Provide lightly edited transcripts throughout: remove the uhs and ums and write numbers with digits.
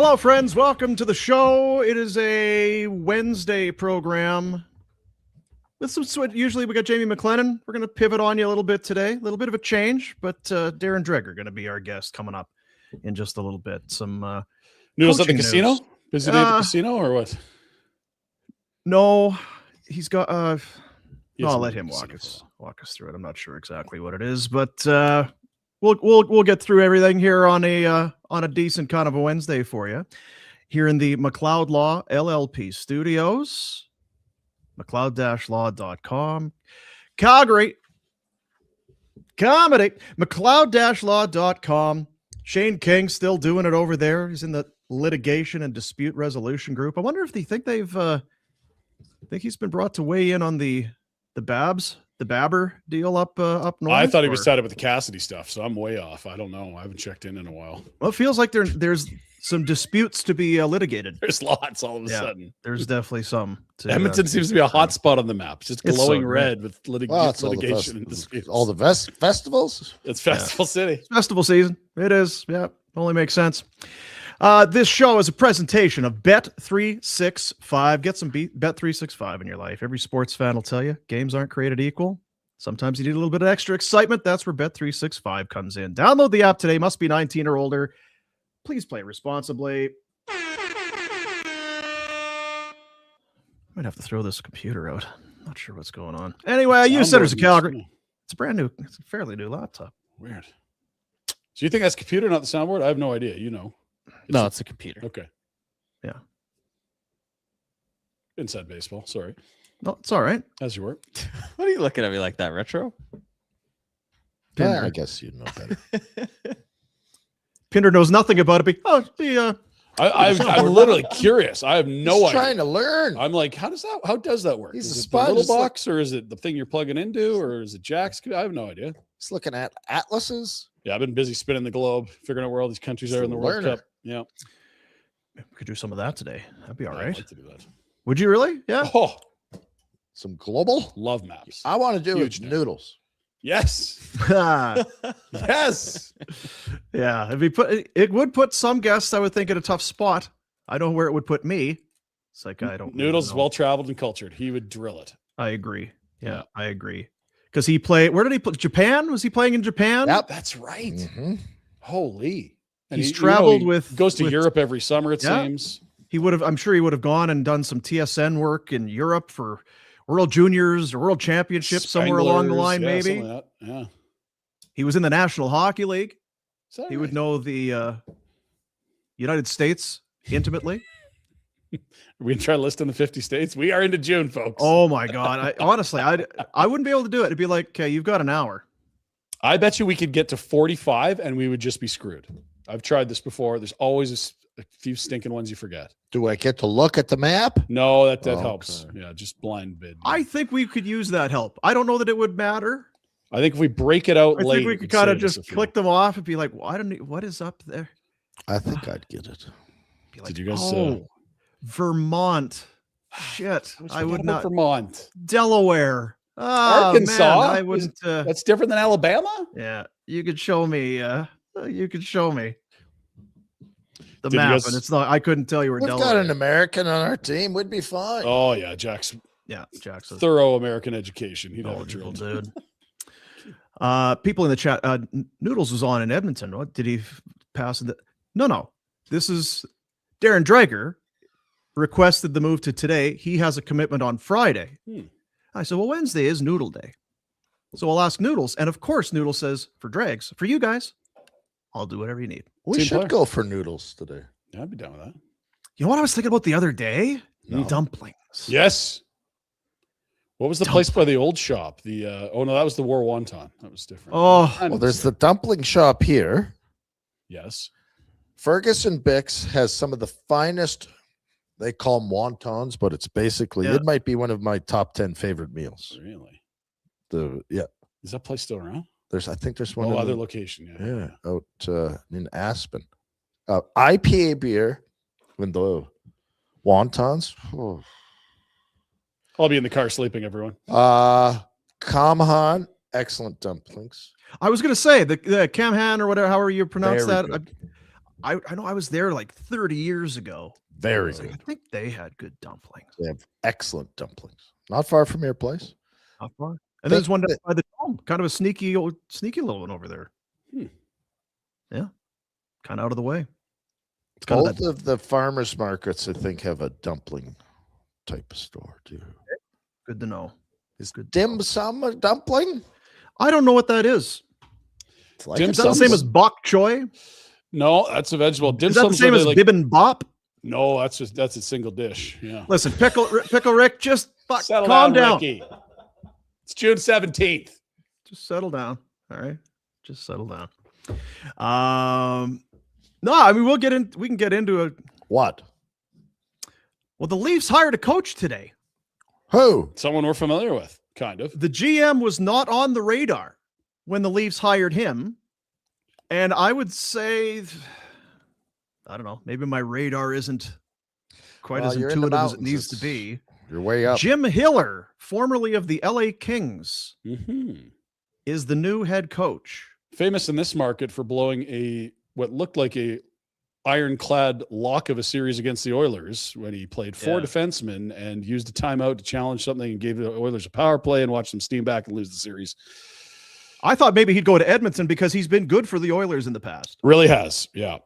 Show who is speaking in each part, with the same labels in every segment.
Speaker 1: Hello, friends. Welcome to the show. It is a Wednesday program with some sweat. Usually we got Jamie McLennan. We're going to pivot on you a little bit today. A little bit of a change, but Darren Dreger going to be our guest coming up in just a little bit. Some
Speaker 2: Noodles at the casino? Busy day at the casino or what?
Speaker 1: No, he's got. I'll let him walk us through it. I'm not sure exactly what it is, but we'll get through everything here on a decent kind of a Wednesday for you here in the McLeod Law LLP studios, McLeod-law.com, Calgary comedy, McLeod-law.com. Shane King still doing it over there. He's in the litigation and dispute resolution group. I wonder if they think think he's been brought to weigh in on the Babber deal up north.
Speaker 2: I thought he was tied up with the Cassidy stuff, so I'm way off. I don't know. I haven't checked in a while.
Speaker 1: Well, it feels like there's some disputes to be litigated.
Speaker 2: There's lots all of a sudden.
Speaker 1: There's definitely some.
Speaker 2: Edmonton seems to be a hot spot on the map. It's just glowing red with litigation and disputes.
Speaker 3: All the festivals?
Speaker 2: It's Festival City.
Speaker 1: It's festival season. It is. Yeah, only makes sense. This show is a presentation of Bet365. Get some Bet365 in your life. Every sports fan will tell you games aren't created equal. Sometimes you need a little bit of extra excitement. That's where Bet365 comes in. Download the app today. Must be 19 or older. Please play responsibly. Might have to throw this computer out. Not sure what's going on. Anyway, I use Centers of Calgary. It's a brand new, it's a fairly new laptop.
Speaker 2: Weird. So you think that's computer, not the soundboard? I have no idea. You know.
Speaker 4: No, it's a computer.
Speaker 2: Okay.
Speaker 1: Yeah.
Speaker 2: Inside baseball. Sorry.
Speaker 1: No, it's all right.
Speaker 2: As you were.
Speaker 4: What are you looking at me like that, Retro?
Speaker 3: Yeah, I guess you know better.
Speaker 1: Pinder knows nothing about it.
Speaker 2: I'm literally curious. I have no idea.
Speaker 3: Trying to learn.
Speaker 2: I'm like, how does that work?
Speaker 3: He's
Speaker 2: is
Speaker 3: a
Speaker 2: it
Speaker 3: sponge.
Speaker 2: the little box, or is it the thing you're plugging into, or is it jacks? I have no idea.
Speaker 3: He's looking at atlases.
Speaker 2: Yeah, I've been busy spinning the globe, figuring out where all these countries are in the World Cup. Yeah.
Speaker 1: We could do some of that today. That'd be all right.
Speaker 2: I'd like to do that.
Speaker 1: Would you really? Yeah.
Speaker 2: Oh,
Speaker 3: some global
Speaker 2: love maps.
Speaker 3: I want to do it noodles.
Speaker 2: Yes. Yes.
Speaker 1: Yeah. It would put some guests, I would think, in a tough spot. I know where it would put me. It's like I don't.
Speaker 2: Noodles is
Speaker 1: know.
Speaker 2: well traveled and cultured. He would drill it.
Speaker 1: I agree. Yeah. I agree. Because he played. Where did he play? Japan? Was he playing in Japan?
Speaker 3: Yep,
Speaker 2: that's right.
Speaker 3: Mm-hmm.
Speaker 2: Holy.
Speaker 1: And he's traveled with.
Speaker 2: Goes to Europe every summer. It seems.
Speaker 1: He would have. I'm sure he would have gone and done some TSN work in Europe for World Juniors or World Championships somewhere along the line. Maybe.
Speaker 2: Like yeah.
Speaker 1: He was in the National Hockey League. He would
Speaker 2: right?
Speaker 1: know the United States intimately.
Speaker 2: We try listing the 50 states. We are into June, folks.
Speaker 1: Oh my God! Honestly, I wouldn't be able to do it. It'd be like, okay, you've got an hour.
Speaker 2: I bet you we could get to 45 and we would just be screwed. I've tried this before. There's always a few stinking ones you forget.
Speaker 3: Do I get to look at the map?
Speaker 2: No, that helps. Yeah, just blind bid.
Speaker 1: I think we could use that help. I don't know that it would matter.
Speaker 2: I think if we break it out
Speaker 1: I
Speaker 2: late,
Speaker 1: think we could kind of just click them off and be like, well, I don't know what is up there.
Speaker 3: I think I'd get it.
Speaker 1: Be like,
Speaker 2: did you guys?
Speaker 1: Vermont. Shit, I would not.
Speaker 2: Vermont,
Speaker 1: Delaware,
Speaker 2: Arkansas.
Speaker 1: Man, I wouldn't.
Speaker 2: That's different than Alabama.
Speaker 1: Yeah, you could show me. You could show me the map, and it's not. I couldn't tell you where.
Speaker 3: We've
Speaker 1: Delaware.
Speaker 3: got an American on our team. We'd be fine.
Speaker 2: Oh yeah, Jackson.
Speaker 1: Yeah, Jackson.
Speaker 2: Thorough American education. He'd have a drill,
Speaker 1: dude. People in the chat. Noodles was on in Edmonton. What did he pass? No. This is Darren Dreger. Requested the move to today. He has a commitment on Friday. I said, well, Wednesday is Noodle Day. So I'll ask Noodles. And of course, Noodles says, for Dregs, for you guys, I'll do whatever you need.
Speaker 3: We should go for noodles today.
Speaker 2: Yeah, I'd be down with that.
Speaker 1: You know what I was thinking about the other day?
Speaker 3: No.
Speaker 1: Dumplings.
Speaker 2: Yes. What was the place by the old shop? That was the War Wonton. That was different.
Speaker 1: Oh,
Speaker 3: well, there's the dumpling shop here.
Speaker 2: Yes.
Speaker 3: Ferguson Bix has some of the finest. They call them wontons, but it's basically, it might be one of my top 10 favorite meals.
Speaker 2: Really?
Speaker 3: Is
Speaker 2: that place still around?
Speaker 3: I think there's one
Speaker 2: other location.
Speaker 3: Yeah. Out in Aspen. IPA beer and the wontons. Oh.
Speaker 2: I'll be in the car sleeping, everyone.
Speaker 3: Kamhan, excellent dumplings.
Speaker 1: I was going to say the Kamhan or whatever, however you pronounce that. I know I was there like 30 years ago.
Speaker 3: Very
Speaker 1: I
Speaker 3: good.
Speaker 1: think they had good dumplings.
Speaker 3: They have excellent dumplings. Not far from your place.
Speaker 1: Not far. And there's one down by the dome, kind of a sneaky little one over there. Yeah, kind of out of the way. It's kind
Speaker 3: Both of the farmers markets, I think, have a dumpling type of store too.
Speaker 1: Good to know.
Speaker 3: Is dim sum a dumpling?
Speaker 1: I don't know what that is.
Speaker 3: It's like
Speaker 2: Dim
Speaker 1: Is that the same as bok choy?
Speaker 2: No, that's a vegetable. Dim
Speaker 1: Is that the
Speaker 2: sums
Speaker 1: same
Speaker 2: are
Speaker 1: as
Speaker 2: like,
Speaker 1: bibimbap?
Speaker 2: no, that's a single dish. Yeah.
Speaker 1: Listen, pickle Rick, just
Speaker 2: Settle
Speaker 1: calm down.
Speaker 2: Ricky. It's June 17th.
Speaker 1: Just settle down. All right. Just settle down. No, I mean we can get into it.
Speaker 3: What?
Speaker 1: Well, the Leafs hired a coach today.
Speaker 3: Who?
Speaker 2: Someone we're familiar with, kind of.
Speaker 1: The GM was not on the radar when the Leafs hired him. And I would say, I don't know, maybe my radar isn't quite as
Speaker 3: you're in the
Speaker 1: intuitive as it
Speaker 3: mountains.
Speaker 1: needs to be.
Speaker 3: You're way up.
Speaker 1: Jim Hiller, formerly of the LA Kings,
Speaker 2: Mm-hmm.
Speaker 1: is the new head coach.
Speaker 2: Famous in this market for blowing what looked like a ironclad lock of a series against the Oilers when he played four defensemen and used a timeout to challenge something and gave the Oilers a power play and watched them steam back and lose the series.
Speaker 1: I thought maybe he'd go to Edmonton because he's been good for the Oilers in the past.
Speaker 2: Really has, yeah.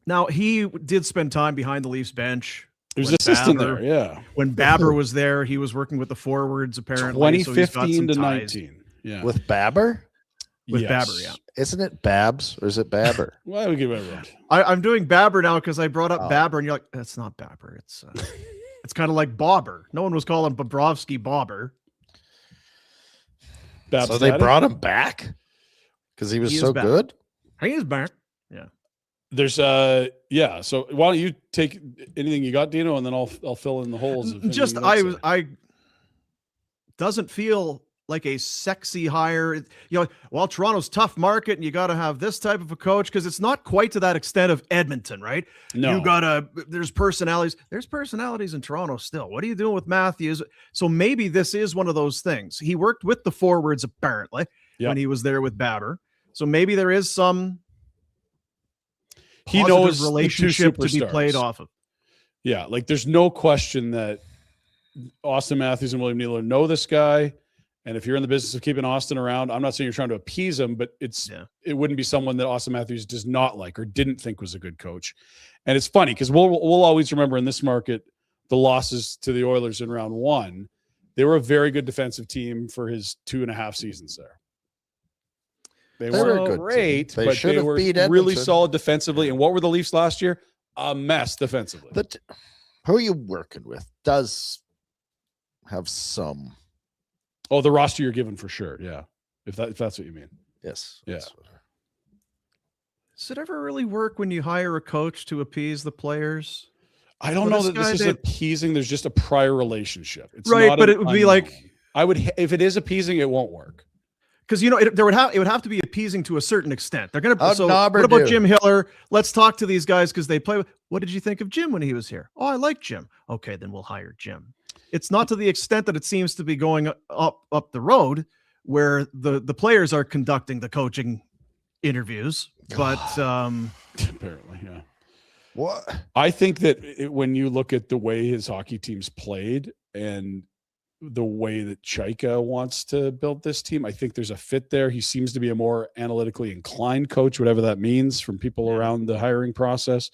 Speaker 1: Now, he did spend time behind the Leafs bench.
Speaker 2: He was
Speaker 1: when
Speaker 2: assistant
Speaker 1: Babber-
Speaker 2: there, yeah.
Speaker 1: When Babber was there, he was working with the forwards apparently. so he's got
Speaker 2: 2015
Speaker 1: some
Speaker 2: to
Speaker 1: ties
Speaker 2: 19. Yeah.
Speaker 3: With Babber?
Speaker 1: With Babber, yeah.
Speaker 3: Isn't it Babs or is it Babber?
Speaker 2: Why would we give it a run?
Speaker 1: I'm doing Babber now because I brought up
Speaker 3: Oh.
Speaker 1: Babber, and you're like, that's not Babber. It's it's kind of like Bobber. No one was calling Bobrovsky Bobber.
Speaker 2: Babs
Speaker 3: So they
Speaker 2: Daddy?
Speaker 3: brought him back because he was
Speaker 1: He is
Speaker 3: so
Speaker 1: back.
Speaker 3: good.
Speaker 1: He is back. Yeah.
Speaker 2: There's yeah. So why don't you take anything you got, Dino, and then I'll fill in the holes. Of
Speaker 1: Just
Speaker 2: anything you want to say.
Speaker 1: I doesn't feel like a sexy hire. You know, well, Toronto's tough market, and you got to have this type of a coach because it's not quite to that extent of Edmonton, right?
Speaker 2: No.
Speaker 1: You gotta. There's personalities. There's personalities in Toronto still. What are you doing with Matthews? So maybe this is one of those things. He worked with the forwards apparently
Speaker 2: Yep.
Speaker 1: when he was there with Babber. So maybe there is some.
Speaker 2: He
Speaker 1: positive
Speaker 2: knows the two
Speaker 1: relationship to be played
Speaker 2: superstars.
Speaker 1: off of.
Speaker 2: Yeah, like there's no question that Austin Matthews and William Nylander know this guy. And if you're in the business of keeping Austin around, I'm not saying you're trying to appease him, but it wouldn't be someone that Austin Matthews does not like or didn't think was a good coach. And it's funny because we'll always remember in this market the losses to the Oilers in round one. They were a very good defensive team for his 2.5 seasons there. They
Speaker 3: They were a
Speaker 2: weren't
Speaker 3: good team.
Speaker 2: great,
Speaker 3: They
Speaker 2: but
Speaker 3: should
Speaker 2: they
Speaker 3: have
Speaker 2: were
Speaker 3: beat
Speaker 2: really
Speaker 3: Edmonton.
Speaker 2: solid defensively. And what were the Leafs last year? A mess defensively.
Speaker 3: Who are you working with? Does have some.
Speaker 2: Oh, the roster you're given for sure. Yeah. If that's what you mean.
Speaker 3: Yes.
Speaker 2: Yeah.
Speaker 1: Does it ever really work when you hire a coach to appease the players?
Speaker 2: I don't
Speaker 1: Well,
Speaker 2: know
Speaker 1: this
Speaker 2: that this
Speaker 1: guy
Speaker 2: is
Speaker 1: did-
Speaker 2: appeasing. There's just a prior relationship. It's
Speaker 1: Right,
Speaker 2: not
Speaker 1: but
Speaker 2: an
Speaker 1: it would be like-
Speaker 2: unknown. I would, if it is appeasing, it won't work.
Speaker 1: Because it would have to be appeasing to a certain extent. They're gonna.
Speaker 3: How'd
Speaker 1: So
Speaker 3: Knobber
Speaker 1: what about
Speaker 3: do?
Speaker 1: Jim Hiller? Let's talk to these guys because they play. What did you think of Jim when he was here? Oh, I like Jim. Okay, then we'll hire Jim. It's not to the extent that it seems to be going up the road where the players are conducting the coaching interviews. But
Speaker 2: Apparently, yeah.
Speaker 3: What?
Speaker 2: I think that when you look at the way his hockey team's played and the way that Chaika wants to build this team, I think there's a fit there. He seems to be a more analytically inclined coach, whatever that means from people around the hiring process.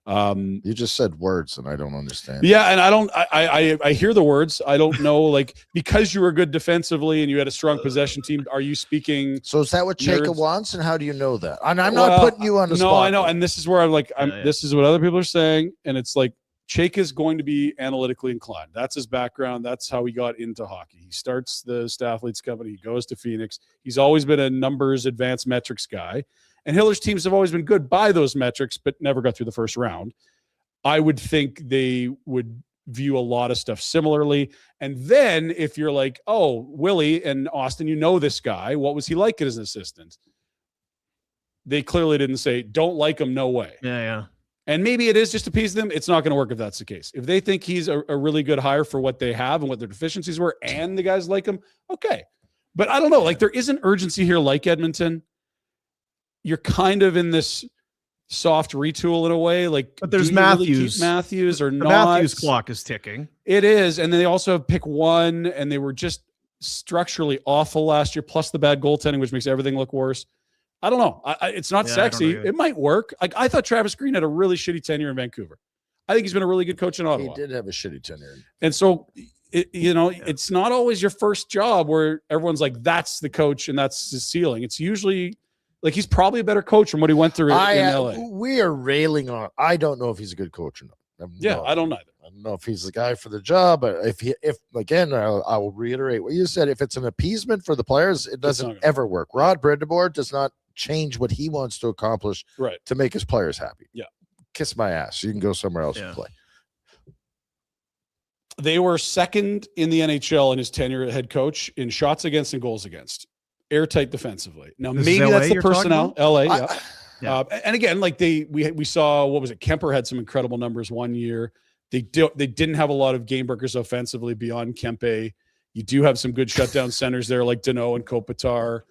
Speaker 3: You just said words and I don't understand.
Speaker 2: Yeah, and I hear the words. I don't know, like, because you were good defensively and you had a strong possession team, are you speaking?
Speaker 3: So is that what Chaika
Speaker 2: Nerds.
Speaker 3: wants? And how do you know that? And I'm not putting you on the spot.
Speaker 2: No, I know. And this is where I'm like,
Speaker 1: Yeah.
Speaker 2: this is what other people are saying. And it's like, Chaika is going to be analytically inclined. That's his background. That's how he got into hockey. He starts the Staffleets company. He goes to Phoenix. He's always been a numbers, advanced metrics guy. And Hiller's teams have always been good by those metrics, but never got through the first round. I would think they would view a lot of stuff similarly. And then if you're like, oh, Willie and Austin, you know this guy. What was he like as an assistant? They clearly didn't say, don't like him, no way.
Speaker 1: yeah.
Speaker 2: And maybe it is just to appease them. It's not going to work if that's the case. If they think he's a really good hire for what they have and what their deficiencies were, and the guys like him, okay. But I don't know. Like, there is an urgency here like Edmonton. you're kind of in this soft retool in a way. Like,
Speaker 1: But there's
Speaker 2: do you really
Speaker 1: Matthews.
Speaker 2: keep Matthews or
Speaker 1: The
Speaker 2: not?
Speaker 1: Matthews clock is ticking.
Speaker 2: It is. And then they also have pick one, and they were just structurally awful last year, plus the bad goaltending, which makes everything look worse. I don't know. It's not sexy. It might work. Like, I thought Travis Green had a really shitty tenure in Vancouver. I think he's been a really good coach in Ottawa.
Speaker 3: He did have a shitty tenure.
Speaker 2: And so, it's not always your first job where everyone's like, that's the coach and that's his ceiling. It's usually like he's probably a better coach from what he went through in LA.
Speaker 3: We are railing on. I don't know if he's a good coach or not.
Speaker 2: I don't either.
Speaker 3: I don't know if he's the guy for the job, but if again, I will reiterate what you said. If it's an appeasement for the players, it doesn't ever work. Rod Brindamore does not change what he wants to accomplish to make his players happy.
Speaker 2: Yeah.
Speaker 3: Kiss my ass. You can go somewhere else and play.
Speaker 2: They were second in the NHL in his tenure as head coach in shots against and goals against. Airtight defensively. Now, maybe that's the personnel. LA, and again, like we saw, what was it? Kemper had some incredible numbers one year. They didn't have a lot of game breakers offensively beyond Kempe. You do have some good shutdown centers there, like Danault and Kopitar.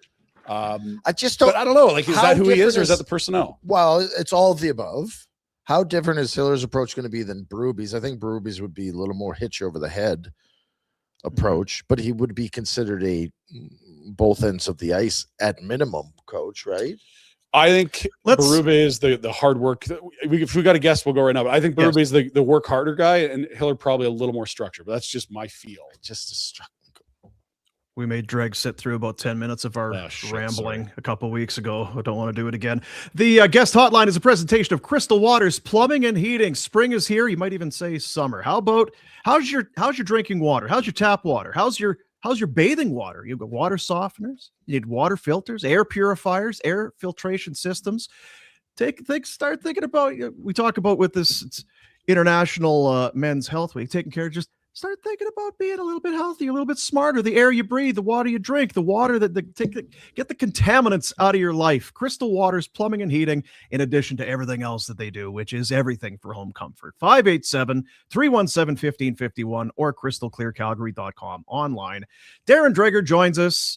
Speaker 3: I just don't.
Speaker 2: But I don't know. Like, is that who he is, or is that the personnel?
Speaker 3: Well, it's all of the above. How different is Hiller's approach going to be than Berube's? I think Berube's would be a little more hit you over the head approach, but he would be considered a both ends of the ice at minimum coach, right?
Speaker 2: I think Berube is the hard work. If we got to guess, we'll go right now. But I think Berube is the work harder guy, and Hiller probably a little more structure. But that's just my feel.
Speaker 3: Just a structure.
Speaker 1: We made Dreg sit through about 10 minutes of our rambling a couple weeks ago. I don't want to do it again. The guest hotline is a presentation of Crystal Waters Plumbing and Heating. Spring is here. You might even say summer. How's your drinking water? How's your tap water? How's your bathing water? You've got water softeners. You need water filters, air purifiers, air filtration systems. Start thinking about. We talk about with this it's International Men's Health Week. Taking care of just. Start thinking about being a little bit healthy, a little bit smarter. The air you breathe, the water you drink, the water get the contaminants out of your life. Crystal Waters Plumbing and Heating, in addition to everything else that they do, which is everything for home comfort. 587-317-1551 or crystalclearcalgary.com online. Darren Dreger joins us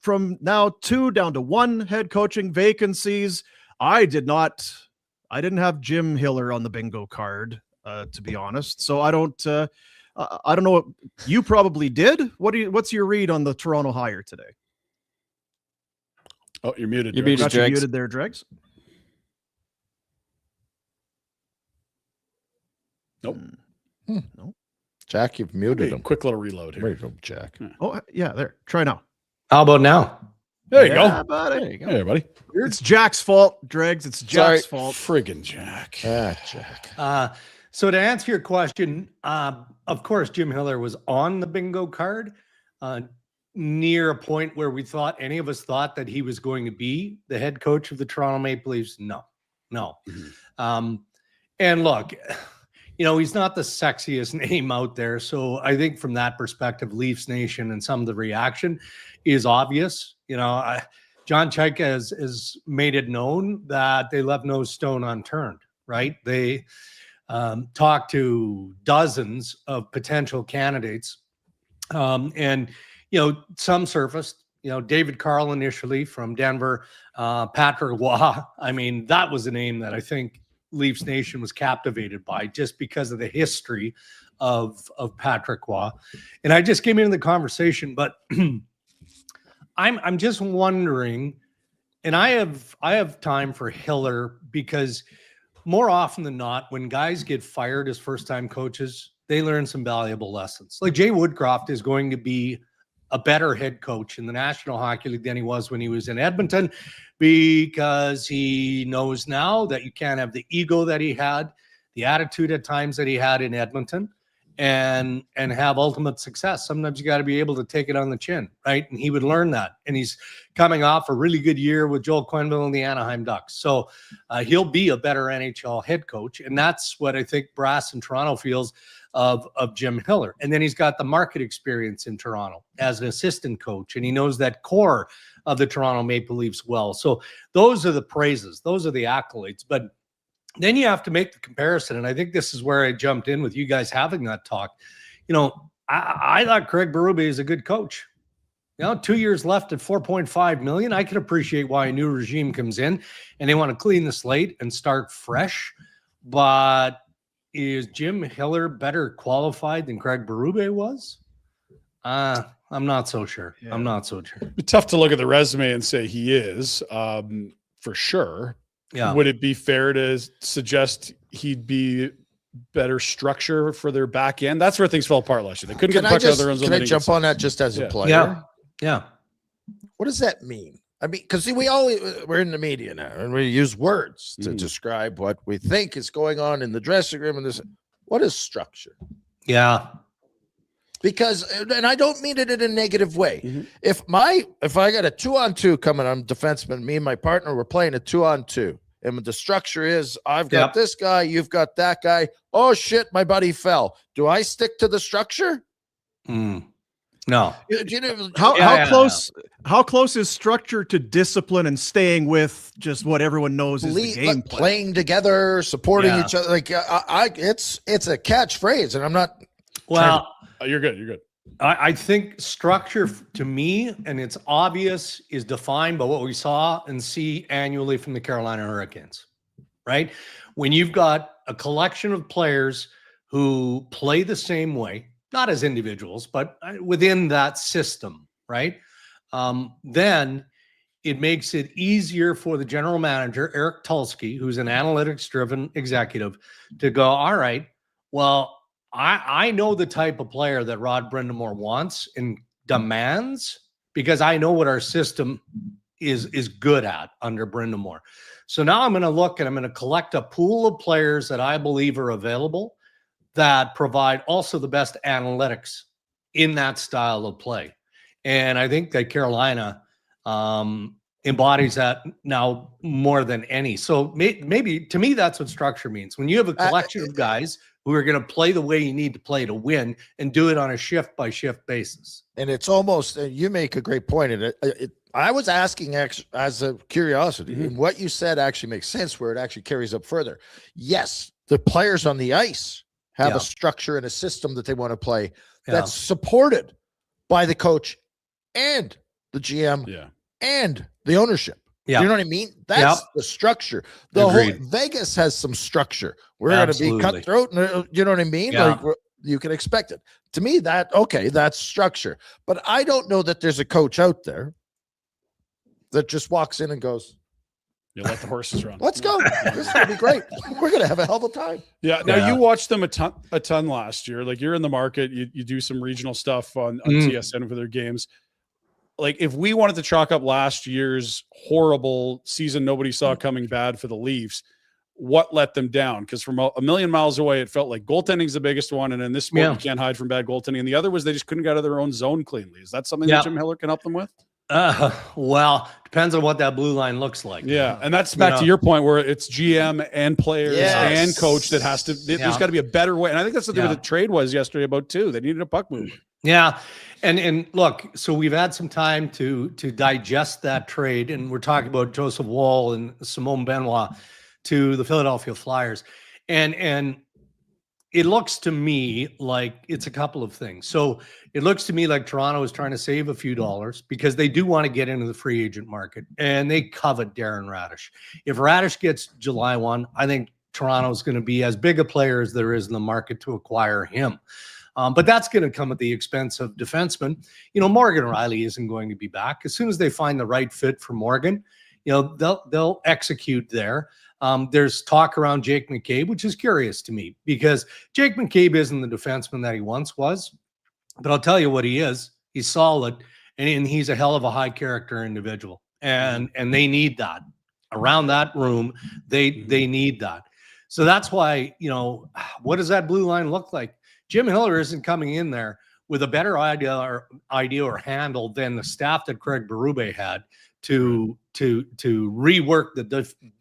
Speaker 1: from now 2 down to 1 head coaching vacancies. I didn't have Jim Hiller on the bingo card. To be honest, so I don't know what you probably did. What's your read on the Toronto hire today?
Speaker 2: Oh, you're muted.
Speaker 4: You're muted
Speaker 1: there, Dregs.
Speaker 2: Nope.
Speaker 1: No.
Speaker 3: Jack, you've muted him.
Speaker 2: Quick little reload here.
Speaker 3: There you go, Jack.
Speaker 1: Oh yeah, there. Try now.
Speaker 5: How about now?
Speaker 2: There you go.
Speaker 1: Buddy.
Speaker 2: There you go. Hey, buddy.
Speaker 1: It's Jack's fault, Dregs. It's Jack's fault.
Speaker 2: Friggin' Jack.
Speaker 3: Jack.
Speaker 5: So to answer your question, of course, Jim Hiller was on the bingo card near a point where any of us thought that he was going to be the head coach of the Toronto Maple Leafs. No.
Speaker 2: Mm-hmm.
Speaker 5: And look, he's not the sexiest name out there. So I think from that perspective, Leafs Nation and some of the reaction is obvious. John Chaika has made it known that they left no stone unturned, right? They talked to dozens of potential candidates. And some surfaced, David Carl initially from Denver, Patrick Waugh. I mean, that was a name that I think Leafs Nation was captivated by just because of the history of Patrick Waugh. And I just came into the conversation, but I'm just wondering, and I have time for Hiller because more often than not, when guys get fired as first-time coaches, they learn some valuable lessons. Like Jay Woodcroft is going to be a better head coach in the National Hockey League than he was when he was in Edmonton because he knows now that you can't have the ego that he had, the attitude at times that he had in Edmonton, and have ultimate success. Sometimes you got to be able to take it on the chin, right? And he would learn that. And he's coming off a really good year with Joel Quenneville and the Anaheim Ducks. So he'll be a better NHL head coach. And that's what I think Brass in Toronto feels of Jim Hiller. And then he's got the market experience in Toronto as an assistant coach. And he knows that core of the Toronto Maple Leafs well. So those are the praises. Those are the accolades. But then you have to make the comparison. And I think this is where I jumped in with you guys having that talk. I thought Craig Berube is a good coach. 2 years left at 4.5 million. I can appreciate why a new regime comes in and they want to clean the slate and start fresh. But is Jim Hiller better qualified than Craig Berube was? I'm not so sure.
Speaker 1: Yeah.
Speaker 5: I'm not so sure.
Speaker 2: It'd be tough to look at the resume and say he is, for sure.
Speaker 5: Yeah.
Speaker 2: Would it be fair to suggest he'd be better structure for their back end? That's where things fell apart last year. They couldn't get the puck out of their own zone.
Speaker 3: Can I jump on that just as a player?
Speaker 5: Yeah. Yeah.
Speaker 3: What does that mean? I mean, because we're in the media now and we use words to describe what we think is going on in the dressing room. And what is structure?
Speaker 5: Yeah.
Speaker 3: Because, and I don't mean it in a negative way. If I got a 2-on-2 coming, I'm defenseman, me and my partner, we're playing a 2-on-2. And the structure is I've got this guy, you've got that guy. Oh shit, my buddy fell. Do I stick to the structure?
Speaker 5: No.
Speaker 1: How close is structure to discipline and staying with just what everyone knows is the game plan?
Speaker 3: Playing together, supporting each other. Like it's a catchphrase, and I'm not.
Speaker 5: Well,
Speaker 2: you're good. You're good.
Speaker 5: I think structure to me, and it's obvious, is defined by what we saw and see annually from the Carolina Hurricanes, right? When you've got a collection of players who play the same way, not as individuals, but within that system, right? Then it makes it easier for the general manager, Eric Tulsky, who's an analytics-driven executive, to go, all right, well, I know the type of player that Rod Brind'Amour wants and demands because I know what our system is good at under Brind'Amour. So now I'm going to look and I'm going to collect a pool of players that I believe are available that provide also the best analytics in that style of play. And I think that Carolina embodies that now more than any. So maybe to me, that's what structure means. When you have a collection of guys who are going to play the way you need to play to win and do it on a shift by shift basis.
Speaker 3: And it's almost, you make a great point. And I was asking as a curiosity, and what you said actually makes sense where it actually carries up further. Yes, the players on the ice have a structure and a system that they want to play that's supported by the coach and the GM and the ownership.
Speaker 5: Yeah.
Speaker 3: You know what I mean? That's the structure. The whole Vegas has some structure. We're going to be cutthroat. And, you know what I mean?
Speaker 5: Yeah.
Speaker 3: Like you can expect it. To me, that's structure. But I don't know that there's a coach out there that just walks in and goes,
Speaker 2: you let the horses run.
Speaker 3: Let's go. This is going to be great. We're going to have a hell of a time.
Speaker 2: Yeah. Now you watched them a ton last year. Like you're in the market. You do some regional stuff on TSN for their games. Like if we wanted to chalk up last year's horrible season, nobody saw coming bad for the Leafs, what let them down? Because from a million miles away, it felt like goaltending's the biggest one. And in this sport, you can't hide from bad goaltending. And the other was they just couldn't get out of their own zone cleanly. Is that something that Jim Hiller can help them with?
Speaker 5: Well, depends on what that blue line looks like.
Speaker 2: Yeah. And that's back to your point where it's GM and players and coach that has to, there's got to be a better way. And I think that's what the trade was yesterday about too. They needed a puck mover.
Speaker 5: Yeah. And look, so we've had some time to digest that trade, and we're talking about Joseph Woll and Simone Benoit to the Philadelphia Flyers. And it looks to me like it's a couple of things. So it looks to me like Toronto is trying to save a few dollars because they do want to get into the free agent market, and they covet Darren Raddysh. If Raddysh gets July 1, I think Toronto is going to be as big a player as there is in the market to acquire him. But that's going to come at the expense of defensemen. You know, Morgan Reilly isn't going to be back. As soon as they find the right fit for Morgan, you know, they'll execute there. There's talk around Jake McCabe, which is curious to me because Jake McCabe isn't the defenseman that he once was. But I'll tell you what he is. He's solid, and he's a hell of a high character individual. And they need that. Around that room, they need that. So that's why, you know, what does that blue line look like? Jim Hiller isn't coming in there with a better idea or handle than the staff that Craig Berube had to rework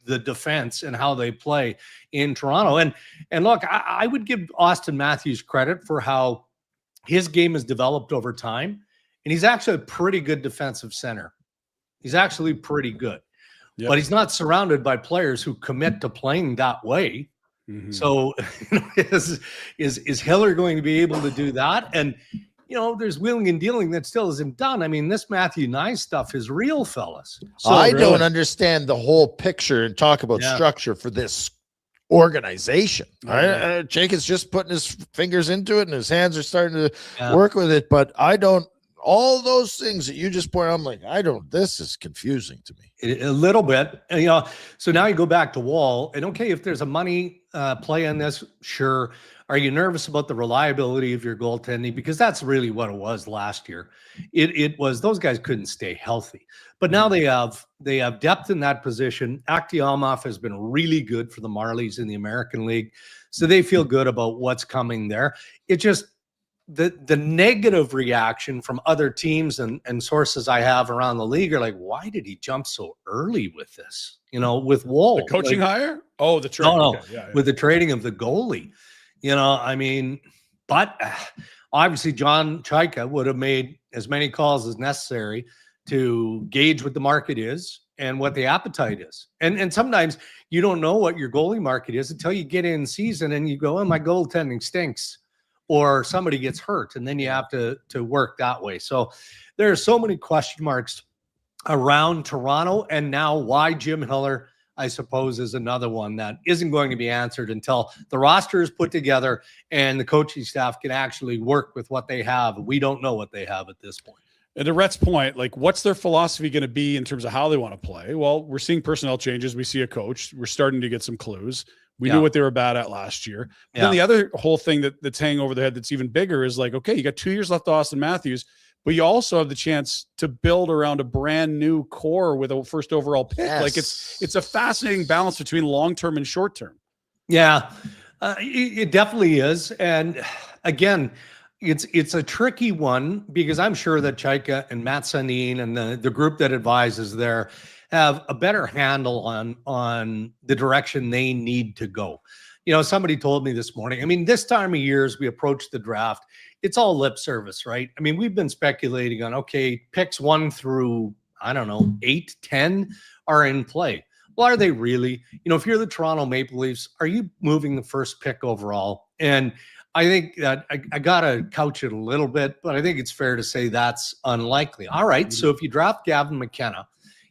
Speaker 5: the defense and how they play in Toronto. And look, I would give Austin Matthews credit for how his game has developed over time, and he's actually a pretty good defensive center. He's actually pretty good, but he's not surrounded by players who commit to playing that way. So is Hiller going to be able to do that? And there's wheeling and dealing that still isn't done. I mean, this Matthew Nye stuff is real, fellas. So
Speaker 3: I don't understand the whole picture and talk about structure for this organization. Jake is just putting his fingers into it and his hands are starting to work with it, but I don't. All those things that you just pointed out, I'm like, this is confusing to me.
Speaker 5: A little bit. So now you go back to Wall, and okay, if there's a money play on this, sure. Are you nervous about the reliability of your goaltending? Because that's really what it was last year. It was those guys couldn't stay healthy. But now they have depth in that position. Akhtiamov has been really good for the Marlies in the American League. So they feel good about what's coming there. It just the negative reaction from other teams and sources I have around the league are like, why did he jump so early with this? With Wall.
Speaker 2: The coaching hire? Oh, the trade.
Speaker 5: No. Okay. With the trading of the goalie. I mean, but obviously John Chaika would have made as many calls as necessary to gauge what the market is and what the appetite is. And sometimes you don't know what your goalie market is until you get in season and you go, oh, my goaltending stinks, or somebody gets hurt, and then you have to work that way. So there are so many question marks around Toronto, and now why Jim Hiller, I suppose, is another one that isn't going to be answered until the roster is put together and the coaching staff can actually work with what they have. We don't know what they have at this point.
Speaker 2: And to Rhett's point, like, what's their philosophy going to be in terms of how they want to play? Well, we're seeing personnel changes. We see a coach. We're starting to get some clues. We knew what they were bad at last year. But then the other whole thing that's hanging over their head that's even bigger is like, okay, you got 2 years left to Austin Matthews, but you also have the chance to build around a brand new core with a first overall pick.
Speaker 3: Yes.
Speaker 2: Like it's a fascinating balance between long-term and short-term.
Speaker 5: Yeah, it definitely is. And again, it's a tricky one because I'm sure that Chaika and Matt Sundin and the group that advises there have a better handle on the direction they need to go. Somebody told me this morning, I mean, this time of year as we approach the draft, it's all lip service, right? I mean, we've been speculating on, okay, picks 1 through, 8, 10 are in play. Well, are they really? If you're the Toronto Maple Leafs, are you moving the first pick overall? And I think that I got to couch it a little bit, but I think it's fair to say that's unlikely. All right, so if you draft Gavin McKenna,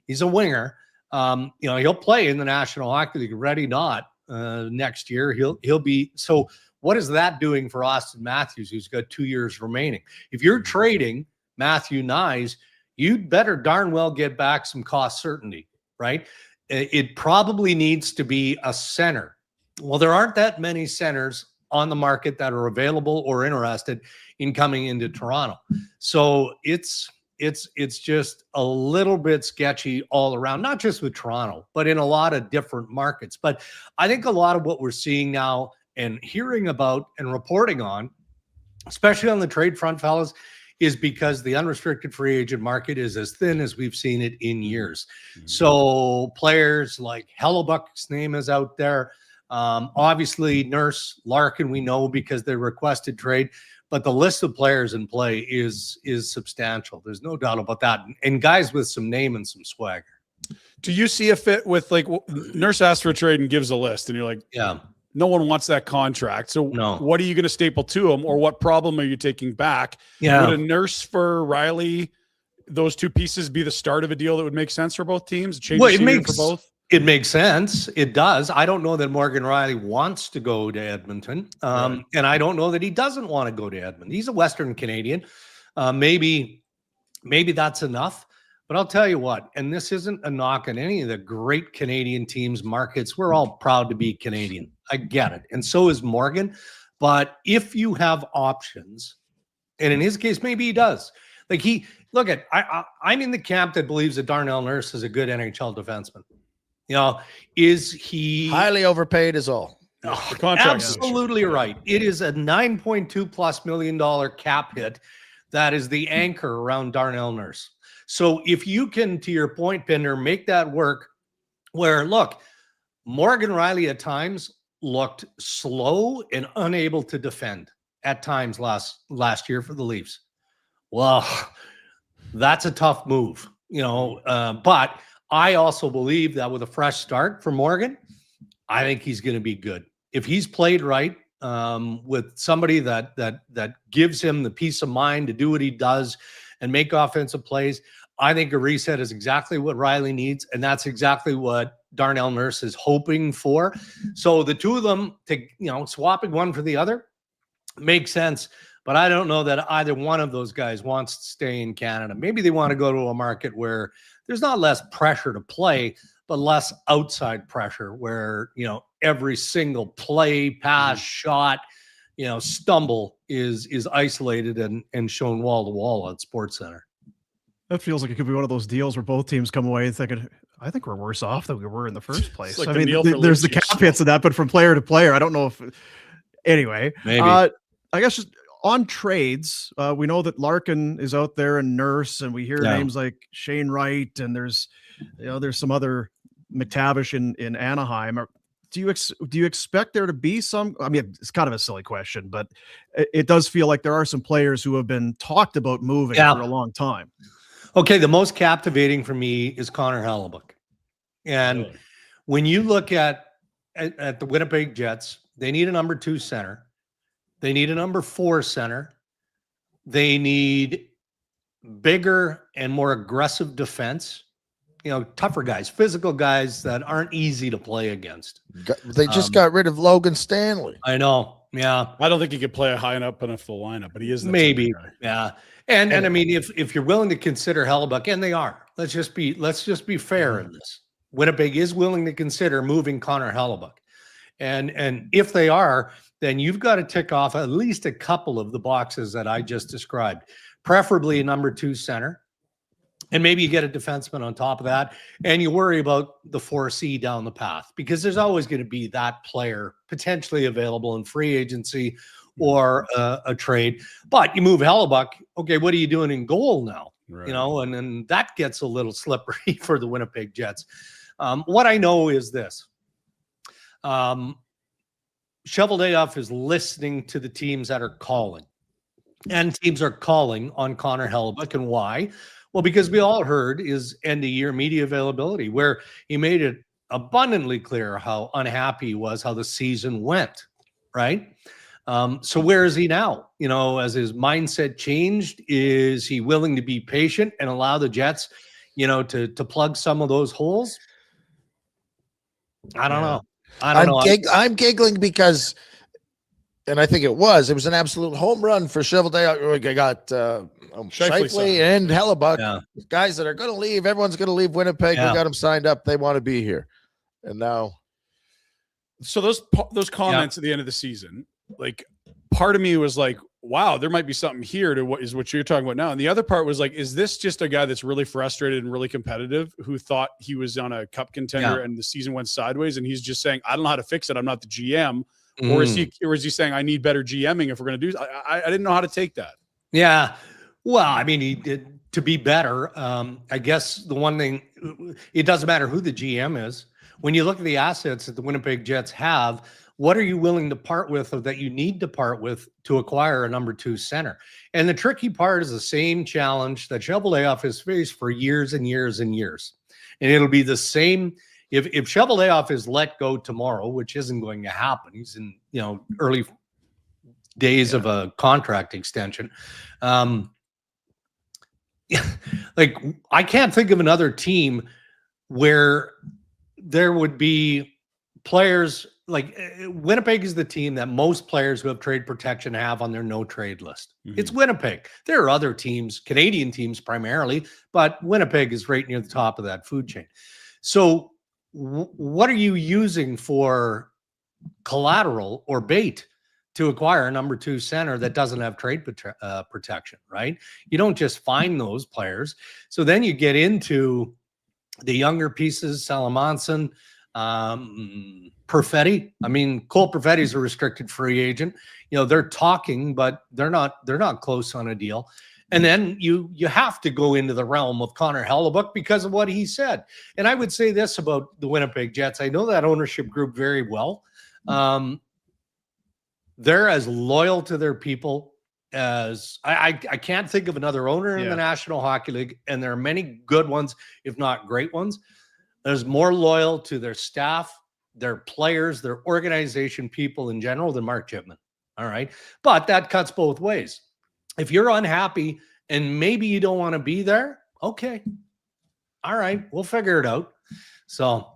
Speaker 5: he's a winger. He'll play in the National Hockey League, ready not next year. He'll be. So what is that doing for Austin Matthews, who's got 2 years remaining? If you're trading Matthew Nyes, you'd better darn well get back some cost certainty, right? It probably needs to be a center. Well, there aren't that many centers on the market that are available or interested in coming into Toronto. So it's just a little bit sketchy all around, not just with Toronto, but in a lot of different markets. But I think a lot of what we're seeing now and hearing about and reporting on, especially on the trade front, fellas, is because the unrestricted free agent market is as thin as we've seen it in years. Mm-hmm. So players like Hellybuck's name is out there. Obviously, Nurse, Larkin, we know because they requested trade. But the list of players in play is substantial. There's no doubt about that. And guys with some name and some swagger.
Speaker 2: Do you see a fit with, like, Nurse asks for a trade and gives a list, and you're like,
Speaker 5: yeah,
Speaker 2: no one wants that contract. So what are you going to staple to them, or what problem are you taking back?
Speaker 5: Yeah.
Speaker 2: Would a Nurse for Reilly, those two pieces, be the start of a deal that would make sense for both teams? For both?
Speaker 5: It makes sense. It does. I don't know that Morgan Reilly wants to go to Edmonton. And I don't know that he doesn't want to go to Edmonton. He's a Western Canadian. Maybe that's enough. But I'll tell you what, and this isn't a knock on any of the great Canadian teams' markets. We're all proud to be Canadian. I get it. And so is Morgan. But if you have options, and in his case, maybe he does. Like I'm in the camp that believes that Darnell Nurse is a good NHL defenseman. Is he
Speaker 3: highly overpaid is all?
Speaker 5: Oh, absolutely right. It is a $9.2+ million cap hit that is the anchor around Darnell Nurse. So if you can, to your point, Pinder, make that work where, look, Morgan Reilly at times looked slow and unable to defend at times last year for the Leafs. Well, that's a tough move, but I also believe that with a fresh start for Morgan, I think he's going to be good. If he's played right, with somebody that gives him the peace of mind to do what he does and make offensive plays. I think a reset is exactly what Reilly needs, and that's exactly what Darnell Nurse is hoping for. So the two of them, swapping one for the other makes sense, but I don't know that either one of those guys wants to stay in Canada. Maybe they want to go to a market where there's not less pressure to play, but less outside pressure where, every single play, pass, shot, stumble is isolated and shown wall to wall on SportsCenter.
Speaker 1: That feels like it could be one of those deals where both teams come away thinking, I think we're worse off than we were in the first place.
Speaker 2: like
Speaker 1: I
Speaker 2: the
Speaker 1: mean,
Speaker 2: meal for
Speaker 1: there's the
Speaker 2: Lucius.
Speaker 1: cap hits of that, but from player to player, I don't know if. Anyway,
Speaker 5: Maybe.
Speaker 1: I guess just on trades, we know that Larkin is out there and Nurse, and we hear names like Shane Wright, and there's some other McTavish in Anaheim. Do you expect there to be some? I mean, it's kind of a silly question, but it does feel like there are some players who have been talked about moving for a long time.
Speaker 5: Okay, the most captivating for me is Connor Hellybuck. And when you look at the Winnipeg Jets, they need a number 2 center. They need a number 4 center. They need bigger and more aggressive defense. Tougher guys, physical guys that aren't easy to play against.
Speaker 3: They just got rid of Logan Stanley.
Speaker 5: I know. Yeah.
Speaker 2: I don't think he could play high enough enough the lineup, but he is
Speaker 5: maybe. Yeah. And I mean, if you're willing to consider Hellybuck, and they are, let's just be fair in this. Winnipeg is willing to consider moving Connor Hellybuck. And if they are, then you've got to tick off at least a couple of the boxes that I just described, preferably a number 2 center. And maybe you get a defenseman on top of that, and you worry about the 4C down the path, because there's always going to be that player potentially available in free agency or a trade. But you move Hellybuck, okay, what are you doing in goal now?
Speaker 2: Right.
Speaker 5: And then that gets a little slippery for the Winnipeg Jets. What I know is this. Shoveldayoff is listening to the teams that are calling. And teams are calling on Connor Hellybuck. And why? Well, because we all heard his end-of-year media availability, where he made it abundantly clear how unhappy he was, how the season went, right? So where is he now? As his mindset changed, is he willing to be patient and allow the Jets, to plug some of those holes? I don't know.
Speaker 3: I'm giggling because, and I think it was an absolute home run for Shoveldayoff. I got Shifley and Hellybuck, guys that are going to leave. Everyone's going to leave Winnipeg. We got them signed up. They want to be here. And now.
Speaker 2: So those comments at the end of the season, like, part of me was like, wow, there might be something here to what you're talking about now. And the other part was like, is this just a guy that's really frustrated and really competitive who thought he was on a cup contender and the season went sideways, and he's just saying, I don't know how to fix it. I'm not the GM. Or is he saying, I need better GMing if we're going to do? I didn't know how to take that.
Speaker 5: Yeah. Well, I mean, he did to be better. I guess the one thing, it doesn't matter who the GM is. When you look at the assets that the Winnipeg Jets have, what are you willing to part with, or that you need to part with to acquire a number 2 center? And the tricky part is the same challenge that Shoveldayoff has faced for years and years and years. And it'll be the same. If Shoveldayoff is let go tomorrow, which isn't going to happen, he's in early days of a contract extension. Like, I can't think of another team where there would be players like Winnipeg is the team that most players who have trade protection have on their no trade list. It's Winnipeg. There are other teams, Canadian teams primarily, but Winnipeg is right near the top of that food chain. So what are you using for collateral or bait to acquire a number 2 center that doesn't have trade protection, right? You don't just find those players. So then you get into the younger pieces, Salamanson, Perfetti. I mean, Cole Perfetti is a restricted free agent. They're talking, but they're not close on a deal. And then you have to go into the realm of Connor Hellybuck because of what he said. And I would say this about the Winnipeg Jets. I know that ownership group very well. They're as loyal to their people as I can't think of another owner in the National Hockey League. And there are many good ones, if not great ones. There's more loyal to their staff their players, their organization people in general than Mark Chipman. All right. But that cuts both ways. If you're unhappy and maybe you don't want to be there, okay. All right. We'll figure it out. So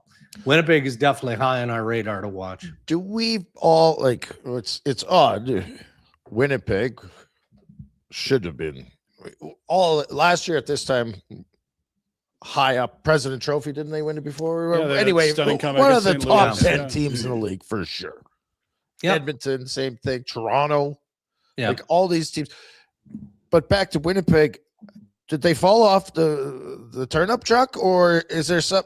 Speaker 5: Winnipeg is definitely high on our radar to watch.
Speaker 3: Do we all like it's odd? Winnipeg should have been all last year at this time high up. President Trophy, didn't they win it before?
Speaker 2: Yeah,
Speaker 3: anyway,
Speaker 2: stunning comeback
Speaker 3: one of
Speaker 2: against
Speaker 3: the
Speaker 2: St.
Speaker 3: top
Speaker 2: Louis.
Speaker 3: 10
Speaker 2: Yeah.
Speaker 3: teams in the league for sure.
Speaker 5: Yep.
Speaker 3: Edmonton, same thing. Toronto,
Speaker 5: Yeah.
Speaker 3: like all these teams. But back to Winnipeg, did they fall off the turnip truck, or is there some?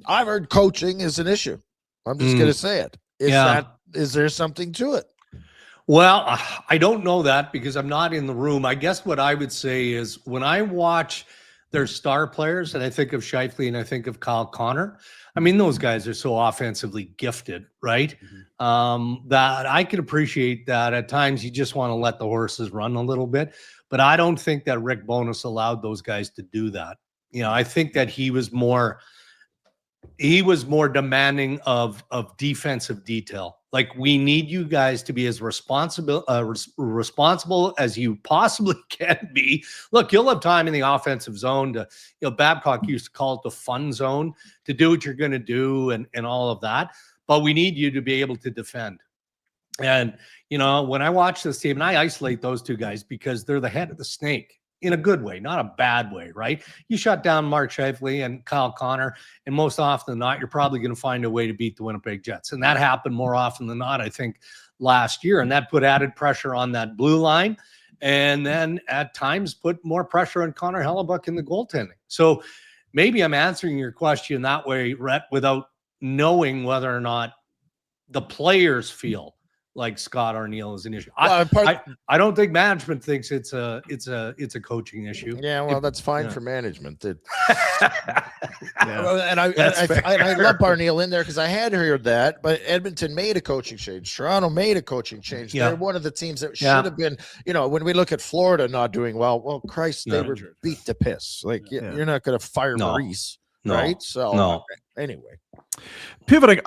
Speaker 3: I've heard coaching is an issue. I'm just gonna say it. Is there something to it?
Speaker 5: Well, I don't know that because I'm not in the room. I guess what I would say is when I watch their star players, and I think of Scheifele and I think of Kyle Connor, I mean, those guys are so offensively gifted, right? That I can appreciate that at times you just want to let the horses run a little bit. But I don't think that Rick Bowness allowed those guys to do that. You know, I think that he was more demanding of defensive detail. Like, we need you guys to be as responsible as you possibly can be. Look, you'll have time in the offensive zone to, Babcock used to call it the fun zone, to do what you're going to do and all of that. But we need you to be able to defend. And, when I watch this team, and I isolate those two guys because they're the head of the snake in a good way, not a bad way, right? You shut down Mark Scheifele and Kyle Connor, and most often than not, you're probably going to find a way to beat the Winnipeg Jets. And that happened more often than not, I think, last year. And that put added pressure on that blue line. And then at times put more pressure on Connor Hellybuck in the goaltending. So maybe I'm answering your question that way, Rhett, without knowing whether or not the players feel like Scott Arniel is an issue. I don't think management thinks it's a coaching issue.
Speaker 3: Yeah, well, that's fine for management. And
Speaker 5: Yeah.
Speaker 3: I love Arniel in there because I had heard that, but Edmonton made a coaching change. Toronto made a coaching change.
Speaker 5: Yeah.
Speaker 3: They're one of the teams that should have been, when we look at Florida not doing well, Christ, they were beat to piss. Like, you're not going to fire Maurice, right? So, anyway.
Speaker 1: Pivoting,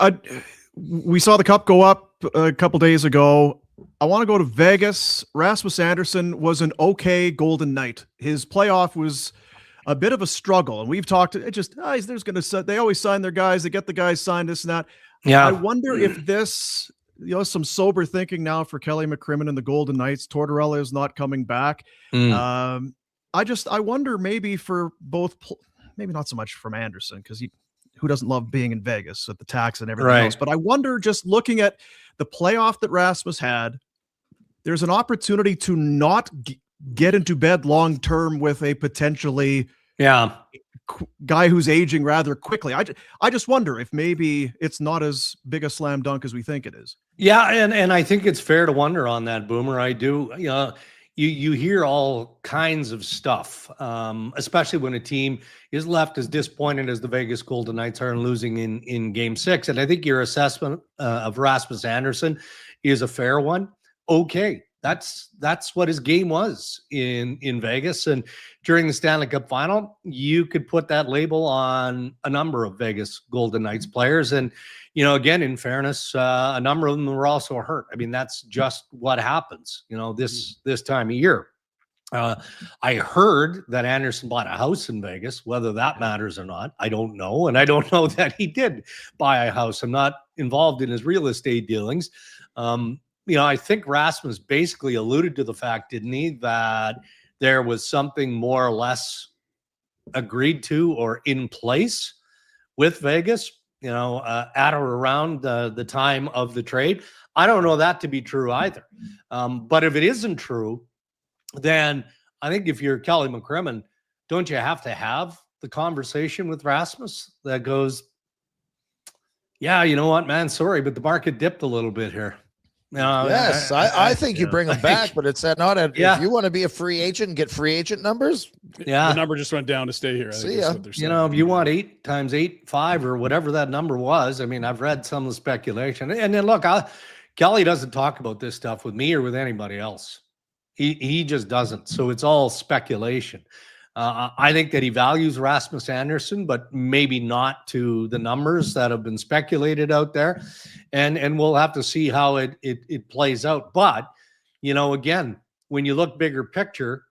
Speaker 1: we saw the cup go up a couple days ago. I want to go to Vegas. Rasmus Andersson was an okay Golden Knight. His playoff was a bit of a struggle, and we've talked. They always sign their guys. They get the guys signed, this and that.
Speaker 5: Yeah.
Speaker 1: I wonder if this, some sober thinking now for Kelly McCrimmon and the Golden Knights. Tortorella is not coming back. I wonder maybe for both, maybe not so much from Anderson because who doesn't love being in Vegas with the tax and everything else? But I wonder, just looking at the playoff that Rasmus had, there's an opportunity to not get into bed long-term with a potentially guy who's aging rather quickly. I just wonder if maybe it's not as big a slam dunk as we think it is.
Speaker 5: Yeah. And I think it's fair to wonder on that, Boomer. I do. You hear all kinds of stuff, especially when a team is left as disappointed as the Vegas Golden Knights are and losing in Game 6. And I think your assessment of Rasmus Andersson is a fair one. Okay, that's what his game was in Vegas. And during the Stanley Cup Final, you could put that label on a number of Vegas Golden Knights players. And again, in fairness, a number of them were also hurt. I mean, that's just what happens, this time of year. I heard that Anderson bought a house in Vegas. Whether that matters or not, I don't know. And I don't know that he did buy a house. I'm not involved in his real estate dealings. I think Rasmus basically alluded to the fact, didn't he, that there was something more or less agreed to or in place with Vegas, at or around the time of the trade. I don't know that to be true either. But if it isn't true, then I think if you're Kelly McCrimmon, don't you have to have the conversation with Rasmus that goes, yeah, you know what, man, sorry, but the market dipped a little bit here.
Speaker 3: Yes, I think you bring him back, but it's not if you want to be a free agent and get free agent numbers.
Speaker 2: Yeah, the number just went down to stay here. I think that's what they're saying.
Speaker 5: If you want 8 times 8, 5 or whatever that number was, I mean, I've read some of the speculation. And then look, Kelly doesn't talk about this stuff with me or with anybody else. He just doesn't. So it's all speculation. I think that he values Rasmus Andersson, but maybe not to the numbers that have been speculated out there. And we'll have to see how it plays out. But, again, when you look bigger picture,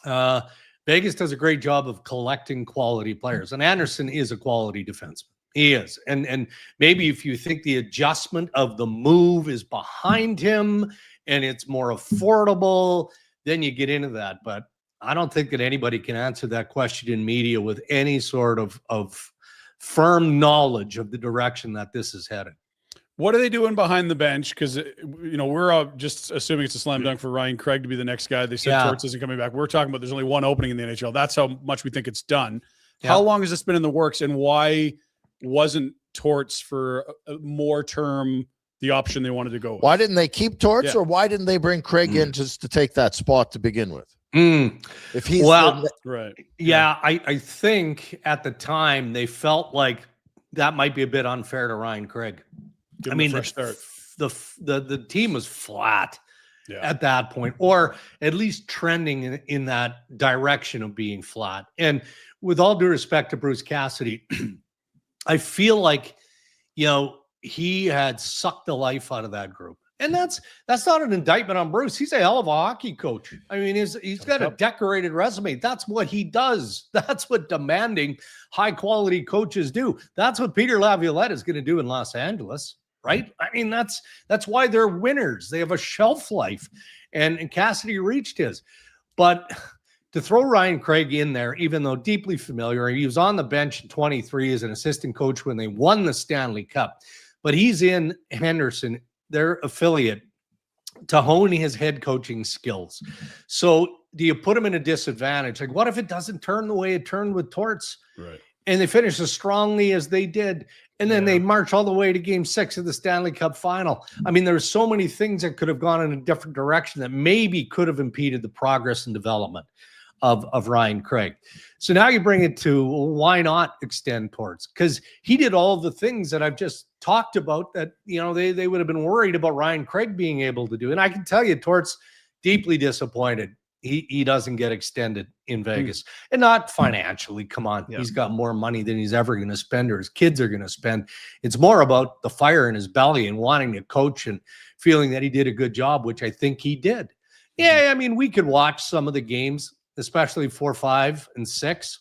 Speaker 5: Vegas does a great job of collecting quality players. And Andersson is a quality defenseman. He is. And maybe if you think the adjustment of the move is behind him and it's more affordable, then you get into that. But I don't think that anybody can answer that question in media with any sort of firm knowledge of the direction that this is headed.
Speaker 2: What are they doing behind the bench? Because, we're just assuming it's a slam dunk for Ryan Craig to be the next guy. They said Torts isn't coming back. We're talking about there's only one opening in the NHL. That's how much we think it's done. Yeah. How long has this been in the works, and why wasn't Torts for a more term the option they wanted to go with?
Speaker 3: Why didn't they keep Torts, or why didn't they bring Craig in just to take that spot to begin with? If he's
Speaker 2: right.
Speaker 5: Yeah, I think at the time they felt like that might be a bit unfair to Ryan Craig.
Speaker 2: I mean,
Speaker 5: the team was flat at that point, or at least trending in that direction of being flat. And with all due respect to Bruce Cassidy, I feel like, he had sucked the life out of that group. And that's not an indictment on Bruce. He's a hell of a hockey coach. I mean, he's got a decorated resume. That's what he does. That's what demanding high-quality coaches do. That's what Peter Laviolette is going to do in Los Angeles, right? I mean, that's why they're winners. They have a shelf life, and Cassidy reached his. But to throw Ryan Craig in there, even though deeply familiar, he was on the bench in 23 as an assistant coach when they won the Stanley Cup. But he's in Henderson, their affiliate, to hone his head coaching skills. So do you put him in a disadvantage? Like, what if it doesn't turn the way it turned with Torts?
Speaker 2: Right.
Speaker 5: And they finish as strongly as they did. And then they march all the way to Game 6 of the Stanley Cup final. I mean, there's so many things that could have gone in a different direction that maybe could have impeded the progress and development of Ryan Craig. So now you bring it to, why not extend Torts? Because he did all of the things that I've just talked about that, they would have been worried about Ryan Craig being able to do. And I can tell you, Torts deeply disappointed. He doesn't get extended in Vegas, and not financially. Come on. Yeah. He's got more money than he's ever going to spend, or his kids are going to spend. It's more about the fire in his belly and wanting to coach and feeling that he did a good job, which I think he did. Yeah. I mean, we could watch some of the games, especially 4, 5, and 6.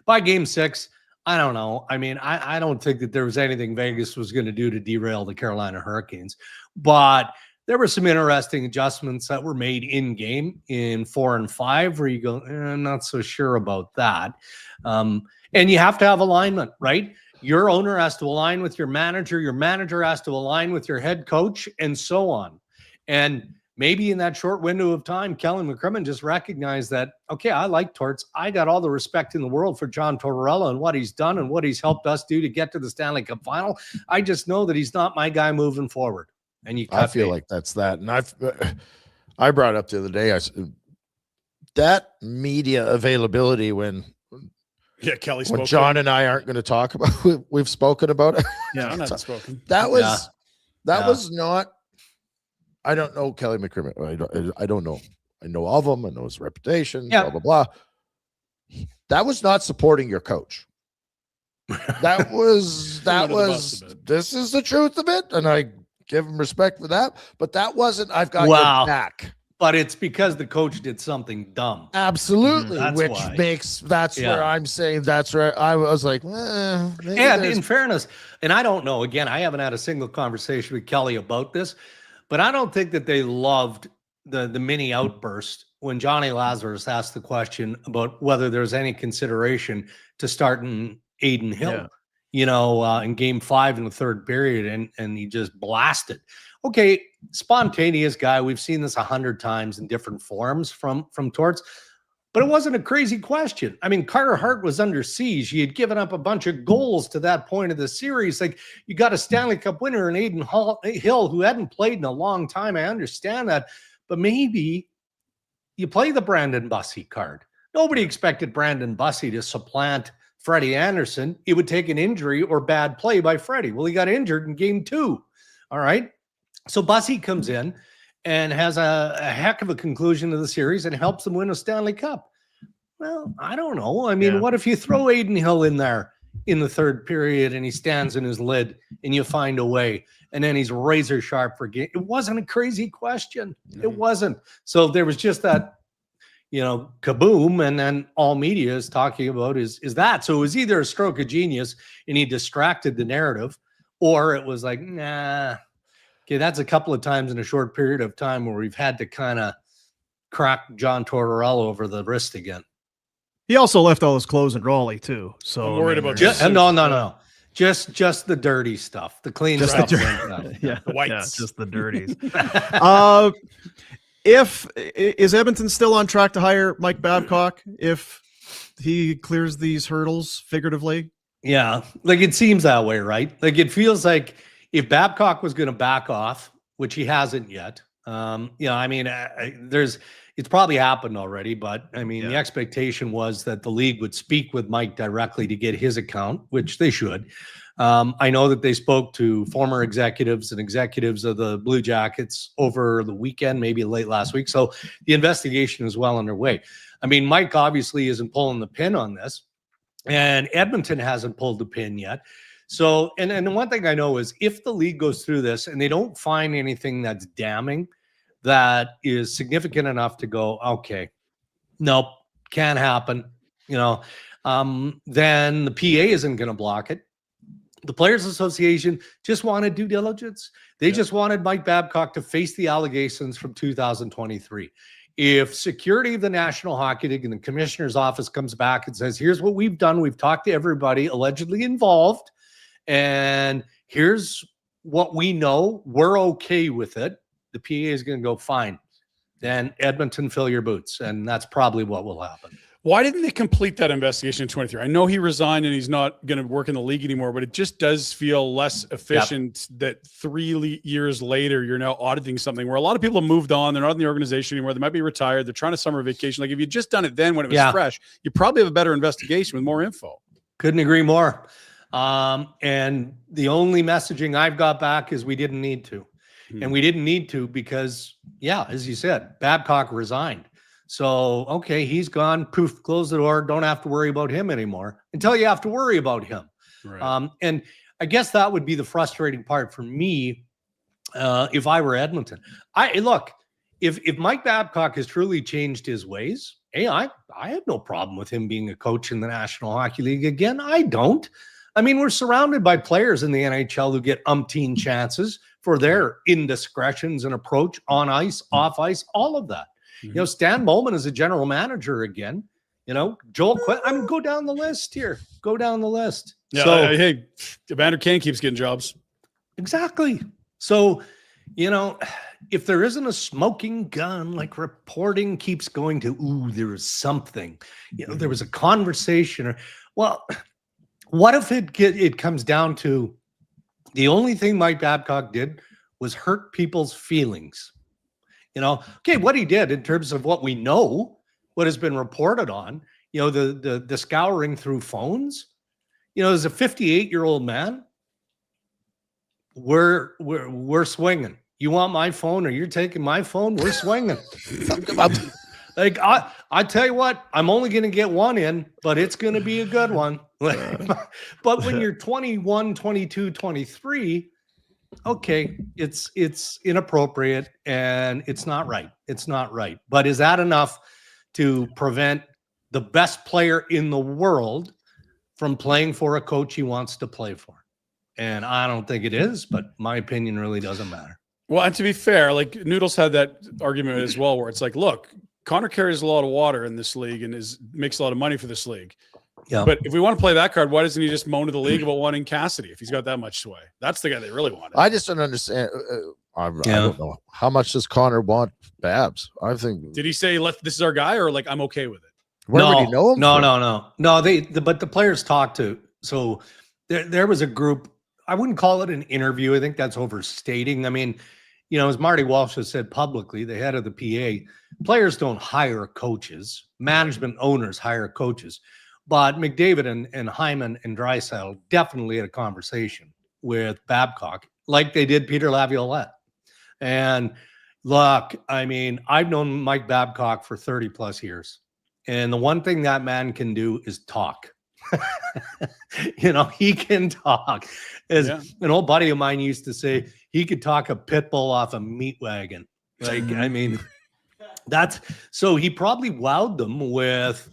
Speaker 5: By Game 6, I don't know. I mean, I don't think that there was anything Vegas was going to do to derail the Carolina Hurricanes, but there were some interesting adjustments that were made in game in 4 and 5 where you go, I'm not so sure about that. And you have to have alignment, right? Your owner has to align with your manager has to align with your head coach, and so on. And maybe in that short window of time, Kellen McCrimmon just recognized that, okay, I like Torts. I got all the respect in the world for John Tortorella and what he's done and what he's helped us do to get to the Stanley Cup final. I just know that he's not my guy moving forward. And
Speaker 3: I feel like that's that. And I brought up the other day, I said, that media availability when
Speaker 2: Kelly
Speaker 3: when John and I aren't going to talk about, we've spoken about it.
Speaker 2: Yeah, I'm not spoken.
Speaker 3: That was not. I don't know Kelly McCrimmon. I don't know. I know of him. I know his reputation. Blah blah blah. That was not supporting your coach. That was. This is the truth of it, and I give him respect for that. But that wasn't. I've got your back.
Speaker 5: But it's because the coach did something dumb.
Speaker 3: Absolutely. Where I'm saying that's right. I was like, and
Speaker 5: in fairness, and I don't know, again, I haven't had a single conversation with Kelly about this, but I don't think that they loved the mini outburst when Johnny Lazarus asked the question about whether there's any consideration to starting Aiden Hill, in Game 5 in the third period, and he just blasted. Okay, spontaneous guy. We've seen this 100 times in different forms from Torts, but it wasn't a crazy question. I mean, Carter Hart was under siege. He had given up a bunch of goals to that point of the series. Like, you got a Stanley Cup winner in Aiden Hill who hadn't played in a long time. I understand that, but maybe you play the Brandon Bussey card. Nobody expected Brandon Bussey to supplant Freddie Anderson. It would take an injury or bad play by Freddie. Well, he got injured in Game 2. All right. So Bussey comes in and has a heck of a conclusion to the series and helps them win a Stanley Cup. Well, I don't know. I mean,
Speaker 1: Yeah.
Speaker 5: what if you throw Aiden Hill in there in the third period and he stands in his lid and you find a way and then he's razor sharp for game? It wasn't a crazy question. It wasn't. So there was just that, kaboom. And then all media is talking about is that. So it was either a stroke of genius and he distracted the narrative, or it was like, nah. Okay, that's a couple of times in a short period of time where we've had to kind of crack John Tortorella over the wrist again.
Speaker 1: He also left all his clothes in Raleigh too. So
Speaker 2: I'm worried about
Speaker 5: Just, no. Just the dirty stuff, the clean
Speaker 1: Just
Speaker 5: stuff.
Speaker 1: the
Speaker 5: Yeah.
Speaker 2: The whites.
Speaker 1: Yeah, just the dirties. Is Edmonton still on track to hire Mike Babcock if he clears these hurdles figuratively?
Speaker 5: Yeah, like it seems that way, right? Like it feels like if Babcock was going to back off, which he hasn't yet, it's probably happened already, but I mean, the expectation was that the league would speak with Mike directly to get his account, which they should. I know that they spoke to former executives and executives of the Blue Jackets over the weekend, maybe late last week. So the investigation is well underway. I mean, Mike obviously isn't pulling the pin on this, and Edmonton hasn't pulled the pin yet. So, and the one thing I know is if the league goes through this and they don't find anything that's damning, that is significant enough to go, okay, nope, can't happen, then the PA isn't going to block it. The Players Association just wanted due diligence. They just wanted Mike Babcock to face the allegations from 2023. If security of the National Hockey League and the commissioner's office comes back and says, here's what we've done. We've talked to everybody allegedly involved, and here's what we know. We're okay with it. The PA is going to go, fine. Then Edmonton, fill your boots. And that's probably what will happen.
Speaker 2: Why didn't they complete that investigation in 23? I know he resigned and he's not going to work in the league anymore, but it just does feel less efficient that 3 years later, you're now auditing something where a lot of people have moved on. They're not in the organization anymore. They might be retired. They're trying to summer vacation. Like if you just done it then when it was fresh, you probably have a better investigation with more info.
Speaker 5: Couldn't agree more. And the only messaging I've got back is we didn't need to. And we didn't need to because, as you said, Babcock resigned. So, okay, he's gone. Poof, close the door. Don't have to worry about him anymore until you have to worry about him.
Speaker 2: Right.
Speaker 5: And I guess that would be the frustrating part for me if I were Edmonton. If Mike Babcock has truly changed his ways, I have no problem with him being a coach in the National Hockey League again. I don't. I mean, we're surrounded by players in the NHL who get umpteen chances for their indiscretions and approach on ice, off ice, all of that. Stan Bowman is a general manager again. Joel Quinn. Go down the list here. Go down the list.
Speaker 2: Yeah.
Speaker 5: So,
Speaker 2: hey, Evander Kane keeps getting jobs.
Speaker 5: Exactly. So, if there isn't a smoking gun, like reporting keeps going to, there is something, there was a conversation what if it comes down to the only thing Mike Babcock did was hurt people's feelings? What he did in terms of what we know, what has been reported on, the scouring through phones, as a 58-year-old man, we're swinging. You want my phone or you're taking my phone? We're swinging. Like, I tell you what, I'm only going to get one in, but it's going to be a good one. But when you're 21, 22, 23, okay, it's inappropriate and it's not right. It's not right. But is that enough to prevent the best player in the world from playing for a coach he wants to play for? And I don't think it is, but my opinion really doesn't matter.
Speaker 2: Well, and to be fair, like Noodles had that argument as well, where it's like, look, Connor carries a lot of water in this league and makes a lot of money for this league.
Speaker 5: Yeah.
Speaker 2: But if we want to play that card, why doesn't he just moan to the league about wanting Cassidy if he's got that much sway? That's the guy they really wanted.
Speaker 3: I just don't understand. I don't know. How much does Connor want Babs? I think.
Speaker 2: Did he say, this is our guy, or like, I'm okay with it?
Speaker 3: Where would he know him?
Speaker 5: No. But the players talked to. So there was a group. I wouldn't call it an interview. I think that's overstating. I mean, as Marty Walsh has said publicly, the head of the PA, players don't hire coaches. Management owners hire coaches. But McDavid and Hyman and Draisaitl definitely had a conversation with Babcock, like they did Peter Laviolette. And look, I mean, I've known Mike Babcock for 30 plus years. And the one thing that man can do is talk. You know, he can talk. As an old buddy of mine used to say, he could talk a pit bull off a meat wagon. Like, I mean, that's so he probably wowed them with,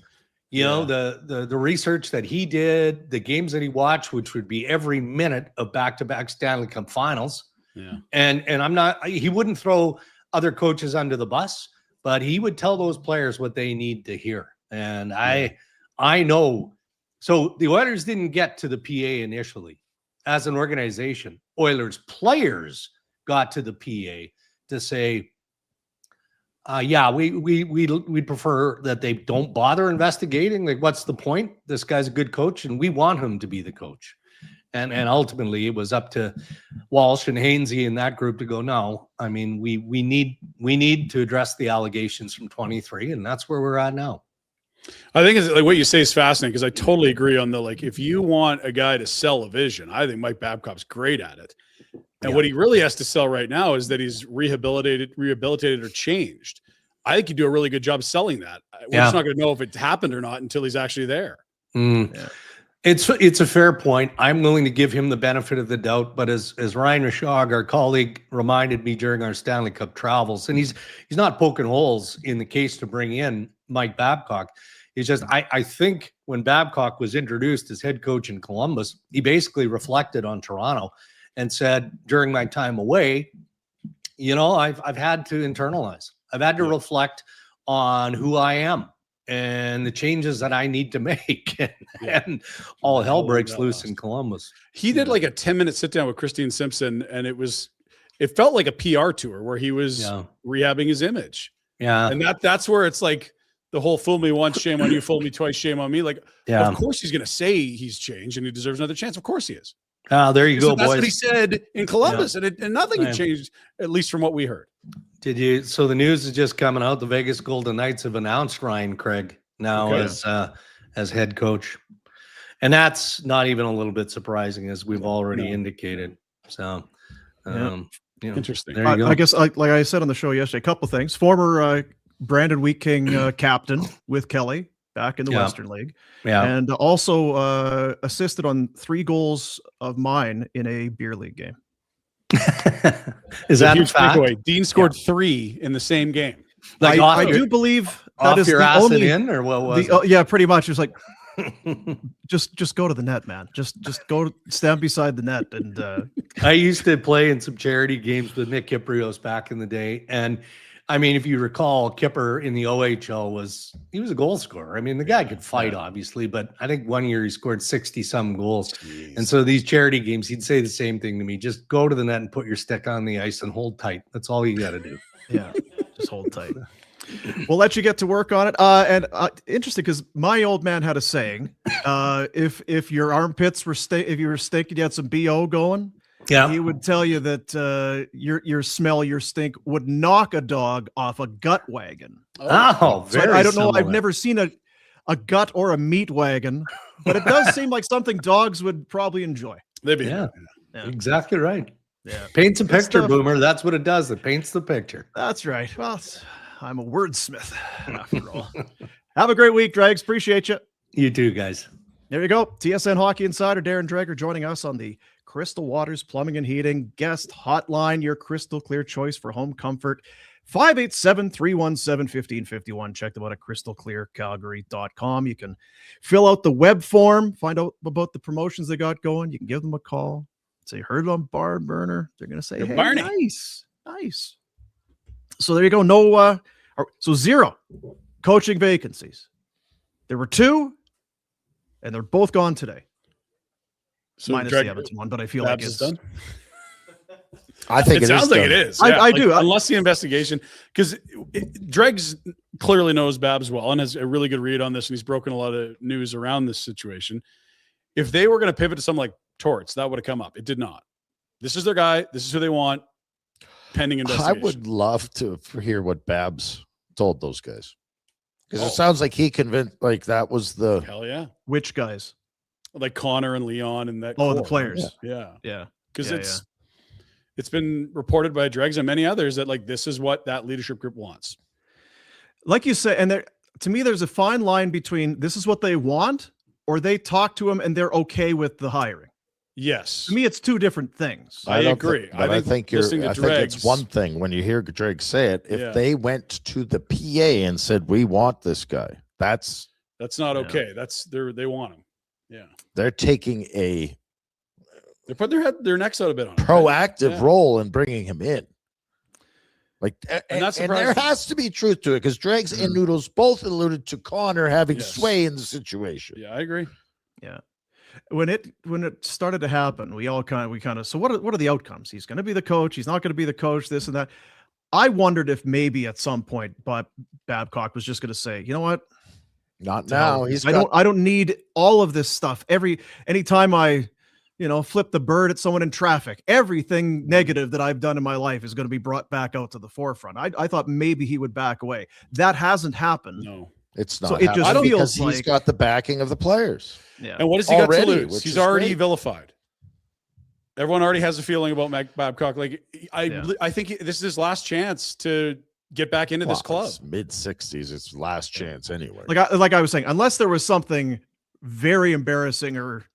Speaker 5: you know, the research that he did, the games that he watched, which would be every minute of back-to-back Stanley Cup finals.
Speaker 2: Yeah.
Speaker 5: And he wouldn't throw other coaches under the bus, but he would tell those players what they need to hear. And I know. So the Oilers didn't get to the PA initially as an organization. Oilers players got to the PA to say, we'd prefer that they don't bother investigating. Like, what's the point? This guy's a good coach, and we want him to be the coach. And ultimately, it was up to Walsh and Hainsey and that group to go, no, I mean, we need to address the allegations from 23, and that's where we're at now.
Speaker 2: I think it's like what you say is fascinating because I totally agree on the, like, if you want a guy to sell a vision, I think Mike Babcock's great at it. And what he really has to sell right now is that he's rehabilitated or changed. I think you do a really good job selling that. We're just not going to know if it happened or not until he's actually there. Yeah.
Speaker 5: It's a fair point. I'm willing to give him the benefit of the doubt, but as Ryan Rashog, our colleague, reminded me during our Stanley Cup travels, and he's not poking holes in the case to bring in Mike Babcock. It's just I think when Babcock was introduced as head coach in Columbus, he basically reflected on Toronto and said, during my time away, you know, I've had to internalize. I've had to reflect on who I am and the changes that I need to make. And all hell breaks loose in Columbus.
Speaker 2: He did like a 10-minute sit down with Christine Simpson, and it felt like a PR tour where he was rehabbing his image.
Speaker 5: Yeah.
Speaker 2: And that's where it's like the whole fool me once, shame on you, fool me twice, shame on me. Like, of course he's going to say he's changed and he deserves another chance. Of course he is.
Speaker 5: There you go,
Speaker 2: that's
Speaker 5: boys.
Speaker 2: what he said in Columbus, and nothing had changed, at least from what we heard.
Speaker 5: So the news is just coming out. The Vegas Golden Knights have announced Ryan Craig now as head coach, and that's not even a little bit surprising, as we've already indicated. So,
Speaker 2: interesting.
Speaker 5: There you go.
Speaker 1: I guess, like I said on the show yesterday, a couple things. Former Brandon Wheat King captain with Kelly back in the Western League.
Speaker 5: Yeah.
Speaker 1: And also assisted on 3 goals of mine in a beer league game.
Speaker 5: Is that
Speaker 2: huge
Speaker 5: fact?
Speaker 2: takeaway? Dean scored 3 in the same game.
Speaker 5: Like
Speaker 1: I do believe that is
Speaker 5: your
Speaker 1: the
Speaker 5: ass
Speaker 1: only
Speaker 5: in, or what was it?
Speaker 1: yeah, pretty much. It's like just go to the net, man. Just go stand beside the net. And
Speaker 5: I used to play in some charity games with Nick Kiprios back in the day, and I mean, if you recall, Kipper in the OHL he was a goal scorer. I mean, the guy could fight, obviously, but I think one year he scored 60-some goals. Jeez. And so these charity games, he'd say the same thing to me: just go to the net and put your stick on the ice and hold tight. That's all you got to do.
Speaker 1: Yeah, just hold tight. We'll let you get to work on it. And interesting, because my old man had a saying: if your armpits were if you were stinking, you had some BO going.
Speaker 5: Yeah,
Speaker 1: he would tell you that your smell, your stink would knock a dog off a gut wagon.
Speaker 5: Oh,
Speaker 1: so I don't know. I've never seen a gut or a meat wagon, but it does seem like something dogs would probably enjoy.
Speaker 2: They'd be
Speaker 5: exactly right.
Speaker 1: Yeah,
Speaker 5: paints a picture, Boomer. That's what it does. It paints the picture.
Speaker 1: That's right. Well, I'm a wordsmith after all. Have a great week, Dregs. Appreciate you.
Speaker 5: You too, guys.
Speaker 1: There you go. TSN Hockey Insider Darren Dreger joining us on the Crystal Waters Plumbing and Heating Guest Hotline, your crystal clear choice for home comfort. 587-317-1551. Check them out at crystalclearcalgary.com. You can fill out the web form, find out about the promotions they got going. You can give them a call. Say, heard it on Bar Burner. They're going to say, hey,
Speaker 2: Barney.
Speaker 1: Nice. So there you go. No, so 0 coaching vacancies. There were 2, and they're both gone today.
Speaker 2: So
Speaker 1: minus the Edmonton one, but I feel like it's
Speaker 2: done.
Speaker 3: I think
Speaker 2: it sounds like it is.
Speaker 1: Yeah, I do.
Speaker 2: Unless the investigation, because Dregs clearly knows Babs well and has a really good read on this, and he's broken a lot of news around this situation. If they were going to pivot to something like Torts, that would have come up. It did not. This is their guy. This is who they want. Pending investigation.
Speaker 3: I would love to hear what Babs told those guys, because it sounds like he convinced. Like that was the
Speaker 2: hell yeah.
Speaker 1: Which guys?
Speaker 2: Like Connor and Leon and that.
Speaker 1: Oh, the players.
Speaker 2: Yeah. Because it's been reported by Dregs and many others that like this is what that leadership group wants.
Speaker 1: Like you said, and to me, there's a fine line between this is what they want, or they talk to him and they're okay with the hiring.
Speaker 2: Yes.
Speaker 1: To me, it's two different things.
Speaker 2: I
Speaker 3: don't
Speaker 2: agree.
Speaker 3: but I think you're.
Speaker 2: listening to
Speaker 3: I think it's
Speaker 2: Dregs-
Speaker 3: one thing when you hear Dreg say it. If
Speaker 2: Yeah.
Speaker 3: they went to the PA and said, "We want this guy," that's
Speaker 2: not
Speaker 1: Yeah.
Speaker 2: okay. They want him. Yeah.
Speaker 3: they're taking a
Speaker 2: They put their necks out a bit on it.
Speaker 3: proactive
Speaker 2: Yeah.
Speaker 3: role in bringing him in. Like, and
Speaker 2: that's
Speaker 3: there
Speaker 2: surprising.
Speaker 3: has to be truth to it because Dregs and Noodles both alluded to Connor having
Speaker 2: Yes.
Speaker 3: sway in the situation.
Speaker 2: Yeah, I agree.
Speaker 1: When it started to happen, we kind of so what are the outcomes? He's going to be the coach. He's not going to be the coach. This and that. I wondered if maybe at some point, but Babcock was just going to say, you know what?
Speaker 3: Not
Speaker 1: To hell
Speaker 3: now.
Speaker 1: with it. I don't need all of this stuff. Anytime I, flip the bird at someone in traffic, everything negative that I've done in my life is going to be brought back out to the forefront. I thought maybe he would back away. That hasn't happened.
Speaker 2: No.
Speaker 3: It's not.
Speaker 1: So it just
Speaker 3: happening
Speaker 1: feels
Speaker 3: because he's
Speaker 1: like-
Speaker 3: got the backing of the players.
Speaker 1: Yeah.
Speaker 2: And what has he got
Speaker 3: Already,
Speaker 2: to lose?
Speaker 3: which
Speaker 2: He's
Speaker 3: is
Speaker 2: already
Speaker 3: great.
Speaker 2: vilified. Everyone already has a feeling about Babcock. Like I think this is his last chance to get back into this club.
Speaker 3: Mid 60s. It's last chance anyway.
Speaker 1: Like I was saying, unless there was something very embarrassing or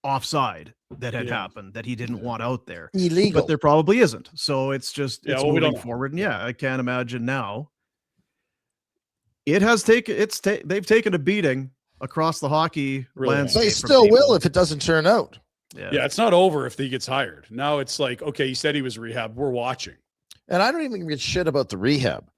Speaker 1: offside that had happened that he didn't want out there,
Speaker 3: Illegal.
Speaker 1: but there probably isn't. So it's just
Speaker 2: Yeah,
Speaker 1: it's
Speaker 2: well, we don't
Speaker 1: moving
Speaker 2: know.
Speaker 1: forward. And yeah, I can't imagine now. It has taken they've taken a beating across the hockey
Speaker 2: Really
Speaker 1: landscape.
Speaker 3: They
Speaker 1: from
Speaker 3: still
Speaker 1: people.
Speaker 3: will if it doesn't turn out.
Speaker 2: Yeah, it's not over if he gets hired. Now it's like, okay, he said he was rehab. We're watching.
Speaker 3: And I don't even give a shit about the rehab.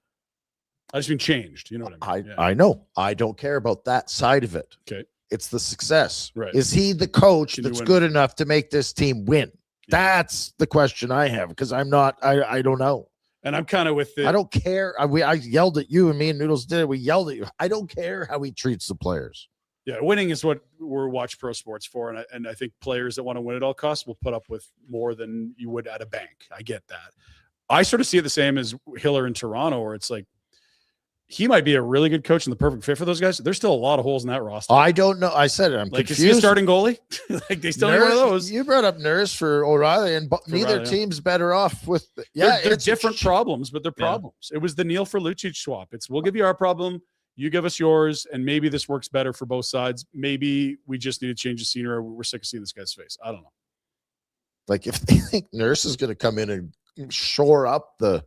Speaker 2: I just been changed. You know what I mean?
Speaker 3: I know. I don't care about that side of it.
Speaker 2: Okay.
Speaker 3: It's the success.
Speaker 2: Right.
Speaker 3: Is he the coach
Speaker 2: Can you
Speaker 3: that's
Speaker 2: win?
Speaker 3: good enough to make this team win? That's the question I have because I'm not. I don't know.
Speaker 2: And I'm kind of with it.
Speaker 3: I don't care. I yelled at you and me and Noodles did it. We yelled at you. I don't care how he treats the players.
Speaker 2: Yeah, winning is what we're watch pro sports for, and I think players that want to win at all costs will put up with more than you would at a bank. I get that. I sort of see it the same as Hiller in Toronto, where it's like he might be a really good coach and the perfect fit for those guys. There's still a lot of holes in that roster.
Speaker 3: I don't know. I said it. I'm
Speaker 2: like, is
Speaker 3: confused.
Speaker 2: he a starting goalie? Like they still need one of those.
Speaker 3: You brought up Nurse for O'Reilly, and neither
Speaker 2: O'Reilly, yeah.
Speaker 3: team's better off with.
Speaker 2: They're
Speaker 3: it's
Speaker 2: different problems, but they're problems. It was the Neil for Lucic swap. It's we'll give you our problem, you give us yours, and maybe this works better for both sides. Maybe we just need to change the scenery. We're sick of seeing this guy's face. I don't know.
Speaker 3: Like if they think Nurse is going to come in and shore up the.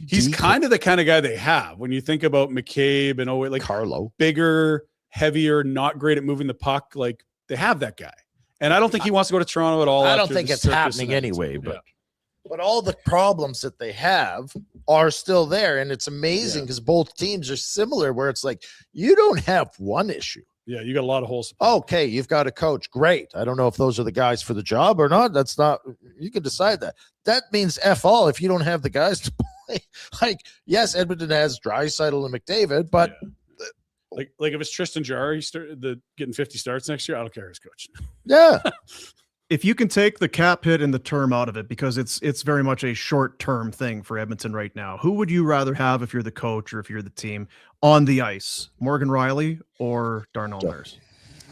Speaker 2: He's
Speaker 3: deep-
Speaker 2: kind of the kind of guy they have when you think about McCabe and like
Speaker 3: Carlo.
Speaker 2: bigger, heavier, not great at moving the puck. Like they have that guy, and I don't think he wants to go to Toronto at all.
Speaker 3: I don't
Speaker 2: after
Speaker 3: think
Speaker 2: the
Speaker 3: it's
Speaker 2: circus
Speaker 3: happening
Speaker 2: and
Speaker 3: anyway,
Speaker 2: everything.
Speaker 3: but all the problems that they have are still there, and it's amazing because both teams are similar. Where it's like you don't have one issue.
Speaker 2: Yeah, you got a lot of holes.
Speaker 3: Okay, you've got a coach. Great. I don't know if those are the guys for the job or not. That's not. You can decide that. That means F all if you don't have the guys to play. Like, yes, Edmonton has Draisaitl and McDavid, but
Speaker 2: like if it's Tristan Jarry getting 50 starts next year, I don't care who's coaching.
Speaker 3: yeah,
Speaker 1: If you can take the cap hit and the term out of it, because it's very much a short-term thing for Edmonton right now, who would you rather have if you're the coach or if you're the team on the ice? Morgan Reilly or Darnell Nurse?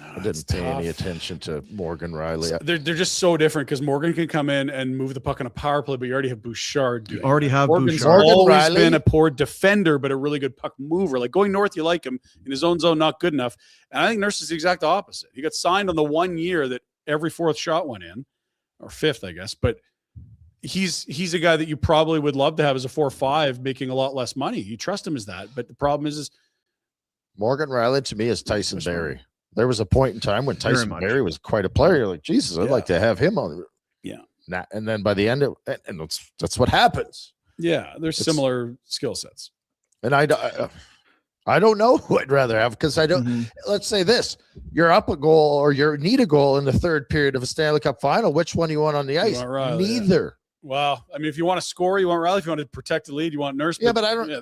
Speaker 3: I didn't pay any attention to Morgan Riley.
Speaker 2: They're just so different because Morgan can come in and move the puck on a power play, but you already have Bouchard.
Speaker 1: You already have
Speaker 2: Morgan's
Speaker 1: Bouchard.
Speaker 3: Morgan
Speaker 2: always
Speaker 3: Riley-
Speaker 2: been a poor defender, but a really good puck mover. Like going north, you like him. In his own zone, not good enough. And I think Nurse is the exact opposite. He got signed on the 1 year that every fourth shot went in, or fifth, I guess. But he's a guy that you probably would love to have as a 4-5, making a lot less money. You trust him as that. But the problem is
Speaker 3: Morgan Riley to me is Tyson Barrie. There was a point in time when
Speaker 1: Very
Speaker 3: Tyson
Speaker 1: much.
Speaker 3: Barrie was quite a player. You're like, Jesus, I'd like to have him on.
Speaker 2: Yeah.
Speaker 3: And then by the end, and that's what happens.
Speaker 2: yeah, there's
Speaker 3: It's-
Speaker 2: similar skill sets.
Speaker 3: And I don't know who I'd rather have because I don't.
Speaker 1: Mhm.
Speaker 3: Let's say this: you're up a goal or you need a goal in the third period of a Stanley Cup final. Which one do you want on the ice?
Speaker 2: want Riley, yeah.
Speaker 3: Neither.
Speaker 2: Well, I mean, if you want to score, you want Riley. If you want to protect the lead, you want Nurse.
Speaker 3: Yeah, but I don't-
Speaker 2: Yeah,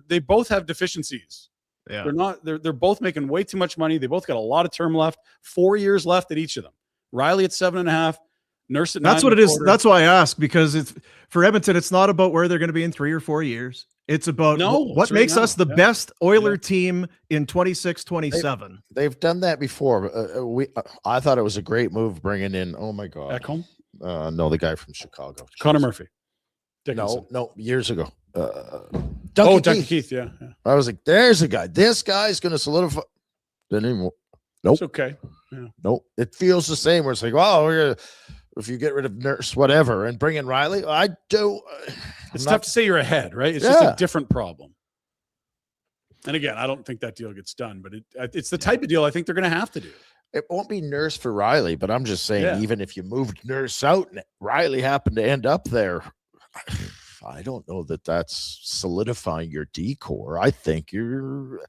Speaker 2: they both have deficiencies.
Speaker 1: Yeah.
Speaker 2: They're both making way too much money. They both got a lot of term left. 4 years left at each of them. Riley at 7.5, Nurse at 9.
Speaker 1: That's what it is. That's why I ask, because it's for Edmonton, it's not about where they're going to be in 3 or 4 years. It's about what
Speaker 2: it's right
Speaker 1: makes
Speaker 2: now.
Speaker 1: us the
Speaker 2: Yeah.
Speaker 1: best Oiler team in 26-27.
Speaker 3: They've done that before. I thought it was a great move bringing in. Oh my God!
Speaker 2: Back home.
Speaker 3: No, the guy from Chicago,
Speaker 2: Connor Murphy. Dickinson.
Speaker 3: No, years ago. Duncan Keith.
Speaker 2: Keith. Yeah.
Speaker 3: I was like, there's a guy. This guy's going to solidify. Didn't even. Nope.
Speaker 2: It's okay.
Speaker 3: Nope. It feels the same. Where it's like, well, if you get rid of Nurse, whatever, and bring in Reilly, I do.
Speaker 2: It's tough to say you're ahead, right? It's just a different problem. And again, I don't think that deal gets done, but it's the type of deal I think they're going to have to do.
Speaker 3: It won't be Nurse for Reilly, but I'm just saying, even if you moved Nurse out and Reilly happened to end up there, I don't know that that's solidifying your decor. I think you're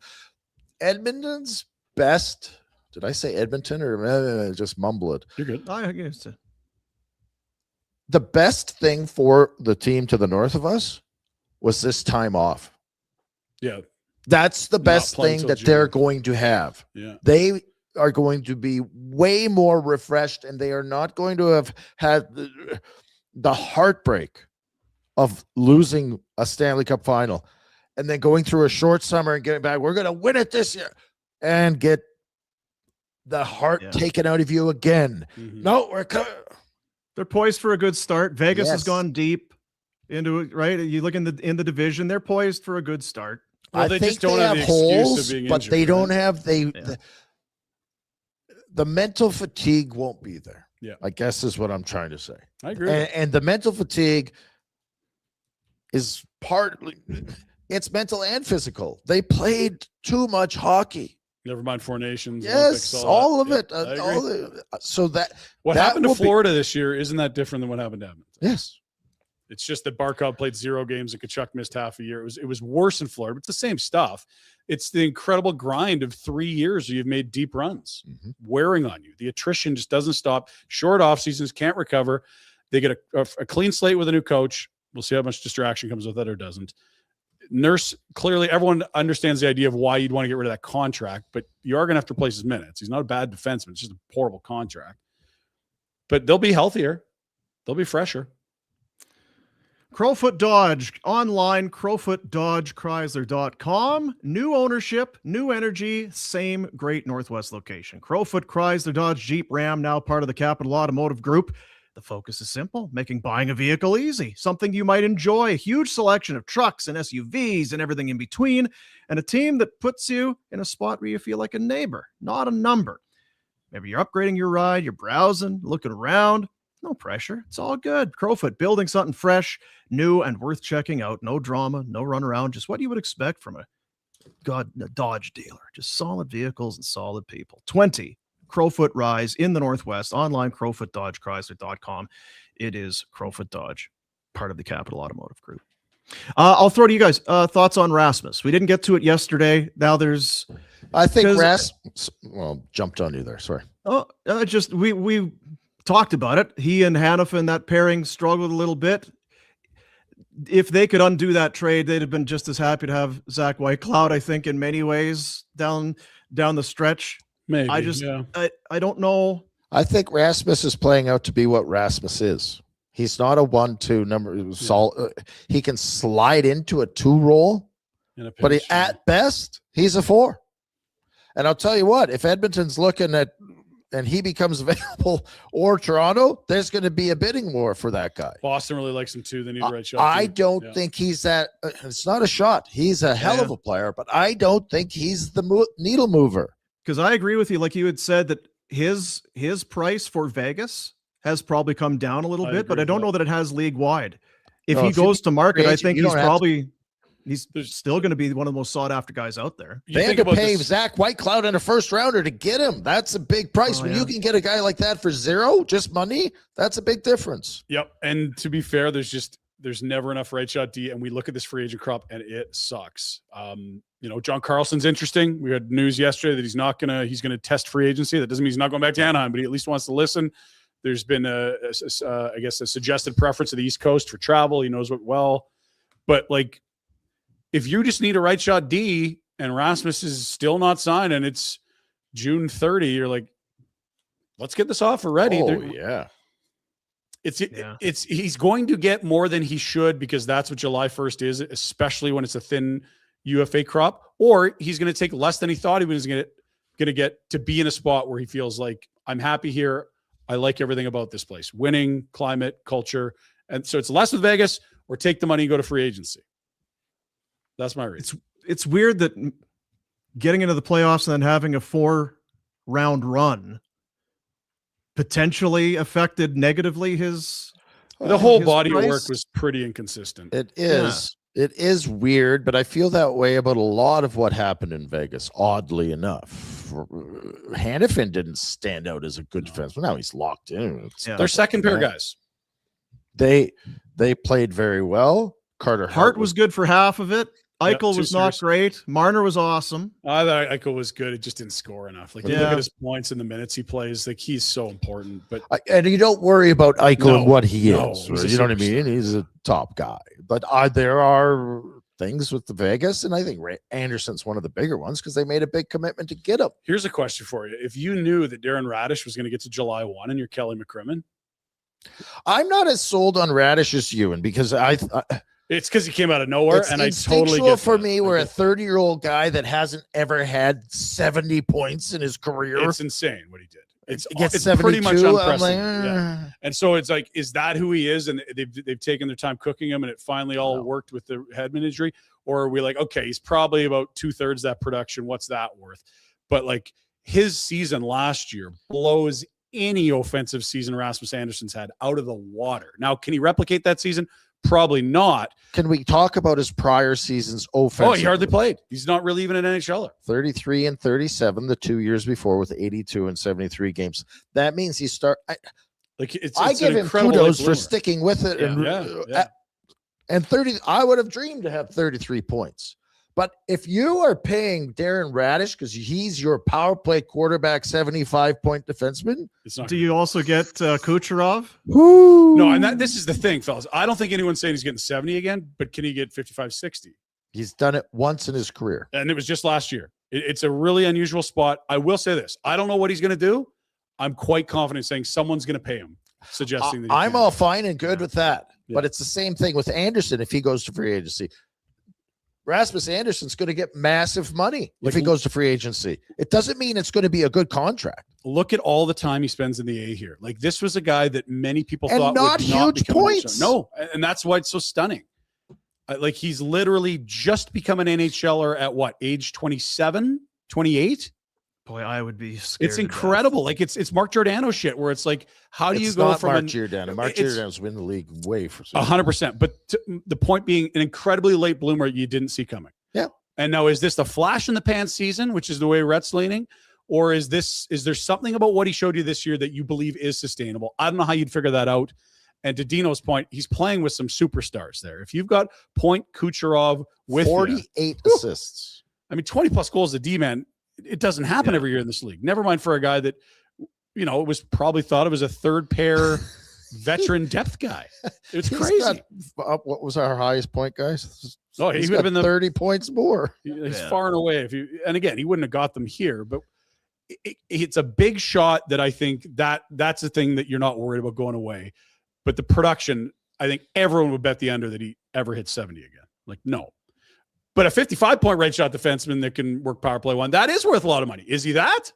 Speaker 3: Edmonton's best. Did I say Edmonton or just mumble it?
Speaker 2: You're good.
Speaker 1: I guess
Speaker 3: the best thing for the team to the north of us was this time off.
Speaker 2: Yeah.
Speaker 3: That's the best thing that they're going to have.
Speaker 2: Yeah.
Speaker 3: They are going to be way more refreshed, and they are not going to have had the heartbreak of losing a Stanley Cup final and then going through a short summer and getting back. We're going to win it this year and get the heart taken out of you again.
Speaker 2: Mm-hmm.
Speaker 3: No,
Speaker 1: they're poised for a good start. Vegas has gone deep into it, right? You look in the division, they're poised for a good start.
Speaker 2: Well,
Speaker 3: I
Speaker 2: they
Speaker 3: think
Speaker 2: just don't
Speaker 3: they
Speaker 2: have the
Speaker 3: holes,
Speaker 2: excuse of being
Speaker 3: but
Speaker 2: injured,
Speaker 3: they don't
Speaker 2: right?
Speaker 3: have the mental fatigue won't be there.
Speaker 2: Yeah,
Speaker 3: I guess is what I'm trying to say.
Speaker 2: I agree.
Speaker 3: And the mental fatigue is partly it's mental and physical. They played too much hockey.
Speaker 2: Never mind Four Nations.
Speaker 3: Yes,
Speaker 2: Olympics,
Speaker 3: all of it.
Speaker 2: I agree.
Speaker 3: So that
Speaker 2: what
Speaker 3: that
Speaker 2: happened to
Speaker 3: will be-
Speaker 2: Florida this year isn't that different than what happened to Edmonton.
Speaker 3: Yes.
Speaker 2: It's just that Barkov played 0 games and Kachuk missed half a year. It was worse in Florida, but it's the same stuff. It's the incredible grind of 3 years where you've made deep runs wearing on you. The attrition just doesn't stop. Short off seasons, can't recover. They get a clean slate with a new coach. We'll see how much distraction comes with that or doesn't. Nurse, clearly everyone understands the idea of why you'd want to get rid of that contract, but you are going to have to replace his minutes. He's not a bad defenseman. It's just a horrible contract. But they'll be healthier. They'll be fresher.
Speaker 1: Crowfoot Dodge online, crowfootdodgechrysler.com. New ownership, new energy, same great Northwest location. Crowfoot Chrysler Dodge Jeep Ram, now part of the Capital Automotive Group. The focus is simple, making buying a vehicle easy, something you might enjoy. A huge selection of trucks and SUVs and everything in between, and a team that puts you in a spot where you feel like a neighbor, not a number. Maybe you're upgrading your ride, you're browsing, looking around. No pressure. It's all good. Crowfoot, building something fresh, new, and worth checking out. No drama, no run around. Just what you would expect from a Dodge dealer. Just solid vehicles and solid people. 20 Crowfoot Rise in the Northwest. Online, crowfootdodgechrysler.com. It is Crowfoot Dodge, part of the Capital Automotive Group. I'll throw to you guys thoughts on Rasmus. We didn't get to it yesterday. Now there's...
Speaker 3: I think Rasmus... Well, jumped on you there. Sorry.
Speaker 1: We talked about it. He and Hanifin, that pairing, struggled a little bit. If they could undo that trade, they'd have been just as happy to have Zach Whitecloud, I think, in many ways down the stretch.
Speaker 2: Maybe.
Speaker 1: I don't know.
Speaker 3: I think Rasmus is playing out to be what Rasmus is. He's not a 1-2 number. He can slide into a 2 role, but at best, he's a 4. And I'll tell you what, if Edmonton's looking at and he becomes available, or Toronto, there's going to be a bidding war for that guy.
Speaker 2: Boston really likes him too. They need a right shot.
Speaker 3: I don't think he's that. It's not a shot. He's a hell of a player, but I don't think he's the needle mover.
Speaker 1: Because I agree with you. Like you had said that his price for Vegas has probably come down a little bit, but I don't know that it has league wide. If he goes to market, I think he's still going to be one of the most sought after guys out there.
Speaker 3: They had to pay Zach Whitecloud in a first rounder to get him. That's a big price. When you can get a guy like that for 0, just money, that's a big difference.
Speaker 2: Yep. And to be fair, there's never enough right shot D, and we look at this free agent crop and it sucks. John Carlson's interesting. We had news yesterday that he's going to test free agency. That doesn't mean he's not going back to Anaheim, but he at least wants to listen. There's been a suggested preference to the East Coast for travel. He knows it well, but like, if you just need a right shot D and Rasmus is still not signed and it's June 30, you're like, let's get this offer ready. He's going to get more than he should because that's what July 1st is, especially when it's a thin UFA crop, or he's going to take less than he thought he was going to get to be in a spot where he feels like, I'm happy here. I like everything about this place, winning, climate, culture. And so it's less with Vegas or take the money and go to free agency. That's my reason.
Speaker 1: It's weird that getting into the playoffs and then having a 4-round run potentially affected negatively his.
Speaker 2: The whole
Speaker 1: his
Speaker 2: body of
Speaker 1: price?
Speaker 2: work was pretty inconsistent.
Speaker 3: It is. It is weird, but I feel that way about a lot of what happened in Vegas, oddly enough. Hannafin didn't stand out as a good defenseman. Now he's locked in.
Speaker 2: Their second pair guys.
Speaker 3: They played very well. Carter
Speaker 1: Hart was good for half of it. Eichel
Speaker 2: two
Speaker 1: was not
Speaker 2: series.
Speaker 1: great. Marner was awesome.
Speaker 2: I thought Eichel was good. It just didn't score enough. Like, you look
Speaker 1: Yeah.
Speaker 2: at his points and the minutes he plays, like, he's so important. But
Speaker 3: and you don't worry about Eichel
Speaker 2: No,
Speaker 3: and what he
Speaker 2: no,
Speaker 3: is.
Speaker 2: he's a
Speaker 3: You know what I
Speaker 2: superstar.
Speaker 3: mean? He's a top guy. But there are things with the Vegas, and I think Anderson's one of the bigger ones because they made a big commitment to get him.
Speaker 2: here's a question for you. If you knew that Darren Raddysh was going to get to July 1 and you're Kelly McCrimmon,
Speaker 3: I'm not as sold on Raddysh as you, and because
Speaker 2: it's because he came out of nowhere,
Speaker 3: it's
Speaker 2: and I
Speaker 3: instinctual
Speaker 2: totally get
Speaker 3: for
Speaker 2: that.
Speaker 3: me.
Speaker 2: I
Speaker 3: We're a
Speaker 2: get
Speaker 3: 30-year-old guy that hasn't ever had 70 points in his career.
Speaker 2: It's insane what he did. It's
Speaker 3: Gets
Speaker 2: pretty
Speaker 3: 72.
Speaker 2: much
Speaker 3: I'm
Speaker 2: unprecedented.
Speaker 3: like,
Speaker 2: Yeah. And so it's like, is that who he is? And they've taken their time cooking him, and it finally all worked with the Hedman injury? Or are we like, okay, he's probably about 2/3 that production. What's that worth? But like, his season last year blows any offensive season Rasmus Andersson's had out of the water. Now, can he replicate that season? Probably not.
Speaker 3: Can we talk about his prior season's offense?
Speaker 2: Oh, he hardly played. He's not really even an NHLer.
Speaker 3: 33 and 37 the 2 years before with 82 and 73 games. That means
Speaker 2: Like, it's
Speaker 3: I
Speaker 2: an
Speaker 3: give him
Speaker 2: incredible
Speaker 3: kudos
Speaker 2: late
Speaker 3: for
Speaker 2: bloomer.
Speaker 3: sticking with it.
Speaker 2: Yeah.
Speaker 3: And 30, I would have dreamed to have 33 points. But if you are paying Darren Raddysh because he's your power play quarterback, 75-point defenseman,
Speaker 2: It's not.
Speaker 1: Do you also get Kucherov?
Speaker 2: No, and this is the thing, fellas. I don't think anyone's saying he's getting 70 again, but can he get 55, 60?
Speaker 3: he's done it once in his career.
Speaker 2: And it was just last year. It's a really unusual spot. I will say this. I don't know what he's going to do. I'm quite confident saying someone's going to pay him, suggesting that he
Speaker 3: I'm
Speaker 2: can.
Speaker 3: all fine and good with that.
Speaker 2: Yeah.
Speaker 3: But it's the same thing with Anderson if he goes to free agency. Rasmus Anderson's going to get massive money if he goes to free agency. It doesn't mean it's going to be a good contract.
Speaker 2: Look at all the time he spends in the A here. Like, this was a guy that many people
Speaker 3: And
Speaker 2: thought
Speaker 3: not
Speaker 2: would not
Speaker 3: huge
Speaker 2: become an
Speaker 3: points.
Speaker 2: NHLer. No, and that's why it's so stunning. Like, he's literally just become an NHLer at what, age 27, 28?
Speaker 1: Boy, I would be scared.
Speaker 2: It's
Speaker 1: to death.
Speaker 2: incredible. Like, it's Mark Giordano shit where it's like, how do you
Speaker 3: It's
Speaker 2: go
Speaker 3: not
Speaker 2: from
Speaker 3: Mark
Speaker 2: an
Speaker 3: Giordano. Mark
Speaker 2: it's-
Speaker 3: Giordano's been in the league way for
Speaker 2: 100%. But the point being, an incredibly late bloomer you didn't see coming.
Speaker 3: Yeah.
Speaker 2: And now, is this the flash in the pan season, which is the way Rhett's leaning? Or is there something about what he showed you this year that you believe is sustainable? I don't know how you'd figure that out. And to Dino's point, he's playing with some superstars there. If you've got Point Kucherov with
Speaker 3: 48 assists.
Speaker 2: I mean, 20 plus goals a D-man, it doesn't happen every year in this league. Never mind for a guy that, it was probably thought of as a third pair veteran depth guy. It's
Speaker 3: He's
Speaker 2: crazy.
Speaker 3: got- what was our highest point, guys?
Speaker 2: Oh, he
Speaker 3: He's
Speaker 2: would have
Speaker 3: got
Speaker 2: been the
Speaker 3: 30 points more.
Speaker 2: He's far and away. And again, he wouldn't have got them here, but it's a big shot that I think that's the thing that you're not worried about going away. But the production, I think everyone would bet the under that he ever hit 70 again. Like, no. But a 55-point red shot defenseman that can work power play one, that is worth a lot of money. Is he that?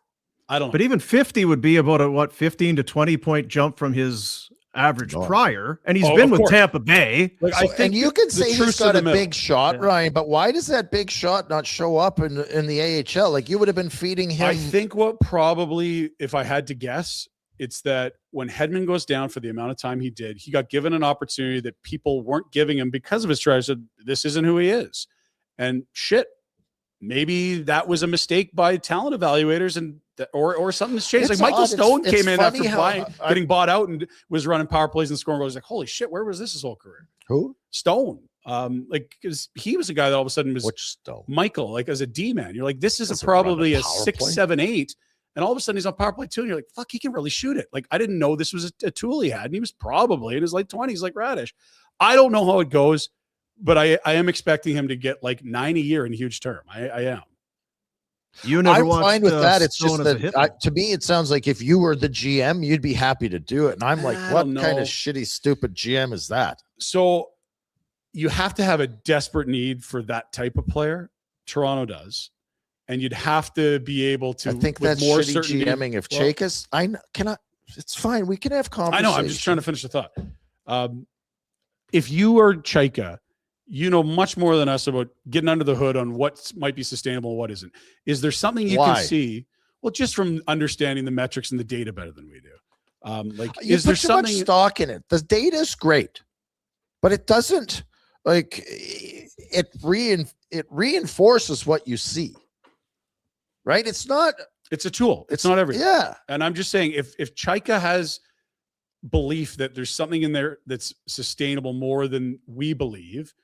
Speaker 2: I don't know.
Speaker 1: But even 50 would be about a 15 to 20 point jump from his average prior, and he's been
Speaker 2: of
Speaker 1: with
Speaker 2: course.
Speaker 1: Tampa Bay.
Speaker 2: Like, I think
Speaker 3: And you can
Speaker 2: the
Speaker 3: say he's
Speaker 2: truth's in
Speaker 3: got
Speaker 2: the
Speaker 3: a
Speaker 2: middle.
Speaker 3: big shot,
Speaker 1: Yeah.
Speaker 3: Ryan, but why does that big shot not show up in the AHL? Like, you would have been feeding him.
Speaker 2: I think what probably, if I had to guess, it's that when Hedman goes down for the amount of time he did, he got given an opportunity that people weren't giving him because of his tries. Said, this isn't who he is. And shit, maybe that was a mistake by talent evaluators and or something's changed.
Speaker 3: It's
Speaker 2: like Michael
Speaker 3: odd.
Speaker 2: Stone
Speaker 3: It's
Speaker 2: came in
Speaker 3: funny
Speaker 2: after
Speaker 3: how
Speaker 2: getting bought out and was running power plays and scoring goals. Like, holy shit, where was this his whole career?
Speaker 3: Who?
Speaker 2: Stone. Because he was a guy that all of a sudden was
Speaker 3: Which Stone?
Speaker 2: Michael, like as a D man. You're like, this is
Speaker 3: Doesn't
Speaker 2: probably
Speaker 3: run
Speaker 2: a
Speaker 3: a power
Speaker 2: 6,
Speaker 3: play.
Speaker 2: 7, 8. And all of a sudden he's on power play 2. And you're like, fuck, he can really shoot it. Like, I didn't know this was a tool he had. And he was probably in his late 20s, like Raddysh. I don't know how it goes, but I am expecting him to get like 9 a year in huge term. I am.
Speaker 1: You never
Speaker 3: I'm
Speaker 1: watched,
Speaker 3: fine with that. It's
Speaker 1: Stone
Speaker 3: just
Speaker 1: as a
Speaker 3: that
Speaker 1: hitman.
Speaker 3: to me, it sounds like if you were the GM, you'd be happy to do it. And I'm like,
Speaker 2: I
Speaker 3: what
Speaker 2: don't
Speaker 3: kind
Speaker 2: know.
Speaker 3: of shitty, stupid GM is that?
Speaker 2: So you have to have a desperate need for that type of player. Toronto does. And you'd have to be able to.
Speaker 3: I think
Speaker 2: with
Speaker 3: that's
Speaker 2: more
Speaker 3: shitty
Speaker 2: certainty-
Speaker 3: GMing. If
Speaker 2: Well,
Speaker 3: Chakas, it's fine. We can have
Speaker 2: I
Speaker 3: conversations.
Speaker 2: know. I'm just trying to finish the thought. If you are Chaika you know much more than us about getting under the hood on what might be sustainable and what isn't. Is there something you
Speaker 3: Why?
Speaker 2: can see? Well, just from understanding the metrics and the data better than we do. Like,
Speaker 3: You
Speaker 2: is there
Speaker 3: put too much
Speaker 2: something?
Speaker 3: stock in it? The data is great, but it doesn't it reinforces what you see, right? It's not.
Speaker 2: It's a tool. It's not everything.
Speaker 3: Yeah.
Speaker 2: And I'm just saying, if Chaika has belief that there's something in there that's sustainable more than we believe,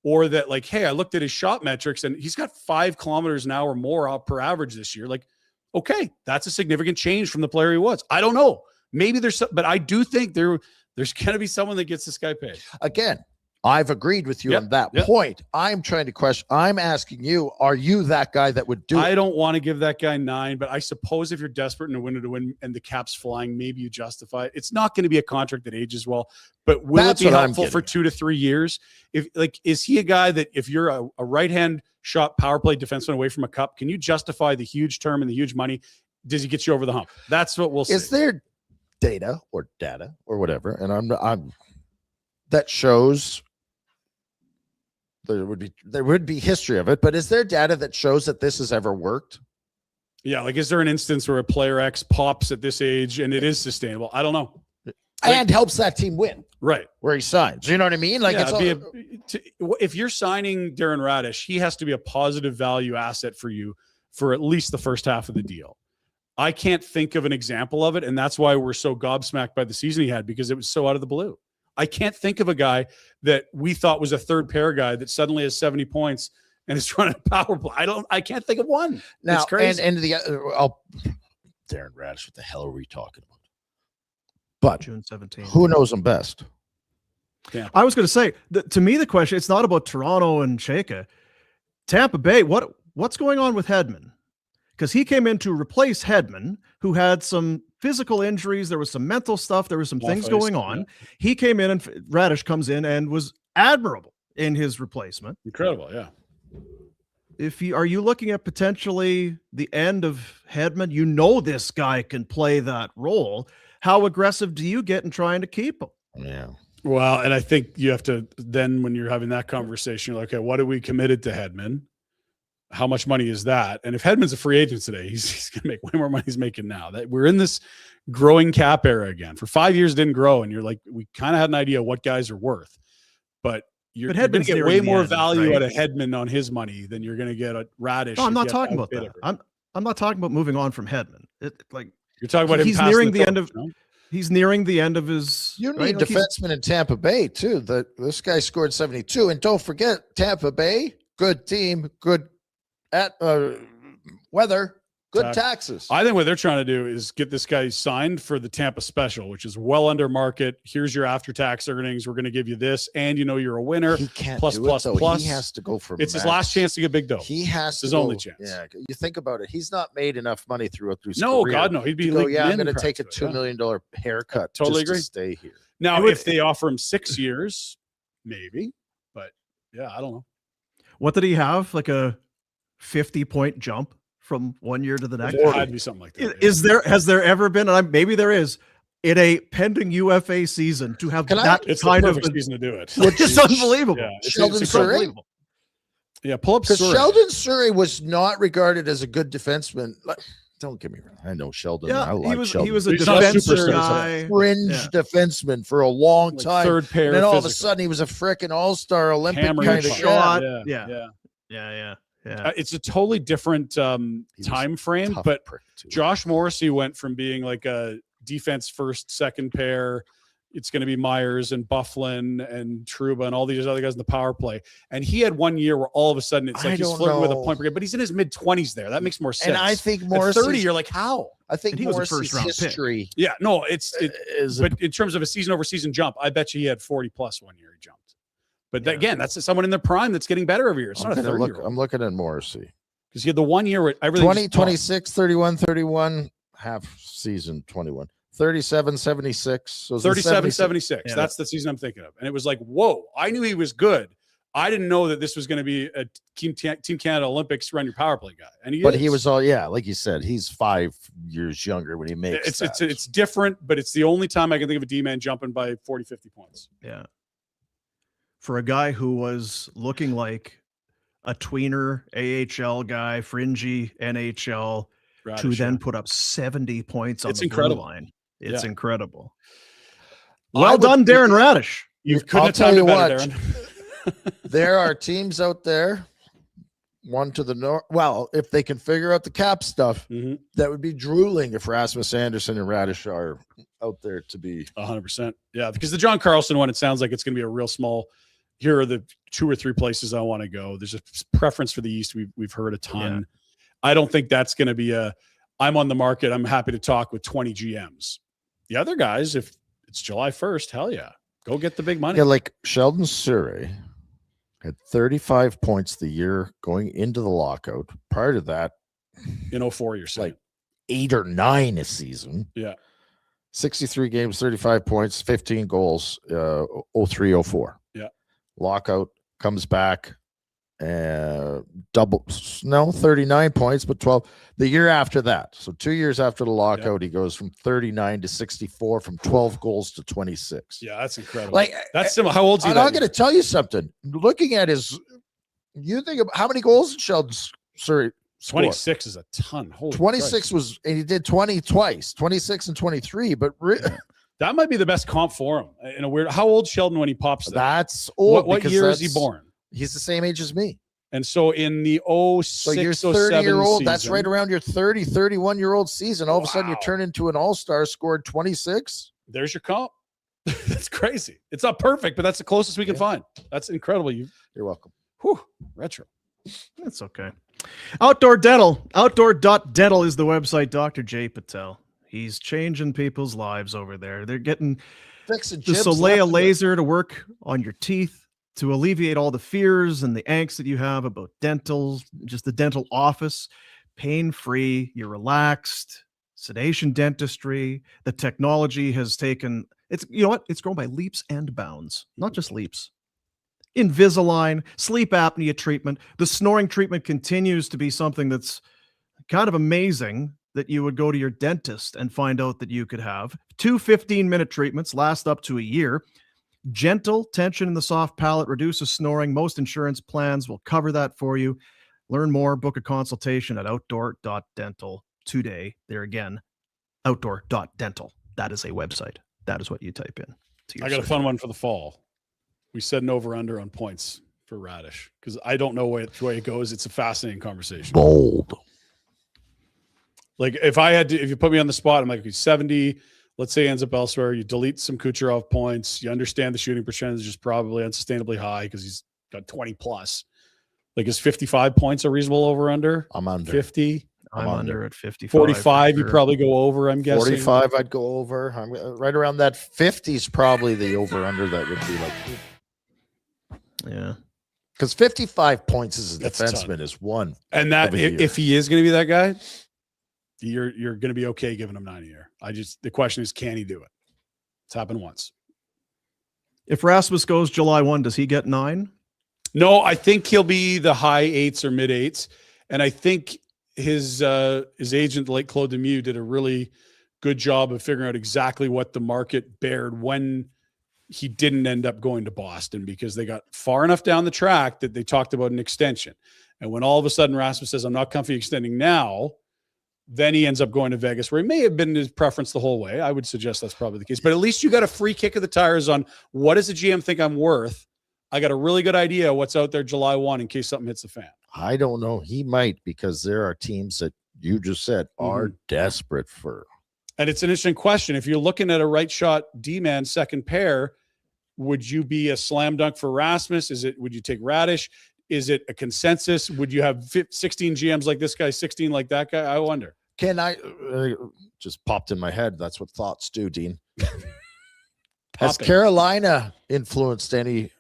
Speaker 2: or that like, hey, I looked at his shot metrics and he's got 5 kilometers an hour more out per average this year. Like, okay, that's a significant change from the player he was. I don't know. Maybe there's some, but I do think there's going to be someone that gets this guy paid.
Speaker 3: Again, I've agreed with you
Speaker 2: Yep,
Speaker 3: on that
Speaker 2: yep.
Speaker 3: point. I'm trying to question. I'm asking you, are you that guy that would do
Speaker 2: I
Speaker 3: it?
Speaker 2: don't want to give that guy 9, but I suppose if you're desperate in a winner to win and the cap's flying, maybe you justify it. It's not going to be a contract that ages well, but will
Speaker 3: That's
Speaker 2: it be
Speaker 3: what I'm
Speaker 2: helpful for
Speaker 3: getting
Speaker 2: 2 to 3 years? If like, is he a guy that if you're a right-hand shot power play defenseman away from a cup, can you justify the huge term and the huge money? Does he get you over the hump? That's what we'll see.
Speaker 3: Is there data or whatever? And I'm that shows there would be history of it, but is there data that shows that this has ever worked?
Speaker 2: Yeah, like is there an instance where a player X pops at this age and it is sustainable? I don't know.
Speaker 3: And helps that team win
Speaker 2: Right.
Speaker 3: where he signs. You know what I mean? Like,
Speaker 2: Yeah,
Speaker 3: it's
Speaker 2: if you're signing Darren Raddysh, he has to be a positive value asset for you for at least the first half of the deal. I can't think of an example of it, and that's why we're so gobsmacked by the season he had, because it was so out of the blue. I can't think of a guy that we thought was a third pair guy that suddenly has 70 points and is running a power play. I can't think of one.
Speaker 3: now
Speaker 2: It's crazy.
Speaker 3: and Darren Raddysh, what the hell are we talking about? But
Speaker 1: June 17th.
Speaker 3: who knows him best?
Speaker 1: I was going to say, to me, the question, it's not about Toronto and Chaika. Tampa Bay, what's going on with Hedman? Because he came in to replace Hedman, who had some physical injuries. There was some mental stuff. There were some things going on.
Speaker 2: Yeah.
Speaker 1: He came in, and Raddysh comes in and was admirable in his replacement.
Speaker 2: Incredible, yeah.
Speaker 1: Are you looking at potentially the end of Hedman? You know this guy can play that role. How aggressive do you get in trying to keep him?
Speaker 3: Yeah.
Speaker 2: Well, and I think you have to then, when you're having that conversation, you're like, okay, what are we committed to Hedman? How much money is that? And if Hedman's a free agent today, he's going to make way more money he's making now. That we're in this growing cap era again. For 5 years, it didn't grow, and you're like, we kind of had an idea what guys are worth, but you're going to
Speaker 1: Hedman's
Speaker 2: get
Speaker 1: nearing
Speaker 2: way
Speaker 1: the
Speaker 2: more
Speaker 1: end,
Speaker 2: value
Speaker 1: right?
Speaker 2: out of Hedman on his money than you're going to get at Raddysh.
Speaker 1: No, I'm
Speaker 2: if
Speaker 1: not
Speaker 2: you
Speaker 1: talking about
Speaker 2: outbid
Speaker 1: that.
Speaker 2: everyone.
Speaker 1: I'm not talking about moving on from Hedman.
Speaker 2: You're talking about him
Speaker 1: he's
Speaker 2: passing
Speaker 1: nearing the end
Speaker 2: torch,
Speaker 1: of.
Speaker 2: no?
Speaker 1: He's nearing the end of his.
Speaker 3: You need
Speaker 1: right? Like,
Speaker 3: defensemen in Tampa Bay too. This guy scored 72, and don't forget Tampa Bay, good team, good at weather, good taxes.
Speaker 2: I think what they're trying to do is get this guy signed for the Tampa special, which is well under market. Here's your after-tax earnings. We're going to give you this, and you know you're a winner.
Speaker 3: He can't
Speaker 2: plus,
Speaker 3: do
Speaker 2: plus,
Speaker 3: it, though.
Speaker 2: plus.
Speaker 3: He has to go for
Speaker 2: It's his
Speaker 3: max.
Speaker 2: last chance to get big dough.
Speaker 3: He has
Speaker 2: It's
Speaker 3: to
Speaker 2: his
Speaker 3: go,
Speaker 2: only chance.
Speaker 3: Yeah, you think about it. He's not made enough money throughout his
Speaker 2: No,
Speaker 3: career.
Speaker 2: God, no. He'd be
Speaker 3: to go,
Speaker 2: like,
Speaker 3: yeah, I'm going to take a $2 million haircut.
Speaker 2: Totally
Speaker 3: just
Speaker 2: agree.
Speaker 3: To stay here.
Speaker 2: Now, if they offer him 6 years, maybe. But yeah, I don't know.
Speaker 1: What did he have? Like a 50-point jump from one year to the next?
Speaker 2: It had to be something like that.
Speaker 1: Has there ever been, and maybe there is, in a pending UFA season to have that
Speaker 2: It's
Speaker 1: kind
Speaker 2: the
Speaker 1: of
Speaker 2: perfect season to do it.
Speaker 1: Which is unbelievable.
Speaker 2: Yeah,
Speaker 3: Sheldon
Speaker 2: it's
Speaker 3: Surrey?
Speaker 2: unbelievable. Yeah, pull up
Speaker 3: Because
Speaker 2: Surrey.
Speaker 3: Sheldon Surrey was not regarded as a good defenseman. Don't get me wrong. I know Sheldon.
Speaker 1: Yeah,
Speaker 3: I like Sheldon.
Speaker 1: he was a
Speaker 2: He's not a
Speaker 1: defensive
Speaker 2: superstar.
Speaker 1: guy.
Speaker 3: fringe defenseman for a long
Speaker 2: Like
Speaker 3: time.
Speaker 2: third pair.
Speaker 3: And then all of a
Speaker 2: physical.
Speaker 3: sudden he was a freaking all-star Olympic
Speaker 2: Hammer
Speaker 3: kind of
Speaker 2: puck.
Speaker 3: shot.
Speaker 1: Yeah.
Speaker 2: Yeah.
Speaker 1: Yeah.
Speaker 2: It's a totally different
Speaker 3: was
Speaker 2: time frame,
Speaker 3: Tough
Speaker 2: but
Speaker 3: prick, too.
Speaker 2: Josh Morrissey went from being like a defense first, second pair. It's going to be Myers and Bufflin and Trouba and all these other guys in the power play. And he had 1 year where all of a sudden it's
Speaker 3: I
Speaker 2: like he's
Speaker 3: don't
Speaker 2: flirting with a
Speaker 3: know.
Speaker 2: point per game, but he's in his mid-20s there. That makes more sense.
Speaker 3: And I think
Speaker 2: at
Speaker 3: Morrissey.
Speaker 2: 30, you're like, how?
Speaker 3: I think
Speaker 1: And he was a
Speaker 3: Morrissey's
Speaker 1: first-round pick.
Speaker 3: history
Speaker 2: Yeah, no,
Speaker 3: is.
Speaker 2: but in terms of a season over season jump, I bet you he had 40 plus 1 year he jumped. But again, that's someone in their prime that's getting better every year. It's not a 30-year-old.
Speaker 3: I'm looking at Morrissey.
Speaker 2: Because he had the 1 year where everything
Speaker 3: 20, 26, 31, 31, half season 21. 37, 76. So
Speaker 2: 37, 76.
Speaker 1: Yeah.
Speaker 2: That's the season I'm thinking of. And it was like, whoa, I knew he was good. I didn't know that this was going to be a Team Canada Olympics run your power play guy. And he
Speaker 3: But
Speaker 2: is.
Speaker 3: he was all, yeah, like you said, he's 5 years younger when he makes
Speaker 2: It's different, but it's the only time I can think of a D-man jumping by 40, 50 points.
Speaker 1: Yeah. for a guy who was looking like a tweener AHL guy, fringy NHL, to
Speaker 2: Raddysh,
Speaker 1: then
Speaker 2: yeah.
Speaker 1: put up 70 points on
Speaker 2: It's
Speaker 1: the
Speaker 2: incredible.
Speaker 1: blue line. It's
Speaker 2: Yeah.
Speaker 1: incredible.
Speaker 3: I
Speaker 1: Well
Speaker 3: would
Speaker 1: done,
Speaker 3: think-
Speaker 1: Darren Raddysh.
Speaker 2: You
Speaker 3: I'll
Speaker 2: couldn't have
Speaker 3: tell
Speaker 2: timed
Speaker 3: you
Speaker 2: it better,
Speaker 3: what.
Speaker 2: Darren.
Speaker 3: There are teams out there, one to the north. Well, if they can figure out the cap stuff,
Speaker 2: Mhm.
Speaker 3: that would be drooling if Rasmus Andersson and Raddysh are out there to be.
Speaker 2: 100%. Yeah, because the John Carlson one, it sounds like it's going to be a real small. Here are the 2 or 3 places I want to go. There's a preference for the East. We've heard a ton.
Speaker 1: Yeah.
Speaker 2: I don't think that's going to be I'm on the market. I'm happy to talk with 20 GMs. The other guys, if it's July 1st, hell yeah, go get the big money.
Speaker 3: Yeah, like Sheldon Surrey had 35 points the year going into the lockout. Prior to that,
Speaker 2: In 04, you're saying.
Speaker 3: like 8 or 9 a season.
Speaker 2: Yeah.
Speaker 3: 63 games, 35 points, 15 goals, 03, 04.
Speaker 2: Yeah.
Speaker 3: Lockout comes back, 39 points, but 12 the year after that. So 2 years after the lockout, he goes from 39 to 64, from 12 goals to 26.
Speaker 2: Yeah, that's incredible.
Speaker 3: Like,
Speaker 2: That's similar. How old's he?
Speaker 3: and
Speaker 2: that
Speaker 3: I'm going to tell you something. Looking at you think of how many goals did Sheldon Surrey score?
Speaker 2: 26 is a ton. Holy
Speaker 3: 26
Speaker 2: Christ.
Speaker 3: was, and he did 20 twice, 26 and 23. But
Speaker 2: That might be the best comp for him. In a weird. How old Sheldon when he pops that?
Speaker 3: that's old.
Speaker 2: What
Speaker 3: because
Speaker 2: year is he
Speaker 3: that's-
Speaker 2: born?
Speaker 3: He's the same age as me.
Speaker 2: And so in the 06,
Speaker 3: So you're
Speaker 2: 07
Speaker 3: 30-year-old. That's
Speaker 2: season,
Speaker 3: right around your 30, 31-year-old season. All of a sudden, you
Speaker 2: Wow.
Speaker 3: turn into an all-star, scored 26.
Speaker 2: There's your comp. That's crazy. It's not perfect, but that's the closest we can find. That's incredible.
Speaker 3: You're welcome.
Speaker 2: Whew, retro.
Speaker 1: That's okay. Outdoor Dental. Outdoor.dental is the website. Dr. J. Patel. He's changing people's lives over there. They're getting
Speaker 3: Fixing
Speaker 1: the
Speaker 3: chips
Speaker 1: Soleil
Speaker 3: left and right.
Speaker 1: laser to work on your teeth to alleviate all the fears and the angst that you have about dental, just the dental office. Pain-free, you're relaxed, sedation dentistry. The technology has taken, it's, you know what? It's grown by leaps and bounds, not just leaps. Invisalign, sleep apnea treatment. The snoring treatment continues to be something that's kind of amazing that you would go to your dentist and find out that you could have. 2 15-minute treatments last up to a year. Gentle tension in the soft palate reduces snoring. Most insurance plans will cover that for you. Learn more, book a consultation at outdoor.dental today. There again, outdoor.dental. That is a website. That is what you type in. to your
Speaker 2: I got a
Speaker 1: search.
Speaker 2: fun one for the fall. We said an over-under on points for Raddysh because I don't know which way it goes. It's a fascinating conversation.
Speaker 3: Bold.
Speaker 2: Like if you put me on the spot, I'm like, okay, 70, let's say he ends up elsewhere. You delete some Kucherov points. You understand the shooting percentage is probably unsustainably high because he's got 20 plus. Like is 55 points a reasonable over-under?
Speaker 3: I'm under.
Speaker 2: 50?
Speaker 1: I'm
Speaker 3: I'm
Speaker 1: under
Speaker 3: under.
Speaker 1: at 55.
Speaker 2: 45, you
Speaker 1: for sure.
Speaker 2: probably go over, I'm guessing.
Speaker 3: 45, I'd go over. I'm right around that. 50 is probably the over-under that would be like,
Speaker 1: Yeah.
Speaker 3: because 55 points as a
Speaker 2: That's a ton.
Speaker 3: defenseman is one.
Speaker 2: And that
Speaker 3: Of a year.
Speaker 2: if he is going to be that guy, you're going to be okay giving him 9 a year. The question is, can he do it? It's happened once.
Speaker 1: If Rasmus goes July 1, does he get 9?
Speaker 2: No, I think he'll be the high 8s or mid 8s. And I think his agent, like Claude Lemieux, did a really good job of figuring out exactly what the market bared when he didn't end up going to Boston, because they got far enough down the track that they talked about an extension. And when all of a sudden Rasmus says, I'm not comfy extending now, then he ends up going to Vegas, where he may have been his preference the whole way. I would suggest that's probably the case. But at least you got a free kick of the tires on what does the GM think I'm worth. I got a really good idea what's out there July 1 in case something hits the fan.
Speaker 3: I don't know. He might, because there are teams that you just said are desperate for.
Speaker 2: And it's an interesting question. If you're looking at a right shot D-man second pair, would you be a slam dunk for Rasmus? Would you take Raddysh? Is it a consensus? Would you have 16 GMs like this guy, 16 like that guy? I wonder.
Speaker 3: Can I just popped in my head? That's what thoughts do, Dean. Has
Speaker 2: Popping.
Speaker 3: Carolina influenced any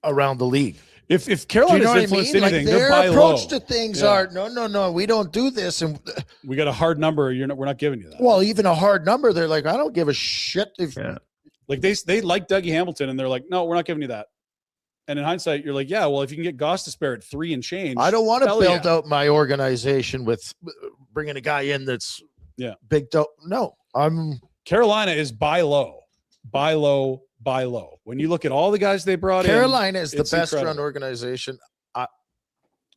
Speaker 3: around the league?
Speaker 2: If
Speaker 3: Do you
Speaker 2: Carolina's
Speaker 3: know what I
Speaker 2: influenced
Speaker 3: mean?
Speaker 2: anything,
Speaker 3: Like
Speaker 2: they're
Speaker 3: their
Speaker 2: buy
Speaker 3: approach
Speaker 2: low.
Speaker 3: to things
Speaker 2: Yeah.
Speaker 3: are no, we don't do this. And
Speaker 2: We got a hard number. We're not giving you that.
Speaker 3: well, even a hard number, they're like, I don't give a shit if
Speaker 1: Yeah.
Speaker 2: Like they like Dougie Hamilton, and they're like, no, we're not giving you that. And in hindsight, you're like, yeah, well, if you can get Goss to spare at 3 and change,
Speaker 3: I don't want to
Speaker 2: hell
Speaker 3: build
Speaker 2: yeah.
Speaker 3: out my organization with bringing a guy in that's
Speaker 2: Yeah.
Speaker 3: big dough. No, I'm
Speaker 2: Carolina is buy low, buy low. When you look at all the guys they brought
Speaker 3: Carolina is the
Speaker 2: it's
Speaker 3: best
Speaker 2: incredible.
Speaker 3: run organization.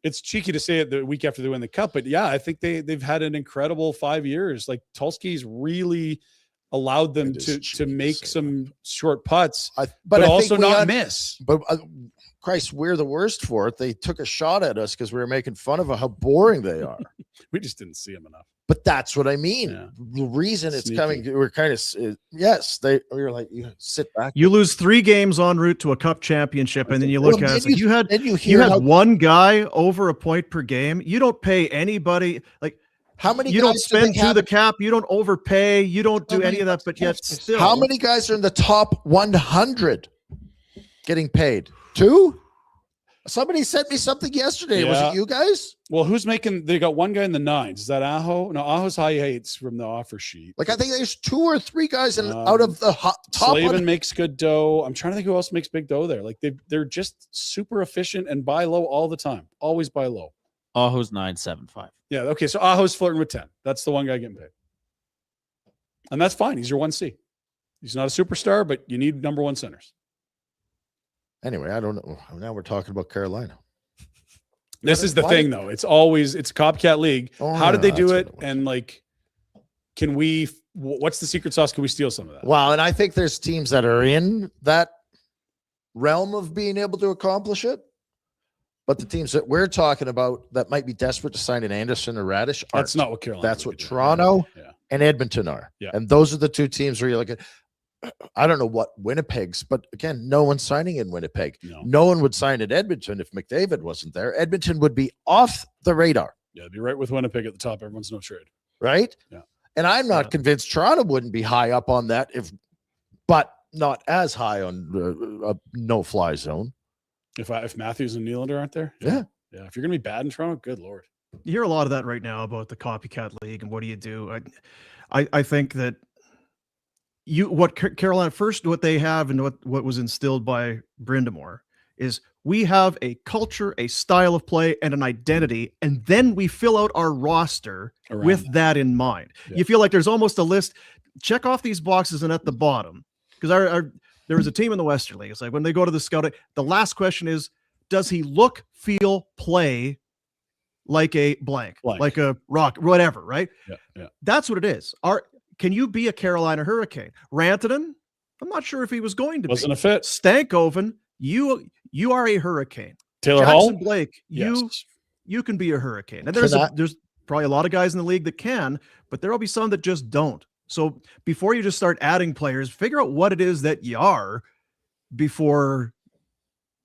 Speaker 2: It's cheeky to say it the week after they win the cup, but yeah, I think they've had an incredible 5 years. Like Tulski's really allowed them
Speaker 3: It is
Speaker 2: to make some short putts,
Speaker 3: but I
Speaker 2: also
Speaker 3: think we
Speaker 2: not
Speaker 3: had-
Speaker 2: miss.
Speaker 3: But Christ, we're the worst for it. They took a shot at us because we were making fun of how boring they are.
Speaker 2: We just didn't see them enough.
Speaker 3: But that's what I mean.
Speaker 2: Yeah.
Speaker 3: The reason it's
Speaker 2: Sneaky.
Speaker 3: coming, we're kind of yes. We were like, you sit back.
Speaker 1: You lose 3 games en route to a cup championship, and then you look
Speaker 3: Well,
Speaker 1: at it.
Speaker 3: then
Speaker 1: You had
Speaker 3: then you
Speaker 1: you
Speaker 3: hear
Speaker 1: had
Speaker 3: how,
Speaker 1: one guy over a point per game. You don't pay anybody like
Speaker 3: how many
Speaker 1: you don't
Speaker 3: guys do they
Speaker 1: spend through
Speaker 3: have
Speaker 1: the
Speaker 3: in-
Speaker 1: cap. You don't overpay. You don't do
Speaker 3: How
Speaker 1: any of
Speaker 3: many
Speaker 1: that. But yet
Speaker 3: guys-
Speaker 1: still,
Speaker 3: how many guys are in the top 100 getting paid? 2? Somebody sent me something yesterday. Was
Speaker 2: Yeah.
Speaker 3: it you guys?
Speaker 2: Well, who's making? They got one guy in the 9s. Is that Aho? No, Aho's high 8s from the offer sheet.
Speaker 3: Like I think there's 2 or 3 guys out of the top
Speaker 2: Slavin
Speaker 3: 100.
Speaker 2: makes good dough. I'm trying to think who else makes big dough there. Like they're just super efficient and buy low all the time. Always buy low.
Speaker 4: Aho's 9.75.
Speaker 2: Yeah. Okay. So Aho's flirting with 10. That's the one guy getting paid, and that's fine. He's your 1C. He's not a superstar, but you need number 1 centers.
Speaker 3: Anyway, I don't know. Now we're talking about Carolina.
Speaker 2: This is the
Speaker 3: Why-
Speaker 2: thing, though. It's a copycat league.
Speaker 3: Oh,
Speaker 2: How did they
Speaker 3: that's
Speaker 2: do
Speaker 3: what
Speaker 2: it?
Speaker 3: it was.
Speaker 2: And like, can we? What's the secret sauce? Can we steal some of that?
Speaker 3: Well, and I think there's teams that are in that realm of being able to accomplish it. But the teams that we're talking about that might be desperate to sign an Anderson or Raddysh aren't.
Speaker 2: That's not what Carolina.
Speaker 3: That's
Speaker 2: would
Speaker 3: what
Speaker 2: do.
Speaker 3: Toronto
Speaker 2: Yeah.
Speaker 3: and Edmonton are.
Speaker 2: Yeah.
Speaker 3: And those are the 2 teams where you're looking. I don't know what Winnipeg's, but again, no one's signing in Winnipeg.
Speaker 2: No.
Speaker 3: No one would sign at Edmonton if McDavid wasn't there. Edmonton would be off the radar,
Speaker 2: Yeah. It'd be right with Winnipeg at the top. Everyone's no trade.
Speaker 3: right?
Speaker 2: Yeah.
Speaker 3: And I'm not
Speaker 1: Yeah.
Speaker 3: convinced Toronto wouldn't be high up on that, but not as high on a no-fly zone.
Speaker 2: If Matthews and Nylander aren't there.
Speaker 3: Yeah.
Speaker 2: Yeah. If you're gonna be bad in Toronto, good lord.
Speaker 1: you hear a lot of that right now about the copycat league and what do you do? I think that Carolina first, what they have and what was instilled by Brindamore is we have a culture, a style of play, and an identity, and then we fill out our roster
Speaker 2: Around
Speaker 1: with that in mind.
Speaker 2: Yeah.
Speaker 1: You feel like there's almost a list. Check off these boxes, and at the bottom, because there was a team in the Western League. It's like when they go to the scouting, the last question is, does he look, feel, play like a blank, like a rock, whatever, right?
Speaker 2: Yeah. Yeah.
Speaker 1: That's what it is. Can you be a Carolina Hurricane? Rantanen, I'm not sure if he was going to
Speaker 2: Wasn't
Speaker 1: be.
Speaker 2: a fit.
Speaker 1: Stankoven, you are a Hurricane.
Speaker 2: Taylor
Speaker 1: Jackson
Speaker 2: Hall.
Speaker 1: Blake,
Speaker 2: Yes.
Speaker 1: you can be a Hurricane. And
Speaker 3: Can
Speaker 1: there's probably a lot of guys in the league that can, but there'll be some that just don't. So before you just start adding players, figure out what it is that you are before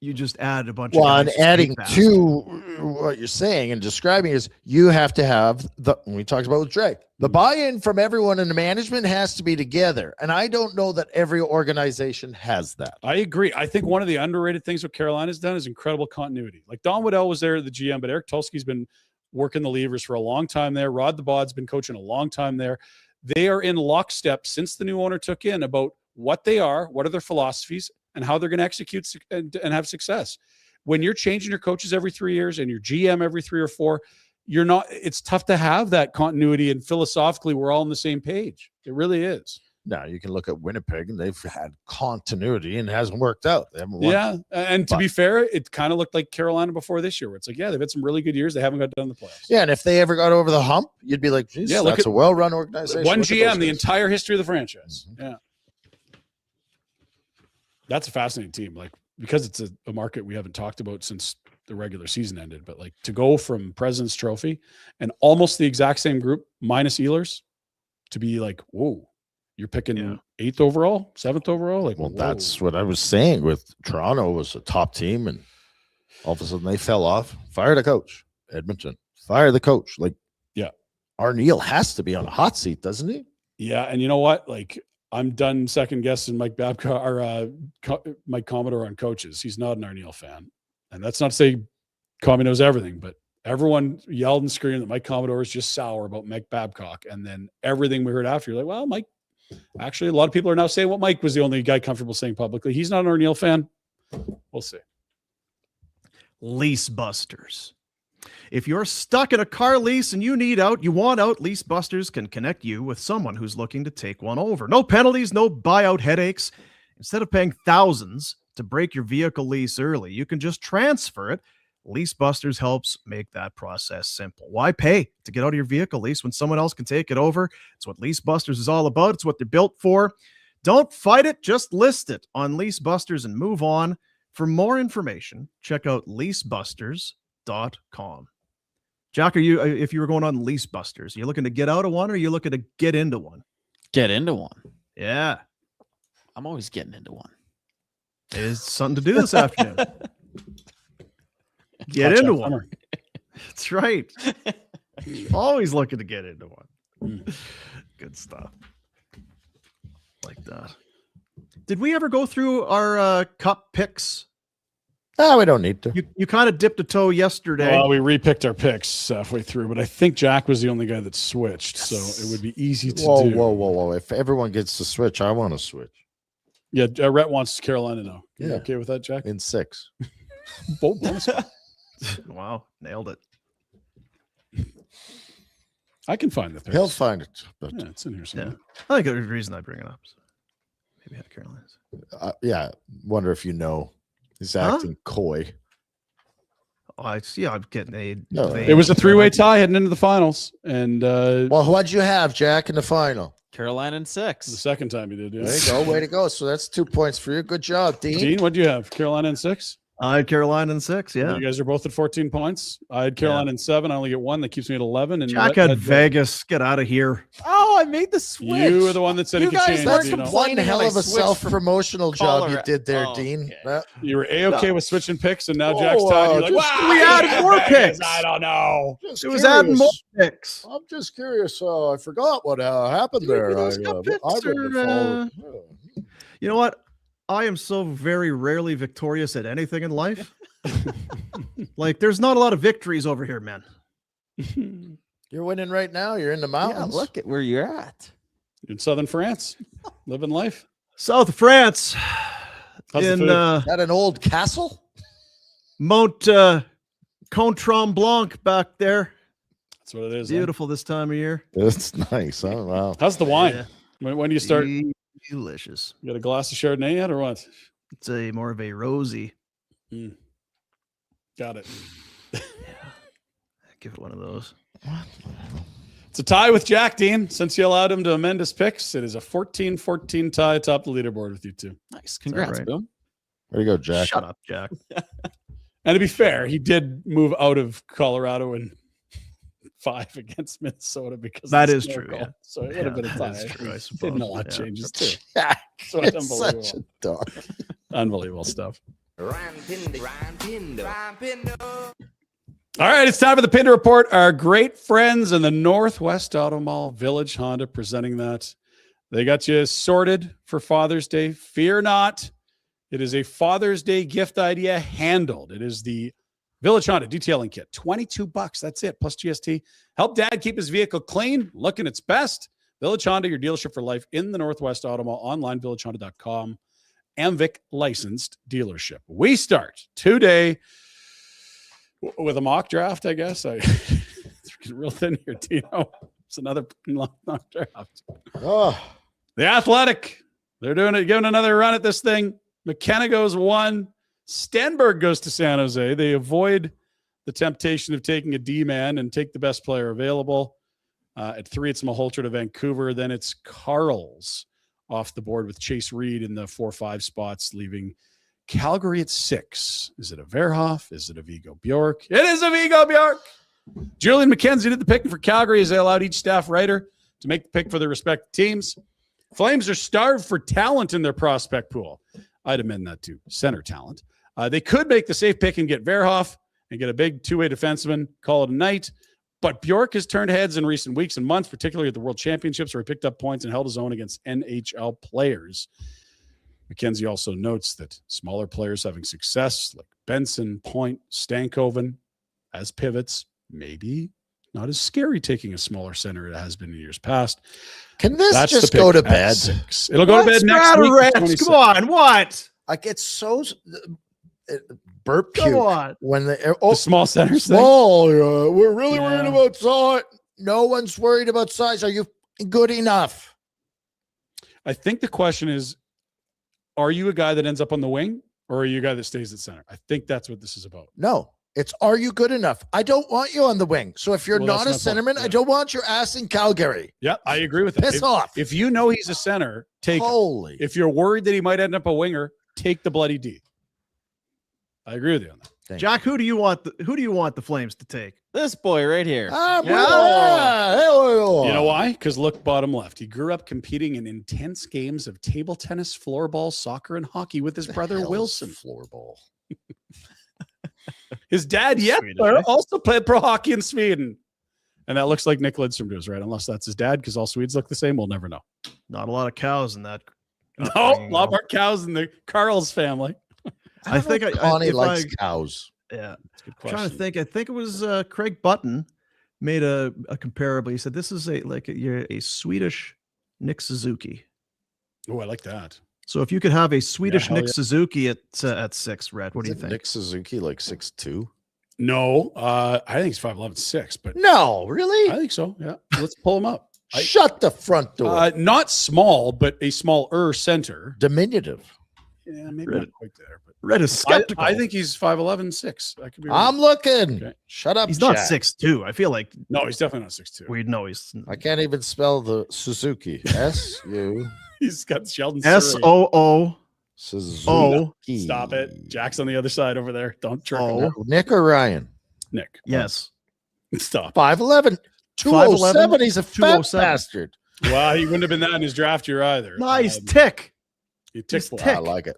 Speaker 1: you just add a bunch of
Speaker 3: Well,
Speaker 1: guys
Speaker 3: and
Speaker 1: just too
Speaker 3: adding
Speaker 1: fast.
Speaker 3: to what you're saying and describing is you have to have we talked about with Drake, the buy-in from everyone in the management has to be together. And I don't know that every organization has that.
Speaker 2: I agree. I think one of the underrated things what Carolina's done is incredible continuity. Like Don Waddell was there, the GM, but Eric Tulski's been working the levers for a long time there. Rod the Bod's been coaching a long time there. They are in lockstep since the new owner took in about what they are, what are their philosophies, and how they're going to execute and have success. When you're changing your coaches every 3 years and your GM every 3 or 4, it's tough to have that continuity, and philosophically we're all on the same page. It really is.
Speaker 3: Now you can look at Winnipeg and they've had continuity and it hasn't worked out. They haven't won.
Speaker 2: Yeah. And to
Speaker 3: But-
Speaker 2: be fair, it kind of looked like Carolina before this year, where it's like, yeah, they've had some really good years. They haven't got done in the playoffs.
Speaker 3: Yeah, and if they ever got over the hump, you'd be like, geez,
Speaker 2: Yeah, look
Speaker 3: that's
Speaker 2: at-
Speaker 3: a well-run organization.
Speaker 2: One
Speaker 3: Look at
Speaker 2: GM,
Speaker 3: those
Speaker 2: the
Speaker 3: guys.
Speaker 2: entire history of the franchise.
Speaker 3: Mhm.
Speaker 2: Yeah. That's a fascinating team. Like, because it's a market we haven't talked about since the regular season ended, but like to go from President's Trophy and almost the exact same group minus Ehlers to be like, whoa, you're picking
Speaker 1: Yeah.
Speaker 2: 8th overall, 7th overall. Like,
Speaker 3: Well,
Speaker 2: whoa.
Speaker 3: that's what I was saying with Toronto was a top team, and all of a sudden they fell off. Fire the coach. Edmonton. Fire the coach. Like,
Speaker 2: Yeah.
Speaker 3: Arneal has to be on a hot seat, doesn't he?
Speaker 2: Yeah, and you know what? Like, I'm done second guessing Mike Babcock or Mike Commodore on coaches. He's not an Arneal fan, and that's not to say Commie knows everything, but everyone yelled and screamed that Mike Commodore is just sour about Mike Babcock, and then everything we heard after, you're like, well, Mike. Actually, a lot of people are now saying what Mike was the only guy comfortable saying publicly. He's not an Arneal fan. We'll see.
Speaker 1: Lease busters. If you're stuck in a car lease and you want out, Lease Busters can connect you with someone who's looking to take one over. No penalties, no buyout headaches. Instead of paying thousands to break your vehicle lease early, you can just transfer it. Lease Busters helps make that process simple. Why pay to get out of your vehicle lease when someone else can take it over? It's what Lease Busters is all about. It's what they're built for. Don't fight it. Just list it on Lease Busters and move on. For more information, check out leasebusters.com. Jack, if you were going on Lease Busters, are you looking to get out of one or are you looking to get into one?
Speaker 4: Get into one.
Speaker 1: Yeah.
Speaker 4: I'm always getting into one.
Speaker 1: It's something to do this afternoon. Get into one. That's right. Always looking to get into one. Good stuff. Like that. Did we ever go through our cup picks?
Speaker 3: No, we don't need to.
Speaker 1: You kind of dipped a toe yesterday.
Speaker 2: Well, we repicked our picks halfway through, but I think Jack was the only guy that switched, so it would be easy to do.
Speaker 3: Whoa. If everyone gets to switch, I want to switch.
Speaker 2: Yeah, Rhett wants Carolina now. You
Speaker 3: Yeah.
Speaker 2: okay with that, Jack?
Speaker 3: In 6.
Speaker 2: Bonus.
Speaker 1: Wow, nailed it.
Speaker 2: I can find the picks.
Speaker 3: He'll find it. But
Speaker 2: Yeah, it's in here somewhere.
Speaker 1: I think there's a reason I bring it up. So maybe I had Carolina's.
Speaker 3: yeah, wonder if you know. He's acting coy.
Speaker 1: Oh, I'm getting a.
Speaker 3: No.
Speaker 2: It was a 3-way tie heading into the finals, and
Speaker 3: Well, what'd you have, Jack, in the final?
Speaker 4: Carolina in
Speaker 2: the
Speaker 4: 6.
Speaker 2: second time he did. Yeah.
Speaker 3: There you go. Way to go. So that's 2 points for you. Good job, Dean.
Speaker 2: Dean, what do you have? Carolina in 6.
Speaker 1: I had Carolina in 6. Yeah.
Speaker 2: You guys are both at 14 points. I had Carolina in 7. I only get 1. That keeps me at 11. And
Speaker 1: Jack
Speaker 2: Rhett
Speaker 1: had Vegas. Get out of here.
Speaker 4: Oh, I made the switch.
Speaker 2: You were the one that said
Speaker 4: You
Speaker 2: it could
Speaker 4: guys
Speaker 2: change.
Speaker 4: weren't
Speaker 2: You know.
Speaker 3: One
Speaker 4: complaining
Speaker 3: hell
Speaker 4: when I
Speaker 3: of a
Speaker 4: switched from
Speaker 3: self-promotional job you
Speaker 4: Colorado.
Speaker 3: did there,
Speaker 4: Oh,
Speaker 3: Dean.
Speaker 4: okay.
Speaker 2: You were A-okay with switching picks, and now
Speaker 3: Oh,
Speaker 2: Jack's tied. You're like,
Speaker 3: just-
Speaker 2: wow,
Speaker 1: we added
Speaker 2: yeah,
Speaker 1: more
Speaker 2: Vegas,
Speaker 1: picks.
Speaker 2: I don't know.
Speaker 3: Just
Speaker 1: It was adding more picks.
Speaker 3: I'm just curious. I forgot what happened
Speaker 1: Maybe
Speaker 3: there.
Speaker 1: those cup picks You know what? I am so very rarely victorious at anything in life. Like, there's not a lot of victories over here, man.
Speaker 3: You're winning right now. You're in the
Speaker 4: Yeah,
Speaker 3: mountains.
Speaker 4: look at where you're at.
Speaker 2: You're in southern France, living life.
Speaker 1: South of France,
Speaker 2: How's the
Speaker 1: in
Speaker 2: food?
Speaker 3: At an old castle.
Speaker 1: Mount Contron Blanc back there.
Speaker 2: That's what it is. Huh?
Speaker 1: Beautiful this time of year.
Speaker 3: It's nice. Oh, wow.
Speaker 2: How's the wine?
Speaker 1: Yeah.
Speaker 2: When do you start? You
Speaker 1: Delicious.
Speaker 2: got a glass of Chardonnay yet, or what?
Speaker 1: It's a more of a rosy.
Speaker 2: Got it.
Speaker 1: Give it one of those.
Speaker 2: It's a tie with Jack, Dean. Since you allowed him to amend his picks, it is a 14-14 tie atop the leaderboard with you two.
Speaker 4: Nice. Congrats,
Speaker 1: right?
Speaker 4: Boom.
Speaker 3: There you go, Jack.
Speaker 1: Shut up, Jack.
Speaker 2: And to be fair, he did move out of Colorado in 5 against Minnesota because
Speaker 1: That
Speaker 2: of the
Speaker 1: is
Speaker 2: snow
Speaker 1: true,
Speaker 2: call.
Speaker 1: yeah.
Speaker 2: So it would have been a
Speaker 1: that
Speaker 2: tie.
Speaker 1: is true, I
Speaker 2: Didn't
Speaker 1: suppose.
Speaker 2: a lot
Speaker 1: Yeah.
Speaker 2: changes too.
Speaker 3: Jack,
Speaker 2: So it's
Speaker 3: it's such a
Speaker 2: unbelievable.
Speaker 3: dog.
Speaker 2: Unbelievable stuff.
Speaker 6: Ryan Pinder.
Speaker 2: All right, it's time for the Pinder Report. Our great friends in the Northwest Auto Mall, Village Honda, presenting that. They got you sorted for Father's Day. Fear not. It is a Father's Day gift idea handled. It is the Village Honda detailing kit. $22. That's it, plus GST. Help dad keep his vehicle clean, looking its best. Village Honda, your dealership for life in the Northwest Auto Mall. Online, villagehonda.com. AMVIC licensed dealership. We start today with a mock draft, I guess. It's getting real thin here, Tino. It's another mock draft.
Speaker 3: Oh,
Speaker 2: The Athletic, they're doing it, giving another run at this thing. McKenna goes 1. Stenberg goes to San Jose. They avoid the temptation of taking a D-man and take the best player available. At 3, it's Maholter to Vancouver. Then it's Carls off the board with Chase Reed in the 4-5 spots, leaving Calgary at 6. Is it a Verhoff? Is it a Vigo Bjork? It is a Vigo Bjork. Julian McKenzie did the picking for Calgary as they allowed each staff writer to make the pick for their respective teams. Flames are starved for talent in their prospect pool. I'd amend that to center talent. They could make the safe pick and get Verhoff and get a big two-way defenseman, call it a night. But Bjork has turned heads in recent weeks and months, particularly at the World Championships, where he picked up points and held his own against NHL players. McKenzie also notes that smaller players having success, like Benson, Point, Stankoven, as pivots, maybe not as scary taking a smaller center it has been in years past.
Speaker 3: can this
Speaker 2: That's
Speaker 3: just
Speaker 2: the
Speaker 3: go
Speaker 2: pick
Speaker 3: to
Speaker 2: at
Speaker 3: bed?
Speaker 2: 6. It'll go to bed
Speaker 1: What's
Speaker 2: next
Speaker 1: matter,
Speaker 2: week.
Speaker 1: Reds?
Speaker 2: 26.
Speaker 1: Come on, what?
Speaker 3: I get so burp
Speaker 1: Come
Speaker 3: puke
Speaker 1: on.
Speaker 3: when they
Speaker 2: The small centers thing.
Speaker 3: we're really
Speaker 2: Yeah.
Speaker 3: worried about size. No one's worried about size. Are you good enough?
Speaker 2: I think the question is, are you a guy that ends up on the wing or are you a guy that stays at center? I think that's what this is about.
Speaker 3: No, it's are you good enough? I don't want you on the wing. So if you're
Speaker 2: Well,
Speaker 3: not a
Speaker 2: that's my point.
Speaker 3: centerman, I don't want your ass in Calgary.
Speaker 2: Yeah, I agree with that.
Speaker 3: Piss off.
Speaker 2: If you know he's a center, take him.
Speaker 3: Holy.
Speaker 2: If you're worried that he might end up a winger, take the bloody D. I agree with you on that.
Speaker 1: Jack, who do you want the Flames to take?
Speaker 4: This boy right here.
Speaker 2: You know why? Because look, bottom left. He grew up competing in intense games of table tennis, floorball, soccer, and hockey with his brother Wilson.
Speaker 3: Floorball.
Speaker 2: His dad, yes,
Speaker 1: Swedish,
Speaker 2: sir,
Speaker 1: eh?
Speaker 2: also played pro hockey in Sweden. And that looks like Nick Lidstrom to us, right? Unless that's his dad, because all Swedes look the same. We'll never know.
Speaker 1: Not a lot of cows in that.
Speaker 2: No, a lot more cows in the Carl's family.
Speaker 1: I think
Speaker 3: Connie
Speaker 1: if
Speaker 3: likes
Speaker 1: I-
Speaker 3: cows.
Speaker 1: Yeah.
Speaker 2: That's a good
Speaker 1: I'm
Speaker 2: question.
Speaker 1: trying to think. I think it was Craig Button made a comparable. He said this is you're a Swedish Nick Suzuki.
Speaker 2: Oh, I like that.
Speaker 1: So if you could have a Swedish
Speaker 2: hell
Speaker 1: Nick
Speaker 2: yeah.
Speaker 1: Suzuki at 6, Red, what do you
Speaker 3: Isn't
Speaker 1: think?
Speaker 3: Nick Suzuki like 6'2"?
Speaker 2: No, I think he's 5'11", but
Speaker 3: No, really?
Speaker 2: I think so. Yeah, let's pull him up.
Speaker 3: Shut the front door.
Speaker 2: Not small, but a smaller center.
Speaker 3: Diminutive.
Speaker 2: Yeah, maybe
Speaker 1: Red-
Speaker 2: not quite there, but
Speaker 1: Red is skeptical.
Speaker 2: I think he's 5'11", 6. I could be wrong.
Speaker 3: I'm looking.
Speaker 2: Okay.
Speaker 3: Shut up.
Speaker 1: he's not
Speaker 3: Jack.
Speaker 1: 6'2". I feel like
Speaker 2: No, he's definitely not 6'2".
Speaker 1: we'd know he's
Speaker 3: I can't even spell the Suzuki. S-U.
Speaker 2: He's got Sheldon Surrey.
Speaker 1: SOO.
Speaker 3: Suzuki.
Speaker 2: Stop it. Jack's on the other side over there. Don't trick
Speaker 1: Oh.
Speaker 2: him.
Speaker 3: Nick or Ryan?
Speaker 2: Nick.
Speaker 1: Yes.
Speaker 2: Stop.
Speaker 3: 5'11". 207. He's a fat
Speaker 1: 207.
Speaker 3: bastard.
Speaker 2: Well, he wouldn't have been that in his draft year either.
Speaker 1: Nice tick.
Speaker 2: He ticked
Speaker 1: He's
Speaker 2: black.
Speaker 1: tick.
Speaker 3: I like it.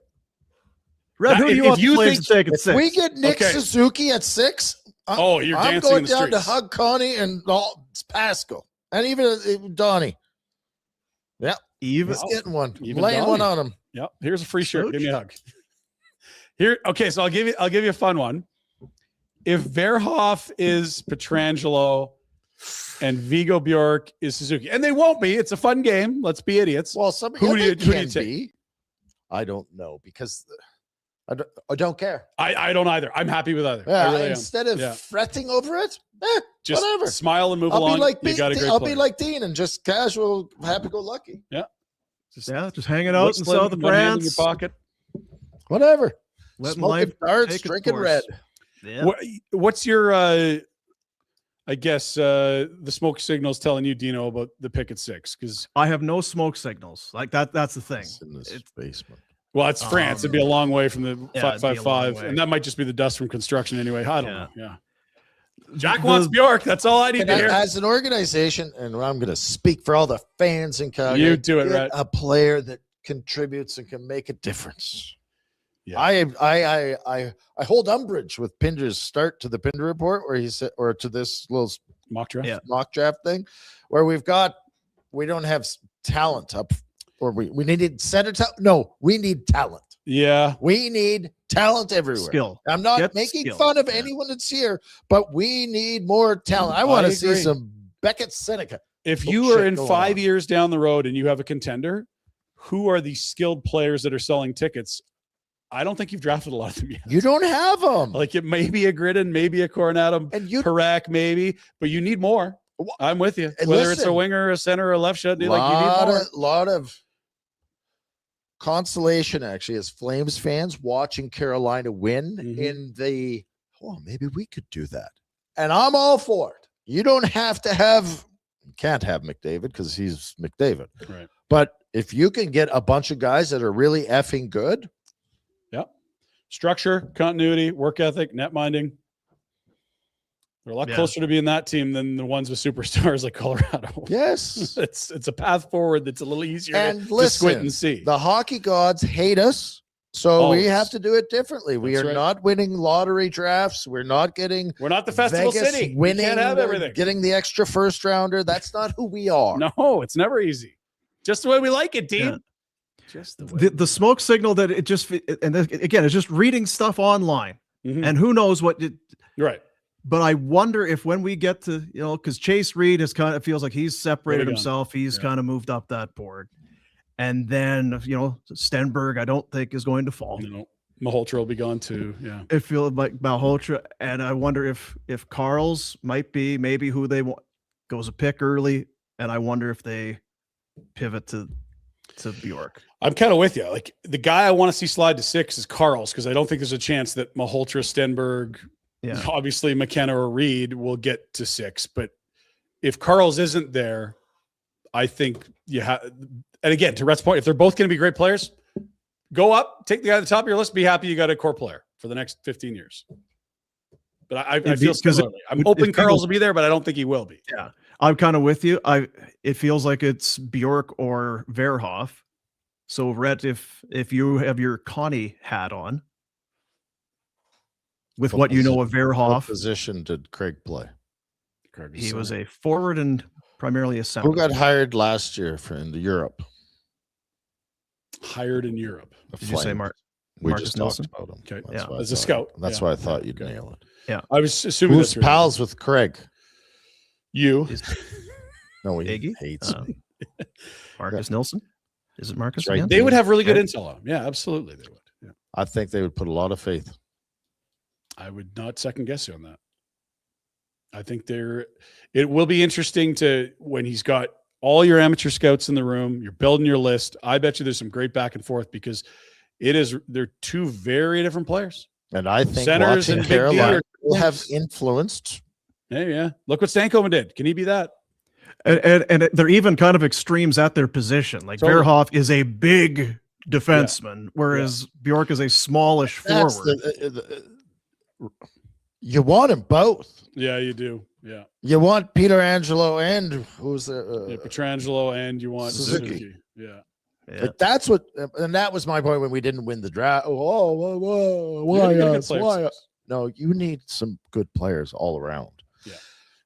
Speaker 1: Red, who
Speaker 2: Now,
Speaker 1: do you
Speaker 2: if
Speaker 1: want
Speaker 2: you
Speaker 1: the Flames
Speaker 2: think-
Speaker 1: to take at
Speaker 3: If
Speaker 1: 6?
Speaker 3: we get Nick
Speaker 2: Okay.
Speaker 3: Suzuki at 6,
Speaker 2: Oh, you're
Speaker 3: I'm
Speaker 2: dancing
Speaker 3: going
Speaker 2: in the
Speaker 3: down
Speaker 2: streets.
Speaker 3: to hug Connie and Pascal and even Donnie.
Speaker 1: Even
Speaker 3: He's getting one.
Speaker 2: Even
Speaker 3: Laying one
Speaker 2: Donnie.
Speaker 3: on him.
Speaker 2: Yep. Here's a free shirt.
Speaker 1: Smooch?
Speaker 2: Give me a hug. Here. Okay. So I'll give you a fun one. If Verhoff is Petrangelo and Vigo Bjork is Suzuki, and they won't be, it's a fun game. Let's be idiots.
Speaker 3: Well, some
Speaker 2: Who do you-
Speaker 3: they
Speaker 2: who do you
Speaker 3: can
Speaker 2: take?
Speaker 3: be. I don't know because I don't care.
Speaker 2: I don't either. I'm happy with either.
Speaker 3: Yeah,
Speaker 2: I really am.
Speaker 3: instead of
Speaker 2: Yeah.
Speaker 3: fretting over it,
Speaker 2: Just
Speaker 3: whatever.
Speaker 2: smile and move
Speaker 3: I'll
Speaker 2: along.
Speaker 3: be like
Speaker 2: you got a great
Speaker 3: I'll
Speaker 2: player.
Speaker 3: be like Dean and just casual, happy-go-lucky.
Speaker 2: Just
Speaker 1: just hanging out in
Speaker 2: whistling,
Speaker 1: South of
Speaker 2: one hand in your
Speaker 1: France.
Speaker 2: pocket.
Speaker 3: Whatever.
Speaker 1: Letting
Speaker 3: Smoking
Speaker 1: life
Speaker 3: darts,
Speaker 1: take its
Speaker 3: drinking
Speaker 1: course.
Speaker 3: red.
Speaker 1: Yeah.
Speaker 2: What's your I guess the smoke signals telling you, Dino, about the pick at 6? Because
Speaker 1: I have no smoke signals. Like that's the thing.
Speaker 3: It's in this
Speaker 1: It's-
Speaker 3: basement.
Speaker 2: well, it's France. It'd be a long way from the
Speaker 1: yeah, it'd be a long
Speaker 2: 555,
Speaker 1: way.
Speaker 2: and that might just be the dust from construction anyway. I don't
Speaker 1: Yeah.
Speaker 2: know. Yeah. Jack wants Bjork. That's all I need
Speaker 3: And
Speaker 2: to hear.
Speaker 3: as an organization, and I'm going to speak for all the fans in Calgary,
Speaker 2: You do it,
Speaker 3: get
Speaker 2: Rhett.
Speaker 3: a player that contributes and can make a difference.
Speaker 2: Yeah.
Speaker 3: I hold umbrage with Pinder's start to the Pinder Report, where he said, or to this little
Speaker 2: Mock draft.
Speaker 1: Yeah.
Speaker 3: mock draft thing, where we don't have talent up, or we needed center talent. No, we need talent.
Speaker 2: Yeah.
Speaker 3: We need talent everywhere.
Speaker 1: Skill.
Speaker 3: I'm not
Speaker 1: Get
Speaker 3: making
Speaker 1: skill.
Speaker 3: fun of
Speaker 1: Yeah.
Speaker 3: anyone that's here, but we need more talent. I want to see
Speaker 2: agree.
Speaker 3: some Beckett Seneca.
Speaker 2: If
Speaker 3: Oh,
Speaker 2: you
Speaker 3: shit
Speaker 2: are in
Speaker 3: going
Speaker 2: 5
Speaker 3: on.
Speaker 2: years down the road and you have a contender, who are the skilled players that are selling tickets? I don't think you've drafted a lot of them yet.
Speaker 3: You don't have them.
Speaker 2: Like it may be a Gridden, maybe a Coronado,
Speaker 3: And you
Speaker 2: Parak, maybe, but you need more. I'm with you.
Speaker 3: And
Speaker 2: Whether it's a
Speaker 3: listen,
Speaker 2: winger, a center, or a left shot, like you need more.
Speaker 3: lot of consolation actually as Flames fans watching Carolina win
Speaker 2: Mhm.
Speaker 3: in the maybe we could do that. And I'm all for it. You don't have to have can't have McDavid because he's McDavid.
Speaker 2: Right.
Speaker 3: But if you can get a bunch of guys that are really effing good,
Speaker 2: Structure, continuity, work ethic, net minding. They're a lot
Speaker 1: Yeah.
Speaker 2: closer to being that team than the ones with superstars like Colorado.
Speaker 3: yes.
Speaker 2: It's a path forward that's a little easier
Speaker 3: And
Speaker 2: to squint
Speaker 3: listen,
Speaker 2: and see.
Speaker 3: the hockey gods hate us. So we
Speaker 2: Always.
Speaker 3: have to do it differently. We
Speaker 2: That's
Speaker 3: are
Speaker 2: right.
Speaker 3: not winning lottery drafts. We're not getting
Speaker 2: We're not the Festival
Speaker 3: Vegas
Speaker 2: City.
Speaker 3: winning,
Speaker 2: We can't have everything.
Speaker 3: getting the extra first rounder. That's not who we are.
Speaker 2: No, it's never easy. Just the way we like it, Dean.
Speaker 1: Yeah.
Speaker 2: Just the way.
Speaker 1: The smoke signal that it just and then, again, it's just reading stuff online,
Speaker 2: Mhm.
Speaker 1: and who knows what.
Speaker 2: You're right.
Speaker 1: But I wonder if when we get to because Chase Reed has kind of feels like he's separated
Speaker 2: gone.
Speaker 1: himself. He's
Speaker 2: Yeah.
Speaker 1: kind of moved up that board, and then Stenberg I don't think is going to fall.
Speaker 2: Malhotra will be gone too. Yeah.
Speaker 1: It feels like Malhotra, and I wonder if Carl's might be maybe who they want goes a pick early, and I wonder if they pivot to to Bjork.
Speaker 2: I'm kind of with you. Like the guy I want to see slide to 6 is Carl's, because I don't think there's a chance that Malhotra, Stenberg, obviously McKenna or Reed will get to 6. But if Carl's isn't there, I think you have. And again, to Rhett's point, if they're both going to be great players, go up, take the guy at the top of your list, be happy you got a core player for the next 15 years. But I feel similarly. I'm hoping Carl's will be there, but I don't think he will be.
Speaker 1: Yeah, I'm kind of with you. It feels like it's Bjork or Verhoff. So Rhett, if you have your Connie hat on, with what you know of
Speaker 3: What
Speaker 1: Verhoff,
Speaker 3: position did Craig play?
Speaker 1: he was a forward and primarily a center.
Speaker 3: Who got hired last year in Europe?
Speaker 2: Hired in Europe.
Speaker 1: Did you say Marcus
Speaker 3: just
Speaker 1: Nilsson?
Speaker 3: talked about him.
Speaker 2: Okay.
Speaker 3: That's why I
Speaker 2: As a
Speaker 3: thought-
Speaker 2: scout.
Speaker 3: That's why I thought you'd nail it.
Speaker 1: Yeah.
Speaker 2: I was assuming
Speaker 3: Who's
Speaker 2: that's
Speaker 3: pals with Craig?
Speaker 2: you.
Speaker 3: No, he
Speaker 1: Iggy?
Speaker 3: hates me.
Speaker 1: Marcus Nilsson? Is it Marcus?
Speaker 3: That's right.
Speaker 1: Again?
Speaker 2: They would have really good intel on him. Yeah, absolutely. They would. Yeah.
Speaker 3: I think they would put a lot of faith.
Speaker 2: I would not second guess you on that. I think it will be interesting to when he's got all your amateur scouts in the room, you're building your list. I bet you there's some great back and forth because they're two very different players.
Speaker 3: And I think
Speaker 2: Centers
Speaker 3: watching
Speaker 2: and Big D
Speaker 3: Carolina
Speaker 2: are-
Speaker 3: will have influenced.
Speaker 2: Hey, yeah. Look what Stankoven did. Can he be that?
Speaker 1: And they're even kind of extremes at their position. Like
Speaker 2: Totally.
Speaker 1: Verhoff is a big defenseman, whereas Bjork is a smallish
Speaker 3: That's
Speaker 1: forward.
Speaker 3: You want them both.
Speaker 2: Yeah, you do. Yeah.
Speaker 3: You want Peter Angelo and who's
Speaker 2: Yeah,
Speaker 3: the
Speaker 2: Petrangelo and you want
Speaker 3: Suzuki.
Speaker 2: Suzuki. Yeah.
Speaker 1: Yeah.
Speaker 3: Like that's what, and that was my point when we didn't win the draft.
Speaker 2: You
Speaker 3: Why
Speaker 2: gotta get
Speaker 3: us?
Speaker 2: players.
Speaker 3: Why us? No, you need some good players all around.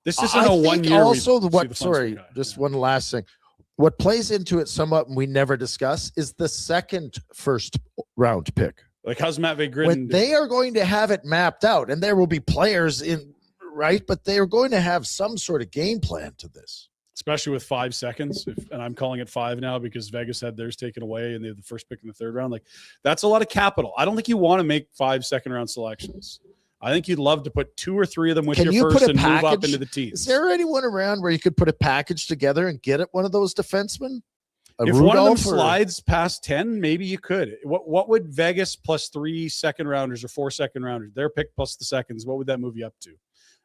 Speaker 2: This isn't
Speaker 3: I
Speaker 2: a
Speaker 3: think
Speaker 2: 1 year.
Speaker 3: also,
Speaker 2: we see
Speaker 3: what?
Speaker 2: the
Speaker 3: Sorry,
Speaker 2: Funson guy.
Speaker 3: just
Speaker 2: Yeah.
Speaker 3: one last thing. What plays into it somewhat, and we never discuss, is the second first round pick.
Speaker 2: Like how's Matt Van
Speaker 3: When
Speaker 2: Griden?
Speaker 3: they are going to have it mapped out, and there will be players in, right? But they are going to have some sort of game plan to this.
Speaker 2: Especially with 5 seconds. And I'm calling it 5 now because Vegas had theirs taken away and they had the first pick in the 3rd round. Like that's a lot of capital. I don't think you want to make 5 second-round selections. I think you'd love to put 2 or 3 of them with
Speaker 3: Can
Speaker 2: your
Speaker 3: you
Speaker 2: first
Speaker 3: put a
Speaker 2: and move up
Speaker 3: package-
Speaker 2: into the teams.
Speaker 3: Is there anyone around where you could put a package together and get it one of those defensemen?
Speaker 2: If one of them
Speaker 3: Rudolph or-
Speaker 2: slides past 10, maybe you could. What would Vegas plus 3 second-rounders or 4 second-rounders, their pick plus the seconds, what would that move you up to?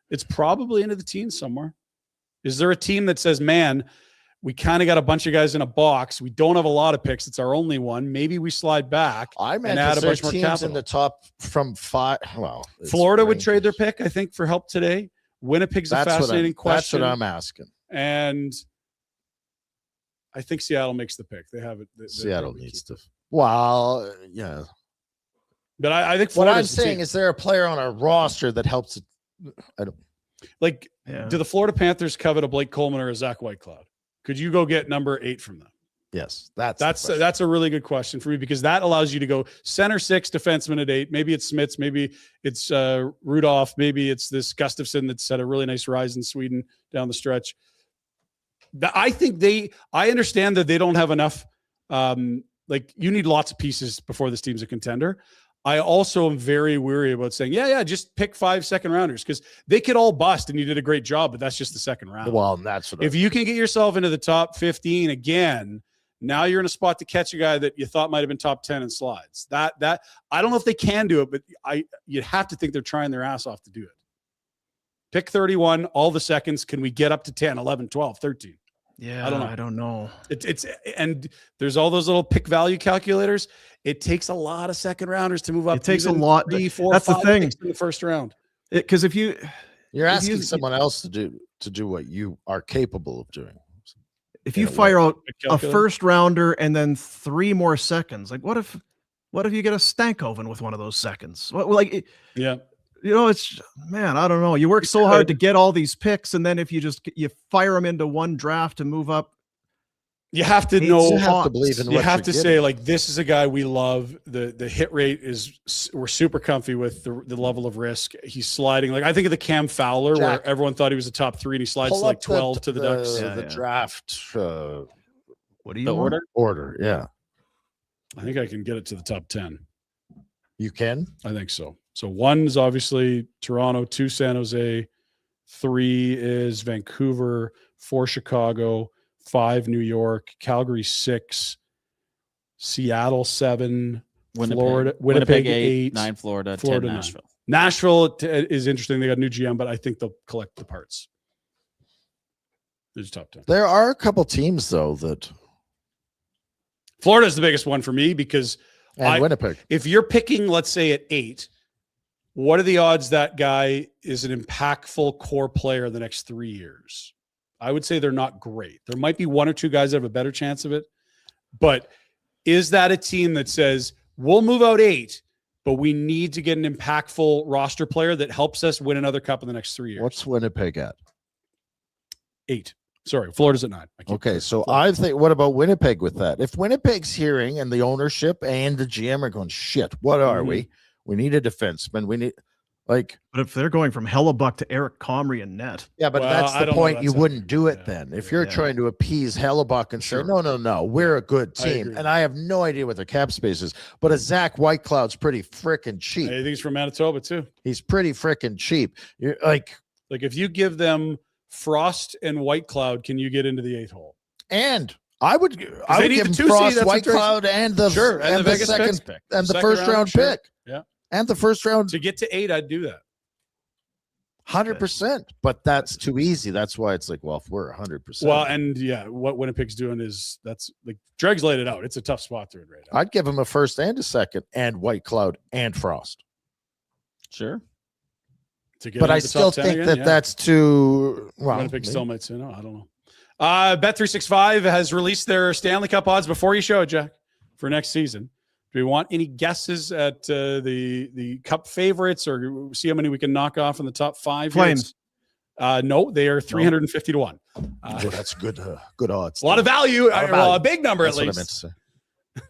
Speaker 2: It's probably into the teens somewhere. Is there a team that says, man, we kind of got a bunch of guys in a box. We don't have a lot of picks. It's our only one. Maybe we slide back.
Speaker 3: I meant
Speaker 2: add a
Speaker 3: there
Speaker 2: bunch more
Speaker 3: teams
Speaker 2: capital.
Speaker 3: in the top from 5. Well, it's
Speaker 2: Florida would trade their
Speaker 3: Rangers.
Speaker 2: pick, I think, for help today. Winnipeg's a
Speaker 3: That's
Speaker 2: fascinating question.
Speaker 3: That's what I'm asking.
Speaker 2: And I think Seattle makes the pick. They have it.
Speaker 3: Seattle needs to. Well, yeah.
Speaker 2: But I think
Speaker 3: What I'm
Speaker 2: Florida's the
Speaker 3: saying
Speaker 2: team.
Speaker 3: is there a player on our roster that helps it? I don't.
Speaker 2: Like,
Speaker 1: Yeah.
Speaker 2: do the Florida Panthers covet a Blake Coleman or a Zach Whitecloud? Could you go get number 8 from them?
Speaker 3: Yes, that's
Speaker 2: That's a really good question for me because that allows you to go center 6, defenseman at 8. Maybe it's Smits, maybe it's Rudolph, maybe it's this Gustafsson that's had a really nice rise in Sweden down the stretch. I think I understand that they don't have enough. Like you need lots of pieces before this team's a contender. I also am very weary about saying, yeah, just pick 5 second-rounders because they could all bust and you did a great job, but that's just the second round.
Speaker 3: Well, that's what.
Speaker 2: If you can get yourself into the top 15 again, now you're in a spot to catch a guy that you thought might have been top 10 in slides. That I don't know if they can do it, but you'd have to think they're trying their ass off to do it. Pick 31, all the seconds. Can we get up to 10, 11, 12, 13?
Speaker 1: Yeah,
Speaker 2: I
Speaker 1: I don't know.
Speaker 2: It's and there's all those little pick value calculators. It takes a lot of second rounders to move up.
Speaker 1: It takes a
Speaker 2: even
Speaker 1: lot.
Speaker 2: 3, 4,
Speaker 1: That's the
Speaker 2: 5
Speaker 1: thing.
Speaker 2: picks in the first round.
Speaker 1: Because if you
Speaker 3: You're
Speaker 1: if
Speaker 3: asking
Speaker 1: you-
Speaker 3: someone else to do what you are capable of doing.
Speaker 1: you
Speaker 3: Yeah,
Speaker 1: fire out
Speaker 2: Pick
Speaker 1: a
Speaker 2: calculator.
Speaker 1: first rounder and then 3 more seconds, like what if you get a Stankoven with one of those seconds? Like
Speaker 2: Yeah.
Speaker 1: it's man, I don't know. You work so hard to get all these picks, and then if you fire them into one draft to move up,
Speaker 2: You have to
Speaker 1: It's
Speaker 2: know.
Speaker 3: You have to believe in
Speaker 2: You
Speaker 3: what
Speaker 2: have
Speaker 3: you're
Speaker 2: to say,
Speaker 3: getting.
Speaker 2: like, this is a guy we love. The hit rate we're super comfy with the level of risk. He's sliding. Like, I think of the Cam Fowler,
Speaker 3: Jack,
Speaker 2: where everyone thought he was a top 3 and he slides
Speaker 3: Pull
Speaker 2: to like
Speaker 3: up
Speaker 2: 12 to the Ducks.
Speaker 1: Yeah,
Speaker 3: the
Speaker 1: yeah.
Speaker 3: draft
Speaker 1: what do you
Speaker 2: The
Speaker 1: want?
Speaker 3: order. Yeah,
Speaker 2: I think I can get it to the top 10.
Speaker 3: you can.
Speaker 2: I think so. So 1 is obviously Toronto, 2 San Jose, 3 is Vancouver, 4 Chicago, 5 New York, Calgary 6, Seattle 7,
Speaker 4: Winnipeg,
Speaker 2: Winnipeg
Speaker 4: 8,
Speaker 2: 8,
Speaker 4: 9 Florida,
Speaker 2: Florida
Speaker 4: 10
Speaker 2: 9.
Speaker 4: Nashville.
Speaker 2: Nashville is interesting. They got a new GM, but I think they'll collect the parts. There's top 10.
Speaker 3: There are a couple teams though that
Speaker 2: Florida's the biggest one for me because
Speaker 3: and Winnipeg.
Speaker 2: if you're picking, let's say at 8, what are the odds that guy is an impactful core player the next 3 years? I would say they're not great. There might be 1 or 2 guys that have a better chance of it, but is that a team that says we'll move out 8, but we need to get an impactful roster player that helps us win another cup in the next 3 years?
Speaker 3: What's Winnipeg at?
Speaker 2: 8. Sorry, Florida's at 9.
Speaker 3: Okay, so I think, what about Winnipeg with that? If Winnipeg's hearing and the ownership and the GM are going, shit, what are we? We need a defenseman. We need, like,
Speaker 1: But if they're going from Hellybuck to Eric Comrie and net,
Speaker 3: yeah, but
Speaker 2: Well,
Speaker 3: that's
Speaker 2: I
Speaker 3: the
Speaker 2: don't know
Speaker 3: point. You
Speaker 2: that's
Speaker 3: wouldn't do it
Speaker 2: yeah.
Speaker 3: then. If you're
Speaker 1: Yeah.
Speaker 3: trying to appease Hellybuck and say,
Speaker 1: Sure.
Speaker 3: no, we're a good
Speaker 2: I
Speaker 3: team.
Speaker 2: agree.
Speaker 3: And I have no idea what their cap space is, but a Zach Whitecloud's pretty freaking
Speaker 2: I
Speaker 3: cheap.
Speaker 2: think he's from Manitoba too.
Speaker 3: He's pretty freaking cheap. You're like,
Speaker 2: Like if you give them Frost and White Cloud, can you get into the 8 hole?
Speaker 3: and I would
Speaker 2: they
Speaker 3: give
Speaker 2: need
Speaker 3: him
Speaker 2: the 2 seed,
Speaker 3: Frost,
Speaker 2: that's what
Speaker 3: Whitecloud, and the
Speaker 2: Sure, and the
Speaker 3: the
Speaker 2: Vegas
Speaker 3: second
Speaker 2: pick.
Speaker 3: and the
Speaker 2: Second
Speaker 3: first
Speaker 2: rounder,
Speaker 3: round
Speaker 2: sure.
Speaker 3: pick.
Speaker 2: Yeah.
Speaker 3: And the first round
Speaker 2: To get to 8, I'd do that.
Speaker 3: 100%. But that's too easy. That's why it's like, well, if we're 100%,
Speaker 2: Well, and yeah, what Winnipeg's doing is that's like Dreg's laid it out. It's a tough spot they're in right now.
Speaker 3: I'd give him a first and a second, and Whitecloud and Frost.
Speaker 4: Sure.
Speaker 2: To get
Speaker 3: But I
Speaker 2: into the
Speaker 3: still
Speaker 2: top 10
Speaker 3: think
Speaker 2: again,
Speaker 3: that
Speaker 2: yeah.
Speaker 3: that's too well.
Speaker 2: Winnipeg still might say no. I don't know. Bet365 has released their Stanley Cup odds before you show it, Jack, for next season. Do we want any guesses at the Cup favorites, or see how many we can knock off in the top 5? here?
Speaker 1: Flames.
Speaker 2: No, they are 350 to 1.
Speaker 3: Oh, that's good. Good odds.
Speaker 2: A lot of value.
Speaker 3: Lot of
Speaker 2: Well,
Speaker 3: value.
Speaker 2: a big number
Speaker 3: That's
Speaker 2: at
Speaker 3: what I meant to
Speaker 2: least.
Speaker 3: say.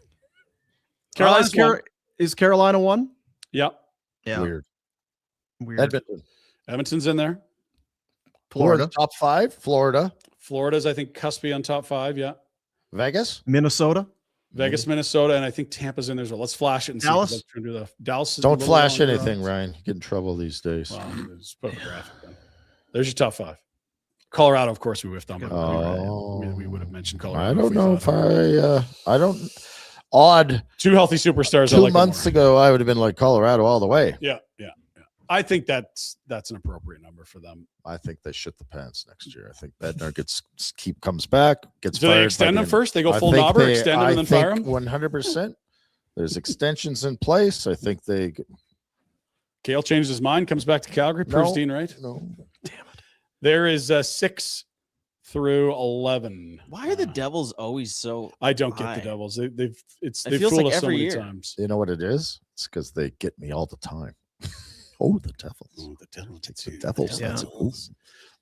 Speaker 2: Carolina's one.
Speaker 1: is Carolina 1?
Speaker 2: Yeah.
Speaker 1: Yeah,
Speaker 3: Weird.
Speaker 1: weird.
Speaker 2: Edmonton's in there.
Speaker 3: Florida top 5.
Speaker 2: Florida's, I think, cuspy on top 5. Yeah.
Speaker 3: Vegas.
Speaker 1: Minnesota.
Speaker 2: Vegas, Minnesota, and I think Tampa's in there as well. Let's flash it and
Speaker 1: Dallas?
Speaker 2: see. If do Dallas. Is a
Speaker 3: Don't
Speaker 2: little
Speaker 3: flash
Speaker 2: longer
Speaker 3: anything,
Speaker 2: odds.
Speaker 3: Ryan. You get in trouble these days.
Speaker 2: Well, just put up a graphic then. There's your top 5. Colorado, of course, we whiffed on. But
Speaker 3: Oh.
Speaker 2: we would have mentioned Colorado.
Speaker 3: I don't
Speaker 2: we
Speaker 3: know
Speaker 2: thought.
Speaker 3: if I don't. Odd.
Speaker 2: 2 healthy superstars. I
Speaker 3: 2
Speaker 2: like them
Speaker 3: months
Speaker 2: more.
Speaker 3: ago, I would have been like Colorado all the way.
Speaker 2: Yeah. I think that's an appropriate number for them.
Speaker 3: I think they shit the pants next year. I think Bednar comes back, gets
Speaker 2: Do
Speaker 3: fired.
Speaker 2: they
Speaker 3: by
Speaker 2: extend
Speaker 3: the
Speaker 2: them
Speaker 3: end.
Speaker 2: first? They go
Speaker 3: I
Speaker 2: full
Speaker 3: think
Speaker 2: knobber,
Speaker 3: they-
Speaker 2: extend them,
Speaker 3: I
Speaker 2: and then fire
Speaker 3: think
Speaker 2: them?
Speaker 3: 100%. There's extensions in place. I think they
Speaker 2: Kale changed his mind, comes back to Calgary. Proves
Speaker 3: No.
Speaker 2: Dean right.
Speaker 3: no.
Speaker 2: There is 6 through 11.
Speaker 4: Why are the Devils always so?
Speaker 2: I don't get
Speaker 4: high?
Speaker 2: the Devils. They've
Speaker 4: It
Speaker 2: they've
Speaker 4: feels
Speaker 2: fooled
Speaker 4: like
Speaker 2: us so
Speaker 4: every
Speaker 2: many
Speaker 4: year.
Speaker 2: times.
Speaker 3: You know what it is? It's because they get me all the time. Oh, the Devils.
Speaker 2: Oh, the Devils.
Speaker 3: The Devils.
Speaker 1: Yeah.
Speaker 3: That's it.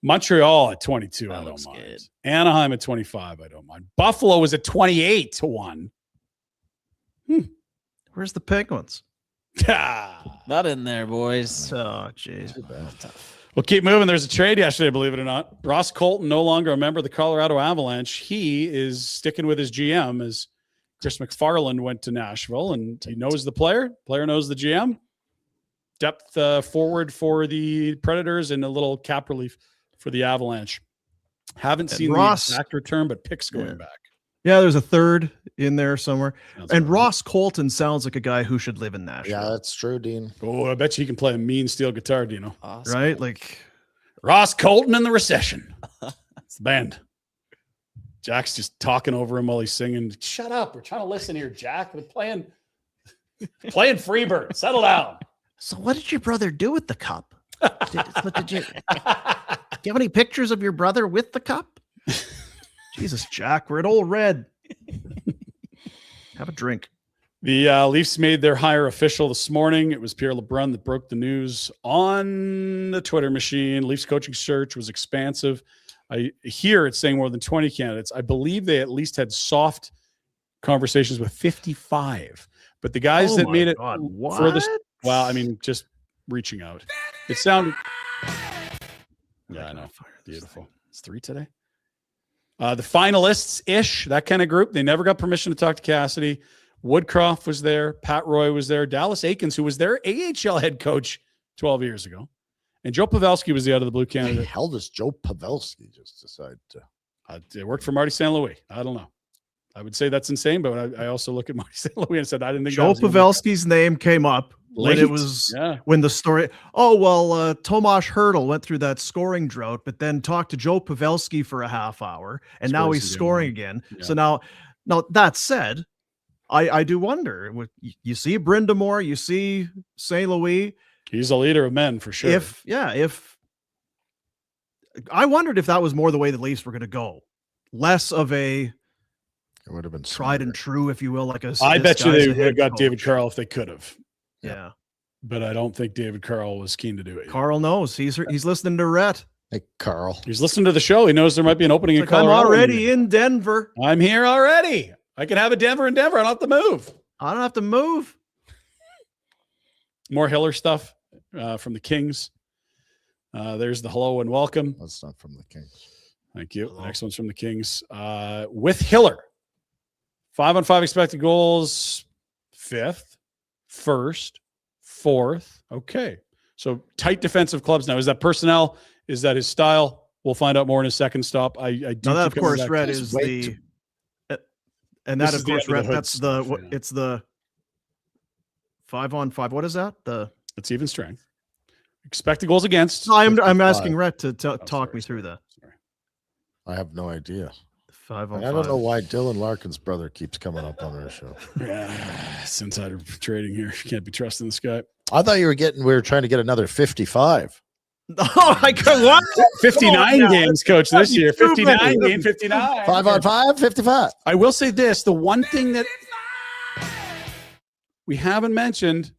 Speaker 2: Montreal at 22.
Speaker 4: That
Speaker 2: I don't
Speaker 4: looks
Speaker 2: mind.
Speaker 4: good.
Speaker 2: Anaheim at 25. I don't mind. Buffalo was at 28 to 1.
Speaker 1: Where's the Penguins?
Speaker 4: Not in there, boys.
Speaker 1: Oh, jeez.
Speaker 2: We'll keep moving. There's a trade yesterday, believe it or not. Ross Colton, no longer a member of the Colorado Avalanche. He is sticking with his GM as Chris McFarland went to Nashville, and he knows the player. Player knows the GM. Depth forward for the Predators and a little cap relief for the Avalanche. Haven't
Speaker 1: And
Speaker 2: seen
Speaker 1: Ross-
Speaker 2: the exact return, but picks going
Speaker 1: Yeah.
Speaker 2: back.
Speaker 1: Yeah, there's a third in there somewhere.
Speaker 2: Sounds
Speaker 1: And
Speaker 2: right.
Speaker 1: Ross Colton sounds like a guy who should live in Nashville.
Speaker 3: Yeah, that's true, Dean.
Speaker 2: Oh, I bet you he can play a mean steel guitar, Dino.
Speaker 4: Awesome.
Speaker 1: Right? Like,
Speaker 2: Ross Colton and the Recession. It's the band. Jack's just talking over him while he's singing. Shut up. We're trying to listen here, Jack. We're playing Freebird. Settle down.
Speaker 1: so what did your brother do with the cup? Do you have any pictures of your brother with the cup? Jesus, Jack, we're at Old Red. Have a drink.
Speaker 2: The Leafs made their hire official this morning. It was Pierre LeBrun that broke the news on the Twitter machine. Leafs coaching search was expansive. I hear it's saying more than 20 candidates. I believe they at least had soft conversations with 55. But the guys
Speaker 1: Oh
Speaker 2: that
Speaker 1: my
Speaker 2: made it
Speaker 1: God,
Speaker 2: furthest,
Speaker 1: what?
Speaker 2: well, I mean, just reaching out. It sounded. Yeah, I know. Beautiful. It's 3 today. The finalists-ish, that kind of group. They never got permission to talk to Cassidy. Woodcroft was there. Pat Roy was there. Dallas Aikens, who was their AHL head coach 12 years ago. And Joe Pavelski was the out of the blue
Speaker 3: Why the
Speaker 2: candidate.
Speaker 3: hell does Joe Pavelski just decide to?
Speaker 2: It worked for Marty St. Louis. I don't know. I would say that's insane, but I also look at Marty St. Louis and said I didn't think
Speaker 1: Joe
Speaker 2: that was
Speaker 1: Pavelski's name came up when it
Speaker 2: late.
Speaker 1: was
Speaker 2: Yeah.
Speaker 1: when the story. Oh well, Tomas Hertl went through that scoring drought, but then talked to Joe Pavelski for a half hour, and now
Speaker 2: Scores
Speaker 1: he's
Speaker 2: again.
Speaker 1: scoring again.
Speaker 2: Yeah.
Speaker 1: So now that said, I do wonder. You see Brindamore, you see St. Louis.
Speaker 2: He's a leader of men for sure.
Speaker 1: If I wondered if that was more the way the Leafs were going to go, less of a
Speaker 3: It would have been
Speaker 1: tried and true, if you will, like a.
Speaker 2: I
Speaker 1: this
Speaker 2: bet you
Speaker 1: guy's
Speaker 2: they
Speaker 1: a
Speaker 2: would have
Speaker 1: head
Speaker 2: got
Speaker 1: coach.
Speaker 2: David Carl if they could have,
Speaker 1: Yeah,
Speaker 2: but I don't think David Carl was keen to do it.
Speaker 1: Carl knows he's listening to Rhett.
Speaker 3: Hey, Carl.
Speaker 2: He's listening to the show. He knows there might be an opening in
Speaker 1: It's like, I'm
Speaker 2: Colorado.
Speaker 1: already in Denver.
Speaker 2: I'm here already. I can have a Denver in Denver. I don't have to move.
Speaker 1: I don't have to move.
Speaker 2: More Hiller stuff from the Kings. There's the hello and welcome.
Speaker 3: That's not from the Kings.
Speaker 2: Thank you.
Speaker 1: Hello.
Speaker 2: The next one's from the Kings. With Hiller, 5-on-5 expected goals, 5th, 1st, 4th. Okay. So tight defensive clubs now. Is that personnel? Is that his style? We'll find out more in a second stop. I do
Speaker 1: Now that, of
Speaker 2: keep coming
Speaker 1: course,
Speaker 2: back to
Speaker 1: Red
Speaker 2: this.
Speaker 1: is
Speaker 3: Wait
Speaker 1: and
Speaker 2: This
Speaker 1: that,
Speaker 2: is
Speaker 1: of
Speaker 2: the
Speaker 1: course,
Speaker 2: under the
Speaker 1: Red.
Speaker 2: hood
Speaker 1: That's the
Speaker 2: stuff, yeah.
Speaker 1: it's the 5-on-5. What is that?
Speaker 2: It's even strength. Expected goals against.
Speaker 1: No, I'm
Speaker 3: 55.
Speaker 1: asking Rhett to
Speaker 2: Oh,
Speaker 1: talk
Speaker 2: sorry,
Speaker 1: me through
Speaker 2: sorry,
Speaker 1: that.
Speaker 2: sorry.
Speaker 3: I have no idea.
Speaker 1: 5-on-5.
Speaker 3: I don't know why Dylan Larkin's brother keeps coming up on our show.
Speaker 2: Yeah, it's insider trading here. You can't be trusting this guy.
Speaker 3: I thought we were trying to get another 55.
Speaker 1: Oh my God! What?
Speaker 2: 59
Speaker 1: now.
Speaker 2: games, coach, this year.
Speaker 1: Too
Speaker 2: 59
Speaker 1: many.
Speaker 2: game 59.
Speaker 3: 5-on-5, 55.
Speaker 2: I will say this: the one thing that we haven't mentioned,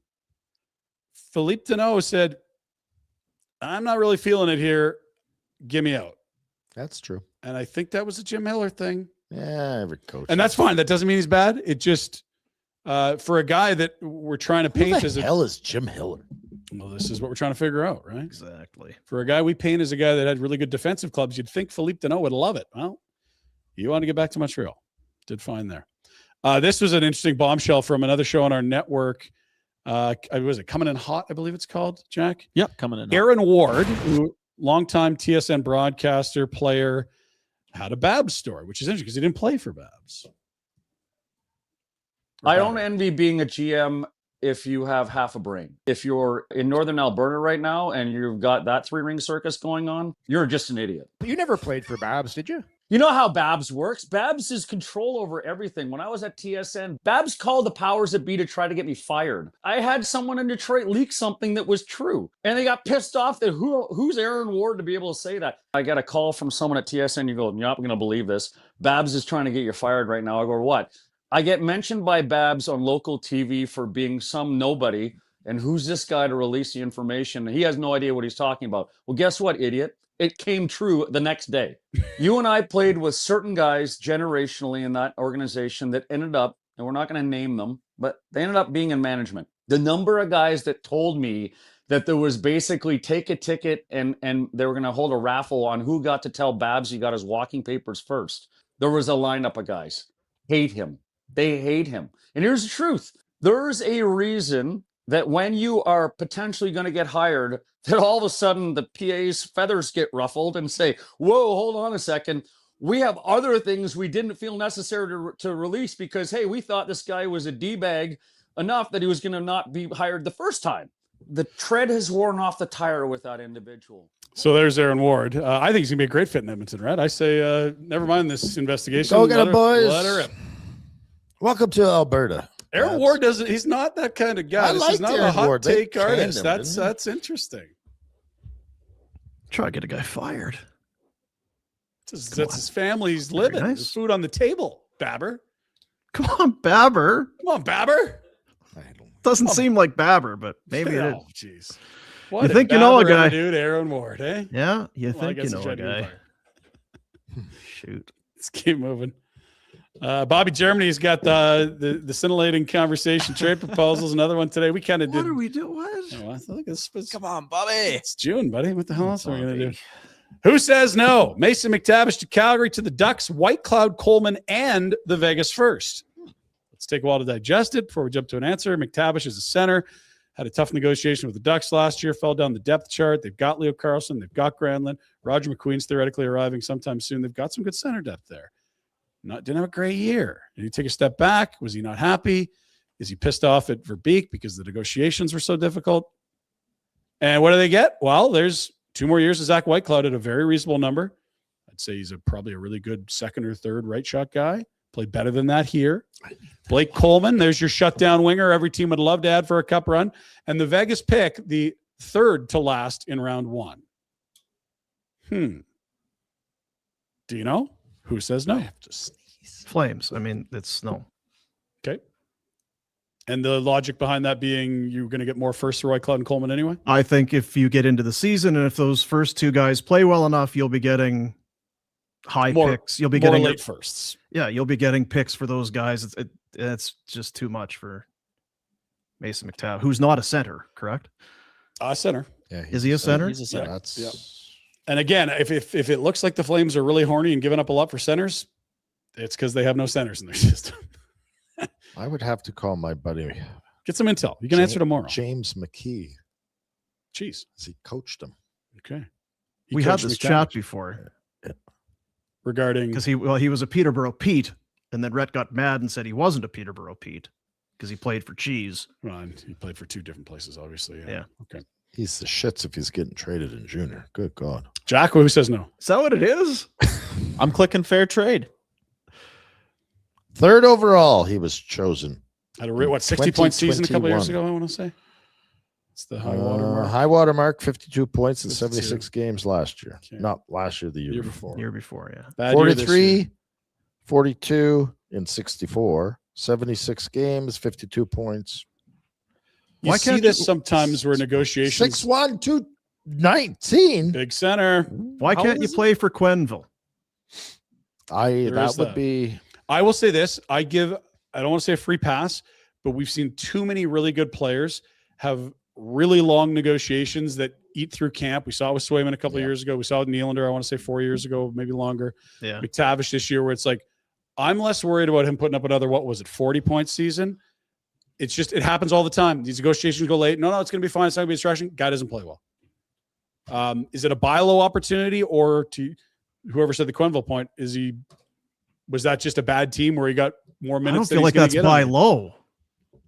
Speaker 2: Philippe Deneau said, "I'm not really feeling it here. Give me out."
Speaker 3: That's true.
Speaker 2: And I think that was a Jim Miller thing,
Speaker 3: Yeah, every coach.
Speaker 2: and that's fine. That doesn't mean he's bad. It just for a guy that we're trying to
Speaker 3: Who
Speaker 2: paint
Speaker 3: the
Speaker 2: as a
Speaker 3: hell is Jim Hiller?
Speaker 2: well, this is what we're trying to figure out, right?
Speaker 1: Exactly.
Speaker 2: For a guy we paint as a guy that had really good defensive clubs, you'd think Philippe Deneau would love it. Well, you want to get back to Montreal. Did fine there. This was an interesting bombshell from another show on our network. Was it Coming in Hot, I believe it's called, Jack?
Speaker 4: Yep, coming in.
Speaker 2: Aaron Ward, who longtime TSN broadcaster, player, had a Babs story, which is interesting because he didn't play for Babs.
Speaker 7: I don't envy being a GM if you have half a brain. If you're in Northern Alberta right now and you've got that 3-ring circus going on, you're just an idiot.
Speaker 8: But you never played for Babs, did you?
Speaker 7: You know how Babs works? Babs is control over everything. When I was at TSN, Babs called the powers that be to try to get me fired. I had someone in Detroit leak something that was true, and they got pissed off that who's Aaron Ward to be able to say that? I got a call from someone at TSN. You go, you're not going to believe this. Babs is trying to get you fired right now. I go, what? I get mentioned by Babs on local TV for being some nobody, and who's this guy to release the information? He has no idea what he's talking about. Well, guess what, idiot? It came true the next day. You and I played with certain guys generationally in that organization that ended up, and we're not going to name them, but they ended up being in management. The number of guys that told me that there was basically take a ticket and they were going to hold a raffle on who got to tell Babs he got his walking papers first. There was a lineup of guys. Hate him. They hate him. And here's the truth. There's a reason that when you are potentially going to get hired, that all of a sudden the PA's feathers get ruffled and say, whoa, hold on a second. We have other things we didn't feel necessary to release because, hey, we thought this guy was a D-bag enough that he was going to not be hired the first time. The tread has worn off the tire with that individual.
Speaker 2: So there's Aaron Ward. I think he's going to be a great fit in Edmonton, right? I say, never mind this investigation.
Speaker 3: Go get him, boys.
Speaker 2: Let her rip.
Speaker 3: Welcome to Alberta.
Speaker 2: Aaron
Speaker 3: Babs.
Speaker 2: Ward doesn't. He's not that kind of guy.
Speaker 3: I
Speaker 2: This
Speaker 3: liked
Speaker 2: is not
Speaker 3: Aaron
Speaker 2: a hot
Speaker 3: Ward. They
Speaker 2: take
Speaker 3: canned
Speaker 2: artist.
Speaker 3: him,
Speaker 2: That's
Speaker 3: didn't they?
Speaker 2: that's interesting.
Speaker 1: Try to get a guy fired.
Speaker 2: That's his family's
Speaker 1: Very
Speaker 2: living.
Speaker 1: nice.
Speaker 2: There's food on the table. Babber,
Speaker 1: Come on, Babber.
Speaker 2: come on, Babber.
Speaker 3: I don't.
Speaker 1: Doesn't seem like Babber, but maybe it is.
Speaker 2: Oh, jeez.
Speaker 1: You think you know a guy.
Speaker 2: dude? Aaron Ward, eh?
Speaker 1: Yeah, you
Speaker 2: Well, I
Speaker 1: think you
Speaker 2: guess
Speaker 1: know
Speaker 2: he
Speaker 1: a
Speaker 2: tried to get
Speaker 1: guy.
Speaker 2: fired.
Speaker 1: Shoot.
Speaker 2: Let's keep moving. Bobby Germany's got the scintillating conversation trade proposals. Another one today. We kind of
Speaker 1: What
Speaker 2: did.
Speaker 1: are we doing? What?
Speaker 2: Oh, I think it's
Speaker 4: Come on, Bobby.
Speaker 2: It's June, buddy. What the hell else are we gonna do? Who says no? Mason McTavish to Calgary, to the Ducks, White Cloud, Coleman, and the Vegas first. Let's take a while to digest it before we jump to an answer. McTavish is a center. Had a tough negotiation with the Ducks last year. Fell down the depth chart. They've got Leo Carlson. They've got Granlund. Roger McQueen's theoretically arriving sometime soon. They've got some good center depth there. didn't have a great year. Did he take a step back? Was he not happy? Is he pissed off at Verbeek because the negotiations were so difficult? And what do they get? Well, there's 2 more years of Zach Whitecloud at a very reasonable number. I'd say he's probably a really good second or third right shot guy. Played better than that here. Blake Coleman, there's your shutdown winger. Every team would love to add for a cup run. And the Vegas pick, the third to last in round 1. Do you know? Who says no?
Speaker 3: I have to sneeze.
Speaker 1: Flames. I mean, it's no.
Speaker 2: Okay. And the logic behind that being you're going to get more firsts for Whitecloud and Coleman anyway?
Speaker 1: I think if you get into the season and if those first 2 guys play well enough, you'll be getting high picks. You'll be
Speaker 2: more
Speaker 1: getting
Speaker 2: late firsts.
Speaker 1: Yeah, you'll be getting picks for those guys. It's just too much for Mason McTavish, who's not a center, correct?
Speaker 2: Center.
Speaker 3: Yeah,
Speaker 1: Is he a center?
Speaker 4: He's a center.
Speaker 3: That's
Speaker 2: Yeah. And again, if it looks like the Flames are really horny and giving up a lot for centers, it's because they have no centers in their system.
Speaker 3: I would have to call my buddy.
Speaker 2: Get some intel. You can answer tomorrow.
Speaker 3: James McKee.
Speaker 2: Jeez.
Speaker 3: As he coached him.
Speaker 2: Okay.
Speaker 1: We had this chat before
Speaker 2: regarding
Speaker 1: because he was a Peterborough Pete, and then Rhett got mad and said he wasn't a Peterborough Pete because he played for Cheese.
Speaker 2: Well, and he played for 2 different places, obviously.
Speaker 1: Yeah.
Speaker 2: Okay.
Speaker 3: He's the shits if he's getting traded in junior. Good God.
Speaker 2: Jack, who says no?
Speaker 1: Is that what it is?
Speaker 4: I'm clicking fair trade.
Speaker 3: 3rd overall, he was chosen.
Speaker 2: Had a 60-point season a couple years ago, I want to say. It's the high water mark.
Speaker 3: High water mark, 52 points in
Speaker 2: 52.
Speaker 3: 76 games last year.
Speaker 2: Okay.
Speaker 3: Not last year, the year before.
Speaker 1: Year before, yeah.
Speaker 2: Bad year this year.
Speaker 3: 43, 42 in 64, 76 games, 52 points.
Speaker 2: You
Speaker 1: Why
Speaker 2: see
Speaker 1: can't
Speaker 2: this
Speaker 1: you-
Speaker 2: sometimes where negotiations.
Speaker 3: 6'1", 219.
Speaker 2: Big center.
Speaker 1: Why
Speaker 2: How
Speaker 1: can't you
Speaker 2: is it?
Speaker 1: play for Quenneville?
Speaker 3: That
Speaker 2: is
Speaker 3: would
Speaker 2: that.
Speaker 3: be
Speaker 2: I will say this. I don't want to say a free pass, but we've seen too many really good players have really long negotiations that eat through camp. We saw it with Swayman a couple of years ago. We saw it with Nylander, I want to say 4 years ago, maybe longer.
Speaker 1: Yeah.
Speaker 2: McTavish this year, where it's like, I'm less worried about him putting up another, 40-point season. It's just, it happens all the time. These negotiations go late. No, it's going to be fine. It's not going to be a distraction. Guy doesn't play well. Is it a buy low opportunity, or to whoever said the Quenneville point, was that just a bad team where he got more
Speaker 1: I
Speaker 2: minutes?
Speaker 1: don't feel like that's buy low.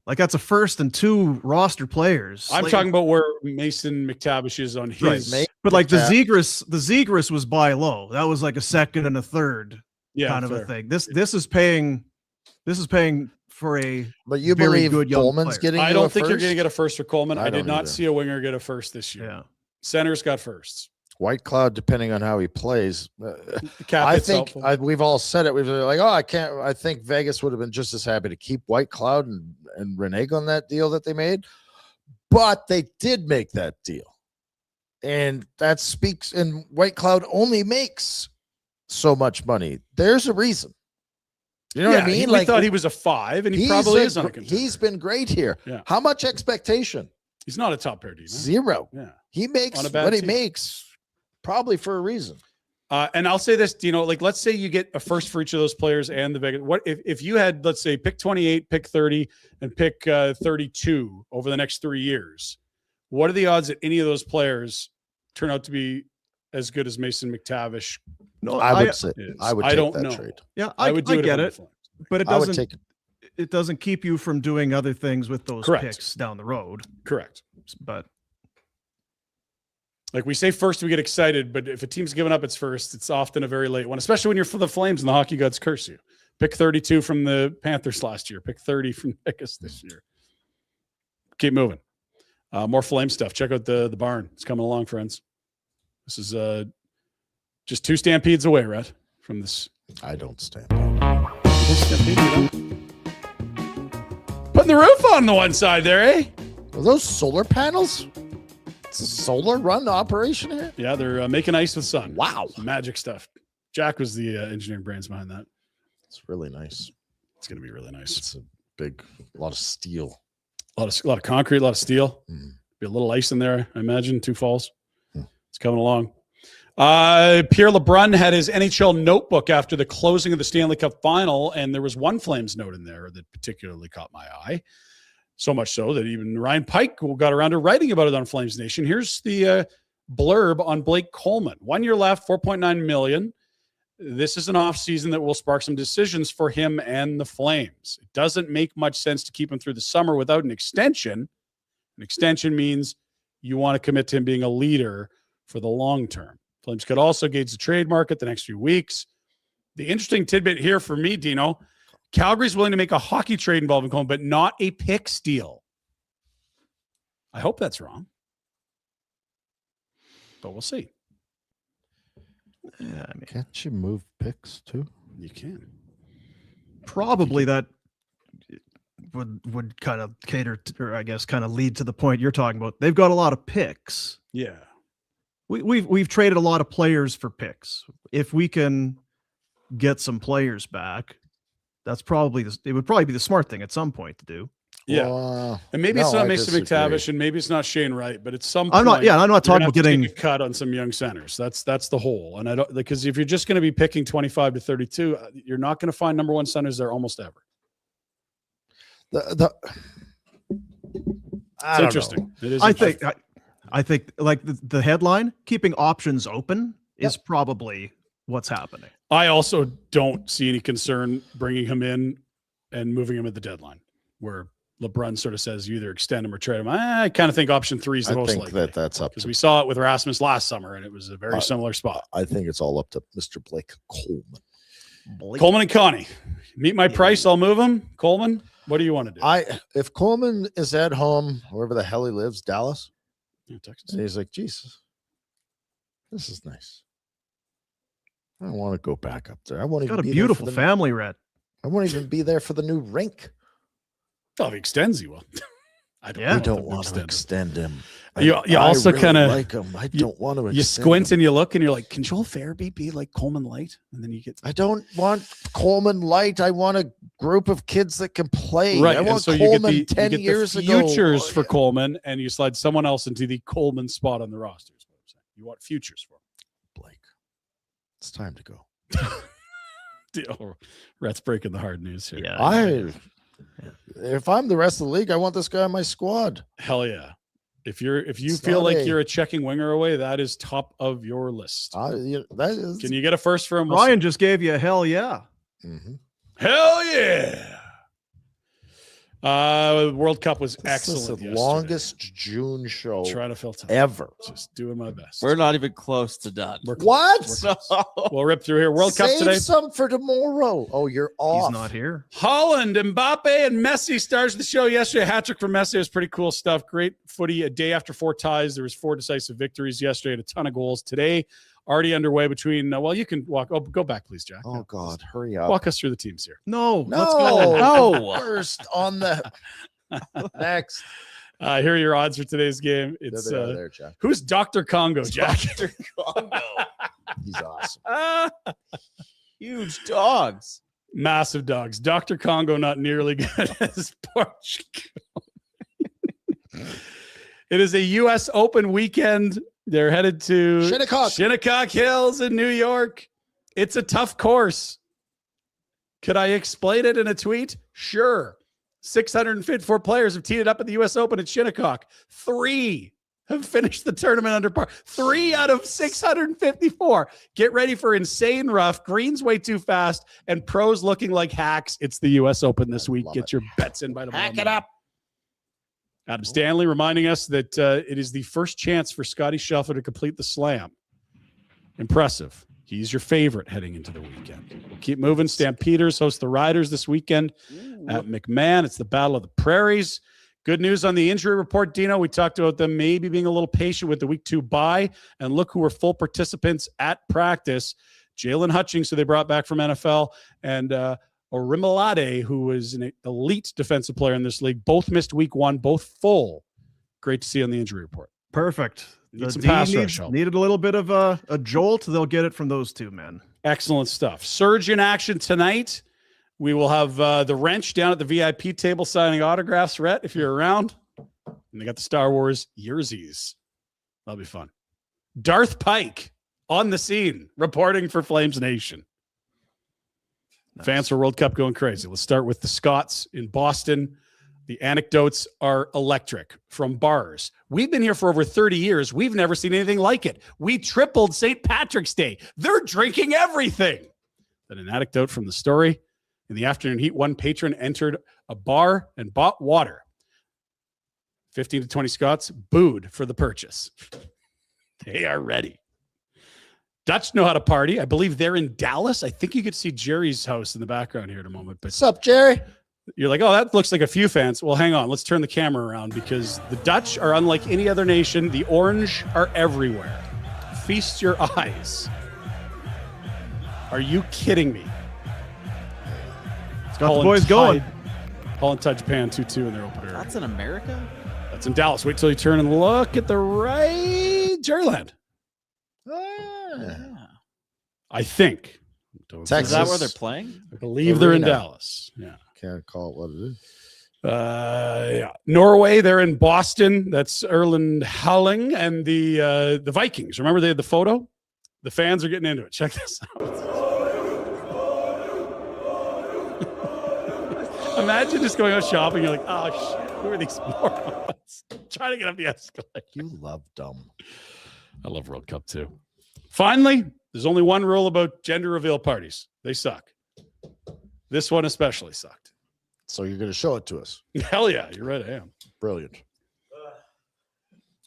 Speaker 1: Like that's a first and 2 roster players.
Speaker 2: I'm
Speaker 1: Like,
Speaker 2: talking about where Mason McTavish is on his.
Speaker 3: Right,
Speaker 1: but like the
Speaker 3: McTavish.
Speaker 1: Zegras was buy low. That was like a second and a third kind of a thing. This is paying for a
Speaker 3: But you
Speaker 1: very
Speaker 3: believe
Speaker 1: good young
Speaker 3: Coleman's
Speaker 1: player.
Speaker 3: getting
Speaker 2: I
Speaker 3: you
Speaker 2: don't
Speaker 3: a
Speaker 2: think you're
Speaker 3: first?
Speaker 2: going to get a first for Coleman. I did
Speaker 3: don't
Speaker 2: not
Speaker 3: either.
Speaker 2: see a winger get a first this year.
Speaker 1: yeah.
Speaker 2: Centers got firsts.
Speaker 3: Whitecloud, depending on how he plays.
Speaker 2: The cap
Speaker 3: I
Speaker 2: hits
Speaker 3: think
Speaker 2: helpful.
Speaker 3: we've all said it. We've been like, I think Vegas would have been just as happy to keep Whitecloud and Reneg on that deal that they made. But they did make that deal. And that speaks, and Whitecloud only makes so much money. There's a reason. You know what I mean?
Speaker 2: We thought he was a 5, and he probably is on a contender.
Speaker 3: He's been great here.
Speaker 2: Yeah.
Speaker 3: How much expectation?
Speaker 2: He's not a top pair D.
Speaker 3: 0.
Speaker 2: Yeah.
Speaker 3: He makes
Speaker 2: On a bad
Speaker 3: what he
Speaker 2: team.
Speaker 3: makes probably for a reason.
Speaker 2: And I'll say this, like let's say you get a first for each of those players and the Vegas. What if you had, let's say, pick 28, pick 30, and pick 32 over the next 3 years? What are the odds that any of those players turn out to be as good as Mason McTavish?
Speaker 1: No,
Speaker 3: I would say
Speaker 2: is?
Speaker 3: I would
Speaker 2: I
Speaker 3: take
Speaker 2: don't
Speaker 3: that
Speaker 2: know.
Speaker 3: trade.
Speaker 1: Yeah,
Speaker 2: I would do
Speaker 1: I
Speaker 2: it.
Speaker 1: get
Speaker 2: if I'm
Speaker 1: it,
Speaker 2: the Flames.
Speaker 1: but it
Speaker 3: I would
Speaker 1: doesn't.
Speaker 3: take it.
Speaker 1: It doesn't keep you from doing other things with those
Speaker 2: Correct.
Speaker 1: picks down the road.
Speaker 2: Correct.
Speaker 1: But
Speaker 2: Like we say first, we get excited, but if a team's giving up its first, it's often a very late one, especially when you're for the Flames and the hockey gods curse you. Pick 32 from the Panthers last year. Pick 30 from Vegas this year. Keep moving. More Flame stuff. Check out the barn. It's coming along, friends. This is just 2 Stampedes away, Rhett, from this.
Speaker 3: I don't stand.
Speaker 2: Putting the roof on the one side there, eh?
Speaker 3: Are those solar panels? It's a solar run operation here?
Speaker 2: Yeah, they're making ice with sun.
Speaker 3: Wow.
Speaker 2: Some magic stuff. Jack was the engineering brains behind that.
Speaker 3: It's really nice.
Speaker 2: It's going to be really nice.
Speaker 3: It's a lot of steel.
Speaker 2: A lot of concrete, a lot of steel.
Speaker 3: Mm.
Speaker 2: Be a little ice in there, I imagine. 2 falls.
Speaker 3: Mm.
Speaker 2: It's coming along. Pierre LeBrun had his NHL notebook after the closing of the Stanley Cup final, and there was one Flames note in there that particularly caught my eye. So much so that even Ryan Pike got around to writing about it on Flames Nation. Here's the blurb on Blake Coleman. 1 year left, $4.9 million. this is an offseason that will spark some decisions for him and the Flames. It doesn't make much sense to keep him through the summer without an extension. An extension means you want to commit to him being a leader for the long term. Flames could also gauge the trade market the next few weeks. The interesting tidbit here for me, Dino, Calgary's willing to make a hockey trade involving Coleman, but not a picks deal. I hope that's wrong, but we'll see.
Speaker 1: Yeah, I mean,
Speaker 3: Can't you move picks too?
Speaker 2: You can.
Speaker 1: probably that would kind of cater to, or I guess kind of lead to the point you're talking about. They've got a lot of picks.
Speaker 2: Yeah.
Speaker 1: We've traded a lot of players for picks. If we can get some players back, that's probably it would probably be the smart thing at some point to do.
Speaker 2: Yeah. And maybe it's not Mason McTavish and maybe it's not Shane Wright, but it's some
Speaker 1: I'm not talking about getting
Speaker 2: a cut on some young centers. That's the whole. And I don't, because if you're just going to be picking 25 to 32, you're not going to find number one centers there almost ever.
Speaker 3: It's
Speaker 2: interesting. It is.
Speaker 1: I think like the headline, keeping options open is probably what's happening.
Speaker 2: I also don't see any concern bringing him in and moving him at the deadline, where LeBrun sort of says you either extend him or trade him. I kind of think option 3 is the most likely.
Speaker 3: That's up
Speaker 2: because we saw it with Rasmus last summer, and it was a very similar spot.
Speaker 3: I think it's all up to Mr. Blake Coleman.
Speaker 2: Coleman and Connie, meet my price. I'll move him. Coleman, what do you want to do?
Speaker 3: If Coleman is at home, wherever the hell he lives, Dallas,
Speaker 2: Texas,
Speaker 3: and he's like, Jesus, this is nice. I don't want to go back up there. I want to.
Speaker 1: Got a beautiful family, Red.
Speaker 3: I won't even be there for the new rink.
Speaker 2: Oh, if he extends, he will. I
Speaker 3: don't want to extend him.
Speaker 2: You also
Speaker 3: really
Speaker 2: kind of
Speaker 3: like him. I don't want to.
Speaker 2: You squint and you look and you're like, can Joel Farabee be like Coleman Light? And then you get.
Speaker 3: I don't want Coleman Light. I want a group of kids that can play.
Speaker 2: Right.
Speaker 3: I want
Speaker 2: so
Speaker 3: Coleman
Speaker 2: you get
Speaker 3: 10
Speaker 2: the
Speaker 3: years ago.
Speaker 2: Futures for Coleman, and you slide someone else into the Coleman spot on the roster. Is what I'm saying. You want futures for him.
Speaker 3: Blake. It's time to go.
Speaker 2: Rhett's breaking the hard news here.
Speaker 1: Yeah.
Speaker 3: If I'm the rest of the league, I want this guy on my squad.
Speaker 2: Hell yeah. If you feel like you're a checking winger away, that is top of your list.
Speaker 3: That is.
Speaker 2: Can you get a first for him?
Speaker 1: Ryan just gave you a hell yeah.
Speaker 3: Mm-hmm.
Speaker 2: Hell yeah. World Cup was excellent.
Speaker 3: This is the longest June show
Speaker 2: trying to fill time
Speaker 3: ever.
Speaker 2: Just doing my best.
Speaker 4: We're not even close to done.
Speaker 3: What?
Speaker 2: We'll rip through here. World Cup today.
Speaker 3: Save some for tomorrow. Oh, you're off.
Speaker 1: He's not here.
Speaker 2: Holland, Mbappe, and Messi stars the show yesterday. Hat trick for Messi. It was pretty cool stuff. Great footy. A day after 4 ties. There was 4 decisive victories yesterday and a ton of goals. Today, already underway between. You can walk. Oh, go back, please, Jack.
Speaker 3: Oh God, hurry up.
Speaker 2: Walk us through the teams here.
Speaker 1: No.
Speaker 3: Let's
Speaker 1: go.
Speaker 3: No. First on the next.
Speaker 2: Here are your odds for today's game. It's
Speaker 3: there, Jack.
Speaker 2: Who's Dr. Congo, Jack?
Speaker 4: Dr. Congo.
Speaker 3: He's awesome.
Speaker 4: Huge dogs.
Speaker 2: Massive dogs. Dr. Congo not nearly good as Portugal. It is a U.S. Open weekend. They're headed to Shinnecock Hills in New York. It's a tough course. Could I explain it in a tweet? Sure. 654 players have teed it up at the U.S. Open at Shinnecock. 3 have finished the tournament under par. 3 out of 654. Get ready for insane rough, greens way too fast, and pros looking like hacks. It's the U.S. Open this week. Get your bets in by tomorrow.
Speaker 3: Hack it up.
Speaker 2: Adam Stanley reminding us that it is the first chance for Scotty Scheffler to complete the slam. Impressive. He's your favorite heading into the weekend. We'll keep moving. Stampeders host the Riders this weekend at McMahon. It's the Battle of the Prairies. Good news on the injury report, Dino. We talked about them maybe being a little patient with the week 2 bye. And look who were full participants at practice. Jalen Hutchings, who they brought back from NFL, and Orimolade, who was an elite defensive player in this league. Both missed week 1, both full. Great to see on the injury report.
Speaker 1: Perfect.
Speaker 2: Need some pass rush help.
Speaker 1: Needed a little bit of a jolt. They'll get it from those 2 men.
Speaker 2: Excellent stuff. Surge in action tonight. We will have the Wrench down at the VIP table signing autographs, Rhett, if you're around. And they got the Star Wars jerseys. That'll be fun. Darth Pike on the scene, reporting for Flames Nation. Nice. Fans for World Cup going crazy. Let's start with the Scots in Boston. The anecdotes are electric from bars. We've been here for over 30 years. We've never seen anything like it. We tripled St. Patrick's Day. They're drinking everything. Then an anecdote from the story. In the afternoon heat, one patron entered a bar and bought water. 15 to 20 Scots booed for the purchase. They are ready. Dutch know how to party. I believe they're in Dallas. I think you could see Jerry's house in the background here in a moment. But
Speaker 3: What's up, Jerry?
Speaker 2: you're like, oh, that looks like a few fans. Well, hang on. Let's turn the camera around because the Dutch are unlike any other nation. The orange are everywhere. Feast your eyes. Are you kidding me?
Speaker 1: It's got the boys going.
Speaker 2: Paul and Tide Japan 2-2 in their opener.
Speaker 4: That's in America?
Speaker 2: That's in Dallas. Wait till you turn and look at the right Jerryland.
Speaker 4: Yeah.
Speaker 2: I think.
Speaker 4: Is that where they're playing?
Speaker 2: I believe they're in Dallas. Yeah.
Speaker 3: Can't call it what it is.
Speaker 2: Yeah. Norway, they're in Boston. That's Erland Halling and the Vikings. Remember they had the photo? The fans are getting into it. Check this out. Imagine just going out shopping. You're like, oh, shit, who are these morons? Trying to get up the escalator.
Speaker 3: You love dumb.
Speaker 2: I love World Cup too. Finally, there's only one rule about gender reveal parties. They suck. This one especially sucked.
Speaker 3: So you're going to show it to us.
Speaker 2: Hell yeah. You're right. I am.
Speaker 3: Brilliant.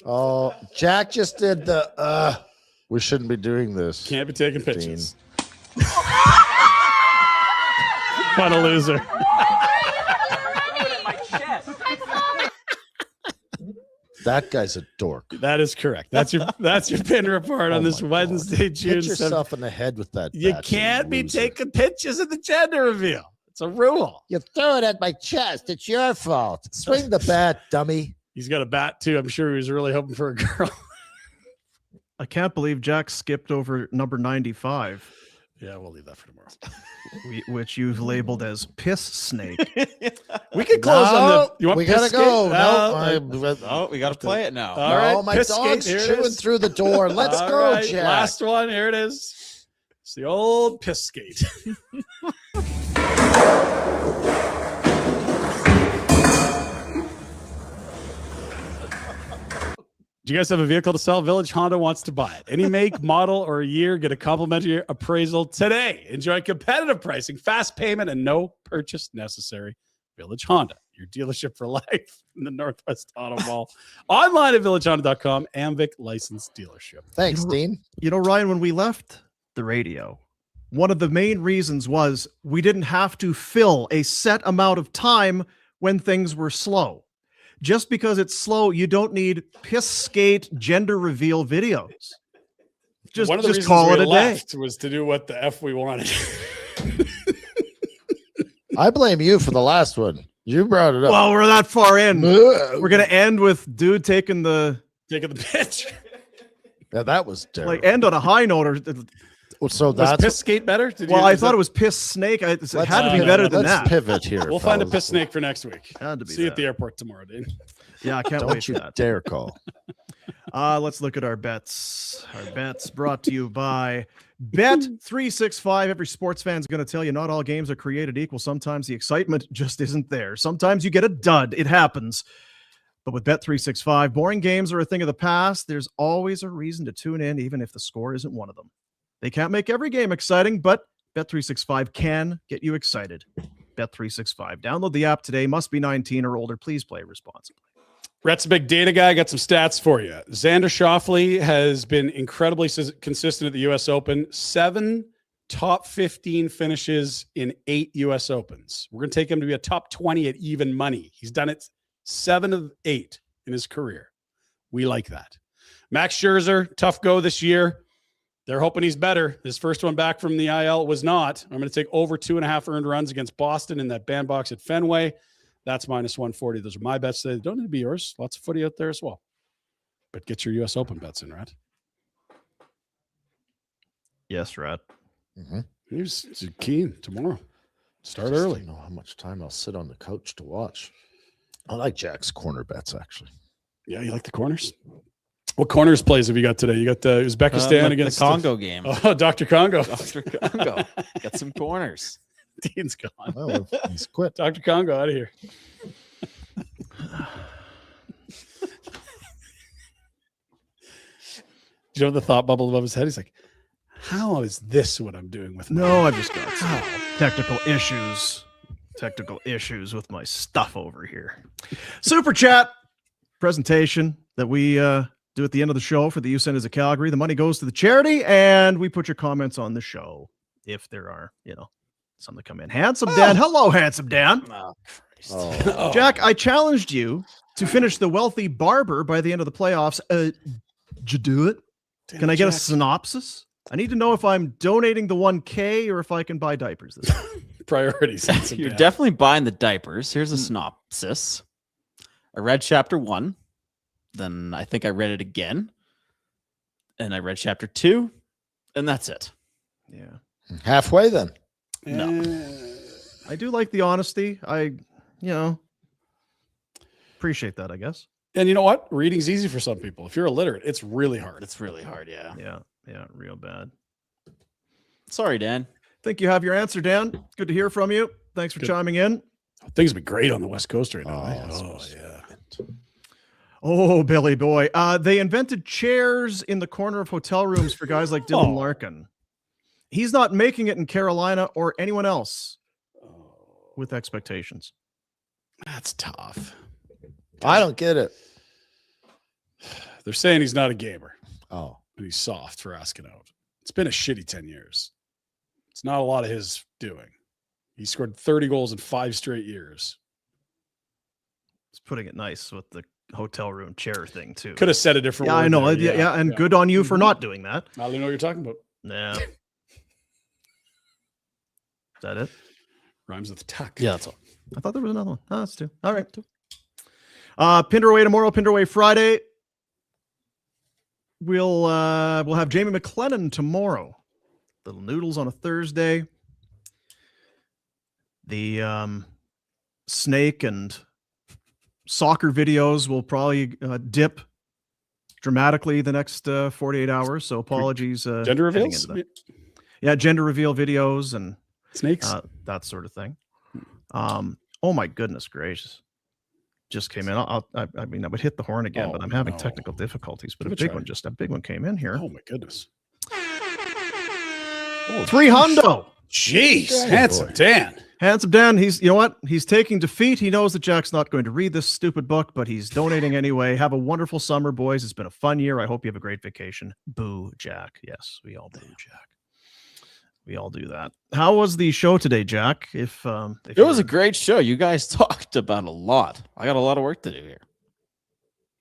Speaker 3: Oh, Jack just did the, we shouldn't be doing this.
Speaker 2: Can't be taking pictures. What a loser.
Speaker 3: That guy's a dork.
Speaker 2: That is correct. That's your Pinder Report on this Wednesday, June
Speaker 3: Hit
Speaker 2: 7th.
Speaker 3: yourself in the head with that.
Speaker 2: You
Speaker 3: bat,
Speaker 2: can't be
Speaker 3: loser.
Speaker 2: taking pictures of the gender reveal. It's a rule.
Speaker 3: You threw it at my chest. It's your fault. Swing the bat, dummy.
Speaker 2: He's got a bat too. I'm sure he was really hoping for a girl.
Speaker 1: I can't believe Jack skipped over number 95,
Speaker 2: Yeah, we'll leave that for tomorrow.
Speaker 1: which you've labeled as piss snake.
Speaker 2: We can close on the. You want
Speaker 3: we
Speaker 2: piss
Speaker 3: gotta
Speaker 2: skate?
Speaker 3: go.
Speaker 4: Oh, we got to play it now.
Speaker 2: All right,
Speaker 3: no, my
Speaker 2: piss
Speaker 3: dog's
Speaker 2: skate, here it
Speaker 3: chewing
Speaker 2: is.
Speaker 3: through the door. Let's
Speaker 2: All
Speaker 3: go,
Speaker 2: right,
Speaker 3: Jack.
Speaker 2: Last one. Here it is. It's the old piss skate. Do you guys have a vehicle to sell? Village Honda wants to buy it. Any make, model, or year, get a complimentary appraisal today. Enjoy competitive pricing, fast payment, and no purchase necessary. Village Honda, your dealership for life in the Northwest Auto Mall. Online at villagehonda.com, Amvic licensed dealership.
Speaker 3: Thanks, Dean.
Speaker 1: You know, Ryan, when we left the radio, one of the main reasons was we didn't have to fill a set amount of time when things were slow. Just because it's slow, you don't need piss skate gender reveal videos.
Speaker 2: One of the
Speaker 1: just
Speaker 2: reasons
Speaker 1: call
Speaker 2: we
Speaker 1: it a day.
Speaker 2: left was to do what the F we wanted.
Speaker 3: I blame you for the last one. You brought it up.
Speaker 1: Well, we're that far in.
Speaker 3: Ugh.
Speaker 1: We're gonna end with dude taking the
Speaker 2: Taking the pitch.
Speaker 3: Yeah, that was terrible.
Speaker 1: like end on a high note. Or
Speaker 3: So
Speaker 2: Was
Speaker 3: that's
Speaker 2: piss skate better?
Speaker 1: well, I thought it was piss snake. It had to be better than
Speaker 3: let's
Speaker 1: that.
Speaker 3: pivot here.
Speaker 2: We'll find a
Speaker 3: fellas.
Speaker 2: piss snake for next week.
Speaker 1: Had to be
Speaker 2: See you at
Speaker 1: that.
Speaker 2: the airport tomorrow, Dean.
Speaker 1: Yeah, I can't
Speaker 3: Don't
Speaker 1: wait
Speaker 3: you
Speaker 1: for that.
Speaker 3: dare call.
Speaker 1: Let's look at our bets. Our bets brought to you by Bet365. Every sports fan is going to tell you not all games are created equal. Sometimes the excitement just isn't there. Sometimes you get a dud. It happens. But with Bet365, boring games are a thing of the past. There's always a reason to tune in, even if the score isn't one of them. They can't make every game exciting, but Bet365 can get you excited. Bet365. Download the app today. Must be 19 or older. Please play responsibly.
Speaker 2: Rhett's a big data guy. Got some stats for you. Xander Schauffele has been incredibly consistent at the U.S. Open. 7 top 15 finishes in 8 U.S. Opens. We're going to take him to be a top 20 at even money. He's done it 7 of 8 in his career. We like that. Max Scherzer, tough go this year. They're hoping he's better. His first one back from the IL was not. I'm going to take over 2.5 earned runs against Boston in that bandbox at Fenway. That's minus 140. Those are my bets today. They don't need to be yours. Lots of footy out there as well. But get your U.S. Open bets in, right?
Speaker 1: Yes, Rod.
Speaker 3: Mm-hmm.
Speaker 2: Here's keen tomorrow. Start
Speaker 3: I
Speaker 2: early.
Speaker 3: don't know how much time I'll sit on the couch to watch. I like Jack's corner bets, actually.
Speaker 2: Yeah, you like the corners? What corners plays have you got today? You got Uzbekistan against
Speaker 4: the Congo game.
Speaker 2: Oh, Dr. Congo.
Speaker 4: Dr. Congo. Got some corners.
Speaker 2: Dean's gone.
Speaker 3: Well, he's quit.
Speaker 2: Dr. Congo out of here. Do you know the thought bubble above his head? He's like, how is this what I'm doing with
Speaker 1: No, I've just got some technical issues. Technical issues with my stuff over here. Super chat presentation that we do at the end of the show for the U Centers of Calgary. The money goes to the charity, and we put your comments on the show if there are, some that come in. Handsome Dan. Hello, Handsome Dan.
Speaker 4: Oh, Christ.
Speaker 3: Oh.
Speaker 1: Jack, I challenged you to finish The Wealthy Barber by the end of the playoffs. Did you do it?
Speaker 2: Damn
Speaker 1: Can I get a
Speaker 2: Jack.
Speaker 1: synopsis? I need to know if I'm donating the 1K or if I can buy diapers this time.
Speaker 2: Priorities?
Speaker 4: You're definitely buying the diapers. Here's a synopsis. I read chapter 1. Then I think I read it again. And I read chapter 2. And that's it.
Speaker 1: Yeah.
Speaker 3: Halfway then.
Speaker 1: I do like the honesty. I appreciate that, I guess.
Speaker 2: And you know what? Reading's easy for some people. If you're illiterate, it's really hard.
Speaker 4: It's really hard, yeah.
Speaker 1: Yeah, real bad.
Speaker 4: Sorry, Dan.
Speaker 1: Think you have your answer, Dan. Good to hear from you. Thanks for chiming in.
Speaker 2: Things have been great on the West Coast right now.
Speaker 3: Oh,
Speaker 1: Oh, Billy boy. They invented chairs in the corner of hotel rooms for guys like Dylan Larkin. He's not making it in Carolina or anyone else with expectations.
Speaker 2: That's tough.
Speaker 3: I don't get it.
Speaker 2: They're saying he's not a gamer.
Speaker 3: Oh.
Speaker 2: And he's soft for asking out. It's been a shitty 10 years. It's not a lot of his doing. He scored 30 goals in 5 straight years.
Speaker 1: It's putting it nice with the hotel room chair thing, too.
Speaker 2: Could have said a different
Speaker 1: Yeah,
Speaker 2: word
Speaker 1: I know.
Speaker 2: there.
Speaker 1: Yeah, and good on you for not doing that.
Speaker 2: I don't know what you're talking about.
Speaker 1: Yeah. Is that it?
Speaker 2: Rhymes with tuck.
Speaker 4: Yeah, that's all.
Speaker 1: I thought there was another one. Oh, that's 2. All right. 2. Pinder Away tomorrow, Pinder Away Friday. We'll have Jamie McLennan tomorrow. Little Noodles on a Thursday. The snake and soccer videos will probably dip dramatically the next 48 hours. So apologies.
Speaker 2: Gender
Speaker 1: heading
Speaker 2: reveals?
Speaker 1: into that. Yeah, gender reveal videos and
Speaker 2: Snakes?
Speaker 1: that sort of thing. Oh my goodness gracious. Just came in. I mean, I would hit the horn again, but I'm having technical difficulties. But
Speaker 2: Give it
Speaker 1: a
Speaker 2: a
Speaker 1: big one came in here.
Speaker 2: Oh, my goodness.
Speaker 1: 300.
Speaker 2: Jeez.
Speaker 3: Daddy
Speaker 2: Handsome
Speaker 3: boy.
Speaker 2: Dan.
Speaker 1: Handsome Dan, you know what? He's taking defeat. He knows that Jack's not going to read this stupid book, but he's donating anyway. Have a wonderful summer, boys. It's been a fun year. I hope you have a great vacation. Boo, Jack. Yes, we all boo, Jack. We all do that. How was the show today, Jack? If
Speaker 4: It was a great show. You guys talked about a lot. I got a lot of work to do here.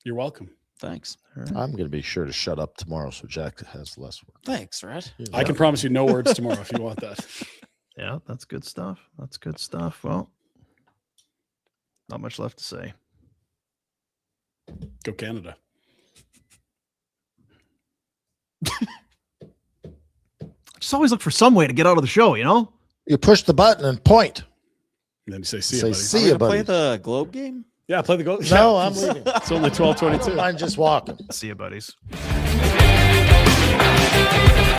Speaker 2: You're welcome.
Speaker 4: Thanks.
Speaker 3: I'm going to be sure to shut up tomorrow so Jack has less work.
Speaker 4: Thanks, Red.
Speaker 2: I can promise you no words tomorrow if you want that.
Speaker 1: Yeah, that's good stuff. That's good stuff. Well, not much left to say.
Speaker 2: Go Canada.
Speaker 1: Just always look for some way to get out of the show, you know?
Speaker 3: You push the button and point.
Speaker 2: And then you say, see
Speaker 3: Say,
Speaker 2: you, buddy.
Speaker 3: see
Speaker 4: Are we
Speaker 3: ya,
Speaker 4: gonna play
Speaker 3: buddy.
Speaker 4: the Globe game?
Speaker 2: Yeah, play the goal.
Speaker 3: No, I'm leaving.
Speaker 2: It's only 12:22.
Speaker 3: I'm just walking.
Speaker 1: See you, buddies.